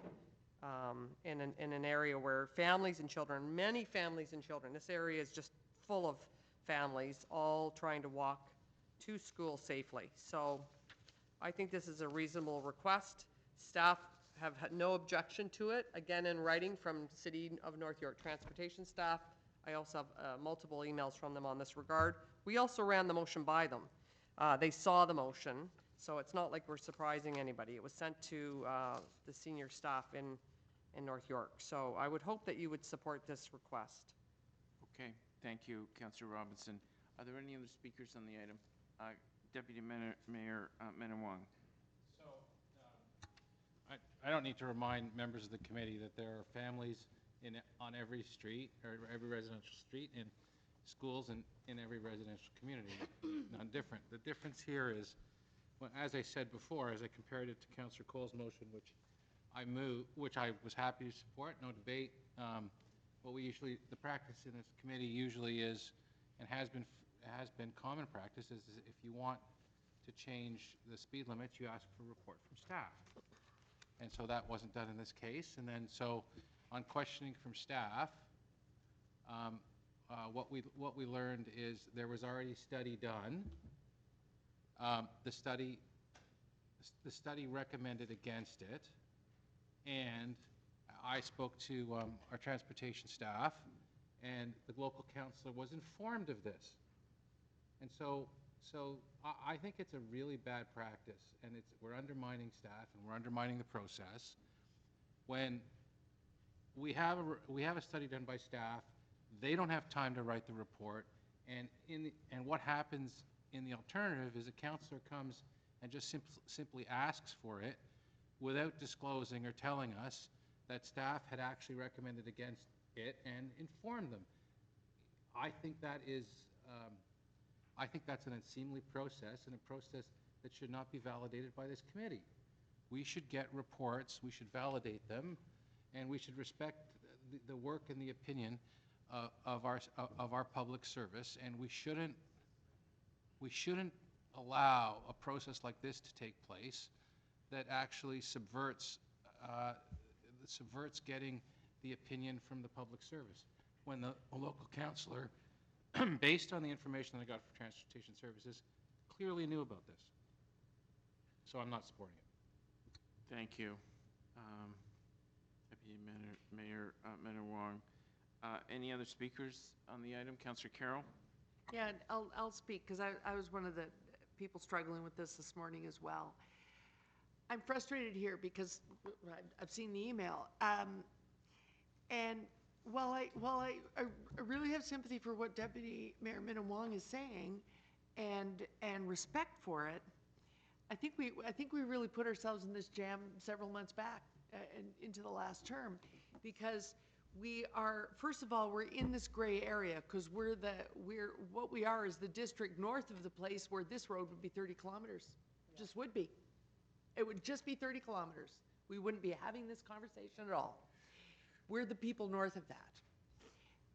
in an area where families and children, many families and children, this area is just full of families all trying to walk to school safely. So I think this is a reasonable request. Staff have had no objection to it. Again, in writing from City of North York Transportation staff. I also have multiple emails from them on this regard. We also ran the motion by them. They saw the motion, so it's not like we're surprising anybody. It was sent to the senior staff in North York. So I would hope that you would support this request. Okay, thank you, Councillor Robinson. Are there any other speakers on the item? Deputy Mayor Wang. So I don't need to remind members of the committee that there are families on every street, or every residential street, in schools and in every residential community. None different. The difference here is, well, as I said before, as I compared it to Councillor Cole's motion, which I was happy to support, no debate. What the practice in this committee usually is, and has been common practice, is if you want to change the speed limits, you ask for a report from staff. And so that wasn't done in this case. And then so on questioning from staff, what we learned is there was already a study done. The study recommended against it, and I spoke to our transportation staff, and the local councillor was informed of this. And so I think it's a really bad practice, and we're undermining staff and we're undermining the process. When we have a study done by staff, they don't have time to write the report, and what happens in the alternative is a councillor comes and just simply asks for it without disclosing or telling us that staff had actually recommended against it and informed them. I think that is, I think that's an unseemly process and a process that should not be validated by this committee. We should get reports, we should validate them, and we should respect the work and the opinion of our public service, and we shouldn't allow a process like this to take place that actually subverts getting the opinion from the public service. When the local councillor, based on the information that I got from Transportation Services, clearly knew about this. So I'm not supporting it. Thank you. Deputy Mayor Wang. Any other speakers on the item? Councillor Carroll? Yeah, and I'll speak, because I was one of the people struggling with this morning as well. I'm frustrated here because I've seen the email. And while I really have sympathy for what Deputy Mayor Wang is saying and respect for it, I think we really put ourselves in this jam several months back and into the last term, because we are, first of all, we're in this gray area because what we are is the district north of the place where this road would be 30 kilometers. Just would be. It would just be 30 kilometers. We wouldn't be having this conversation at all. We're the people north of that.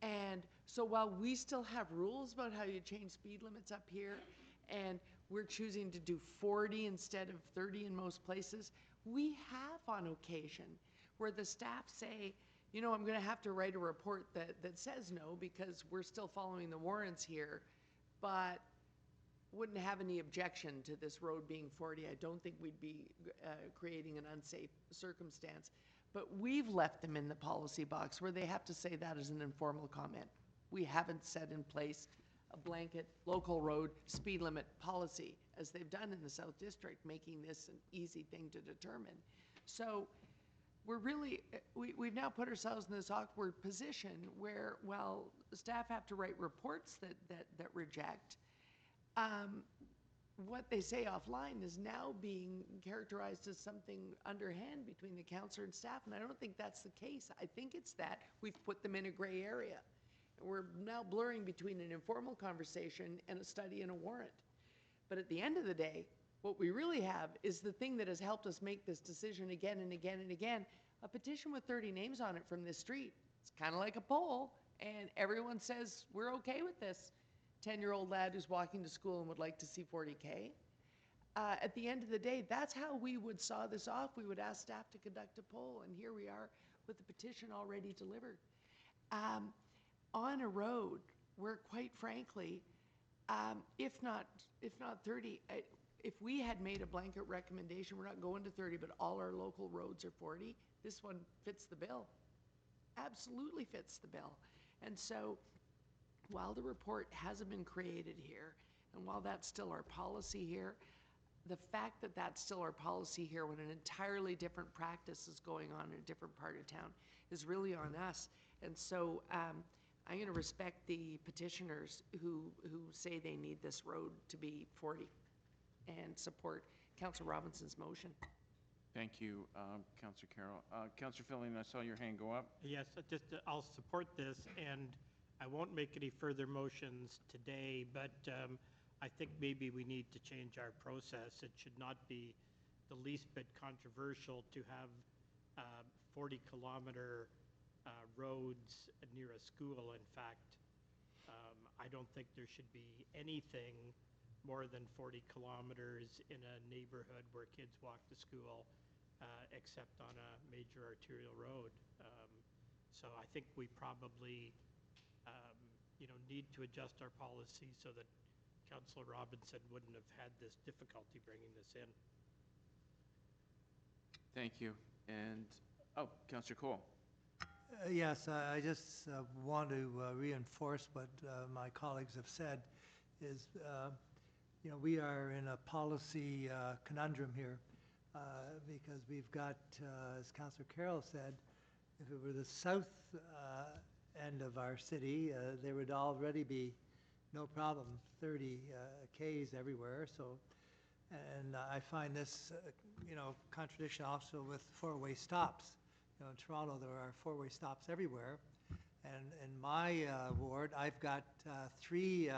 And so while we still have rules about how you change speed limits up here, and we're choosing to do 40 instead of 30 in most places, we have on occasion where the staff say, you know, I'm going to have to write a report that says no because we're still following the warrants here, but wouldn't have any objection to this road being 40. I don't think we'd be creating an unsafe circumstance. But we've left them in the policy box where they have to say that as an informal comment. We haven't set in place a blanket local road speed limit policy as they've done in the South District, making this an easy thing to determine. So we're really, we've now put ourselves in this awkward position where, while staff have to write reports that reject, what they say offline is now being characterized as something underhand between the councillor and staff, and I don't think that's the case. I think it's that we've put them in a gray area. We're now blurring between an informal conversation and a study and a warrant. But at the end of the day, what we really have is the thing that has helped us make this decision again and again and again, a petition with 30 names on it from this street. It's kind of like a poll, and everyone says, we're okay with this. 10-year-old lad who's walking to school and would like to see 40K. At the end of the day, that's how we would saw this off. We would ask staff to conduct a poll, and here we are with the petition already delivered. On a road where, quite frankly, if not 30, if we had made a blanket recommendation, we're not going to 30, but all our local roads are 40, this one fits the bill. Absolutely fits the bill. And so, while the report hasn't been created here, and while that's still our policy here, the fact that that's still our policy here when an entirely different practice is going on in a different part of town is really on us. And so I'm going to respect the petitioners who say they need this road to be 40 and support Councillor Robinson's motion. Thank you, Councillor Carroll. Councillor Fillion, I saw your hand go up. Yes, I'll support this, and I won't make any further motions today, but I think maybe we need to change our process. It should not be the least bit controversial to have 40-kilometer roads near a school. In fact, I don't think there should be anything more than 40 kilometers in a neighborhood where kids walk to school, except on a major arterial road. So I think we probably need to adjust our policy so that Councillor Robinson wouldn't have had this difficulty bringing this in. Thank you. And, Councillor Cole. Yes, I just want to reinforce what my colleagues have said is, we are in a policy conundrum here because we've got, as Councillor Carroll said, if it were the south end of our city, there would already be no problem, 30 Ks everywhere. So, and I find this, contradiction also with four-way stops. In Toronto, there are four-way stops everywhere, And in my ward, I've got three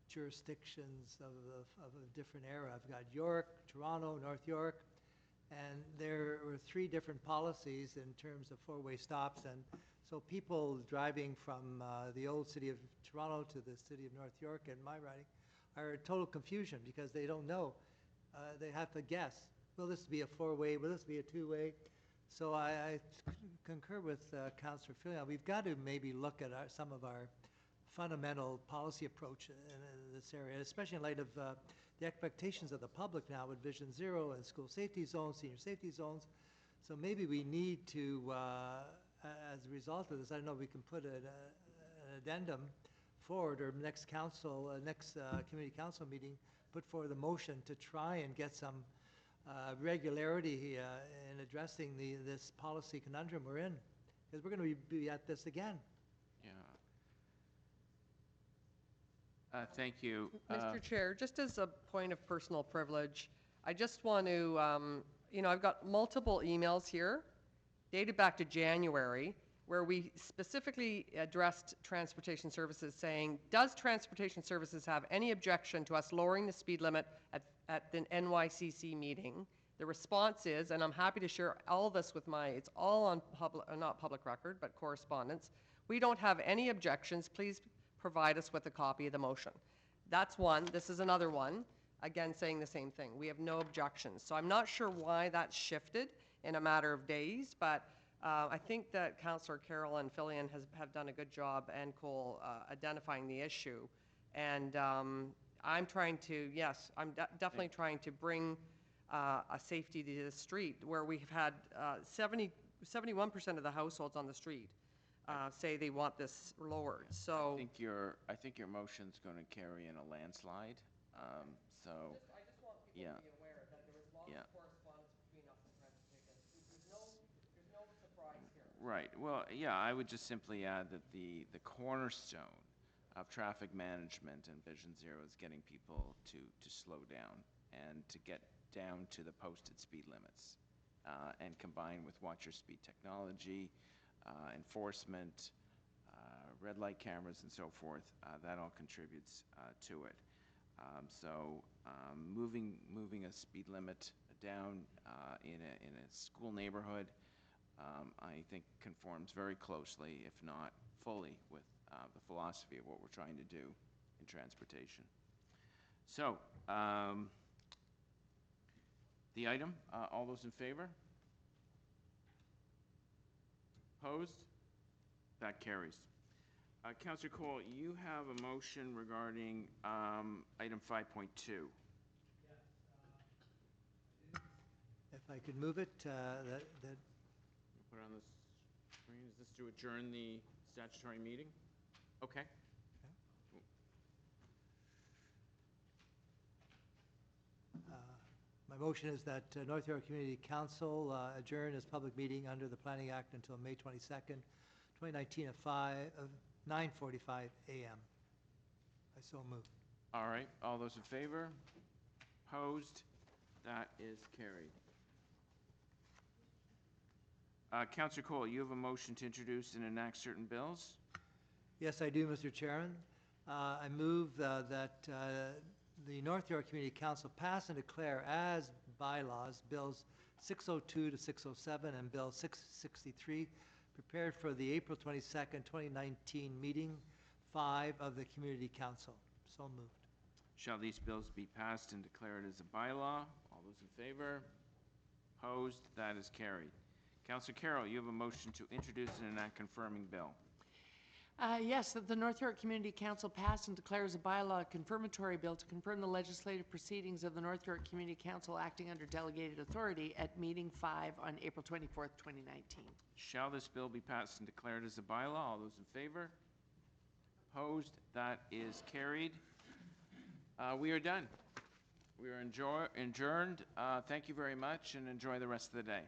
jurisdictions of a different era. I've got York, Toronto, North York, and there were three different policies in terms of four-way stops. And so people driving from the old city of Toronto to the city of North York in my riding are in total confusion because they don't know. They have to guess. Will this be a four-way? Will this be a two-way? So I concur with Councillor Fillion. We've got to maybe look at some of our fundamental policy approach in this area, especially in light of the expectations of the public now with Vision Zero and school safety zones, senior safety zones. So maybe we need to, as a result of this, I don't know, we can put an addendum forward, or next council, next community council meeting, put forward a motion to try and get some regularity in addressing this policy conundrum we're in, because we're going to be at this again. Yeah. Thank you. Mr. Chair, just as a point of personal privilege, I just want to, I've got multiple emails here dated back to January where we specifically addressed Transportation Services saying, does Transportation Services have any objection to us lowering the speed limit at the NYCC meeting? The response is, and I'm happy to share all this with it's all on not public record, but correspondence. We don't have any objections. Please provide us with a copy of the motion. That's one. This is another one, again saying the same thing. We have no objections. So I'm not sure why that shifted in a matter of days, but I think that Councillor Carroll and Fillion have done a good job, and Cole, identifying the issue. And I'm trying to, yes, I'm definitely trying to bring a safety to the street where we've had 71% of the households on the street say they want this lowered. So I think your motion's going to carry in a landslide. I just want people to be aware that there was lots of correspondence between us and Transportation. There's no surprise here. Right. Well, yeah, I would just simply add that the cornerstone of traffic management and Vision Zero is getting people to slow down and to get down to the posted speed limits, and combined with watch your speed technology, enforcement, red light cameras, and so forth, that all contributes to it. Moving a speed limit down in a school neighborhood, I think conforms very closely, if not fully, with the philosophy of what we're trying to do in transportation. So, the item, all those in favor? Opposed? That carries. Councillor Cole, you have a motion regarding item 5.2. If I could move it, that Put it on the screen. Is this to adjourn the statutory meeting? Okay. my motion is that North York Community Council adjourn its public meeting under the Planning Act until May 22nd, 2019 at 9:45 a.m. I so move. All right. All those in favor? Opposed? That is carried. Councillor Cole, you have a motion to introduce and enact certain bills? Yes, I do, Mr. Chairman. I move that the North York Community Council pass and declare as bylaws Bills 602 to 607 and Bill 663 prepared for the April 22nd, 2019 meeting 5 of the Community Council. So moved. Shall these bills be passed and declared as a bylaw? All those in favor? Opposed? That is carried. Councillor Carroll, you have a motion to introduce and enact confirming bill. Yes, that the North York Community Council pass and declare as a bylaw a confirmatory bill to confirm the legislative proceedings of the North York Community Council acting under delegated authority at meeting 5 on April 24th, 2019. Shall this bill be passed and declared as a bylaw? All those in favor? Opposed? That is carried. We are done. We are adjourned. Thank you very much and enjoy the rest of the day.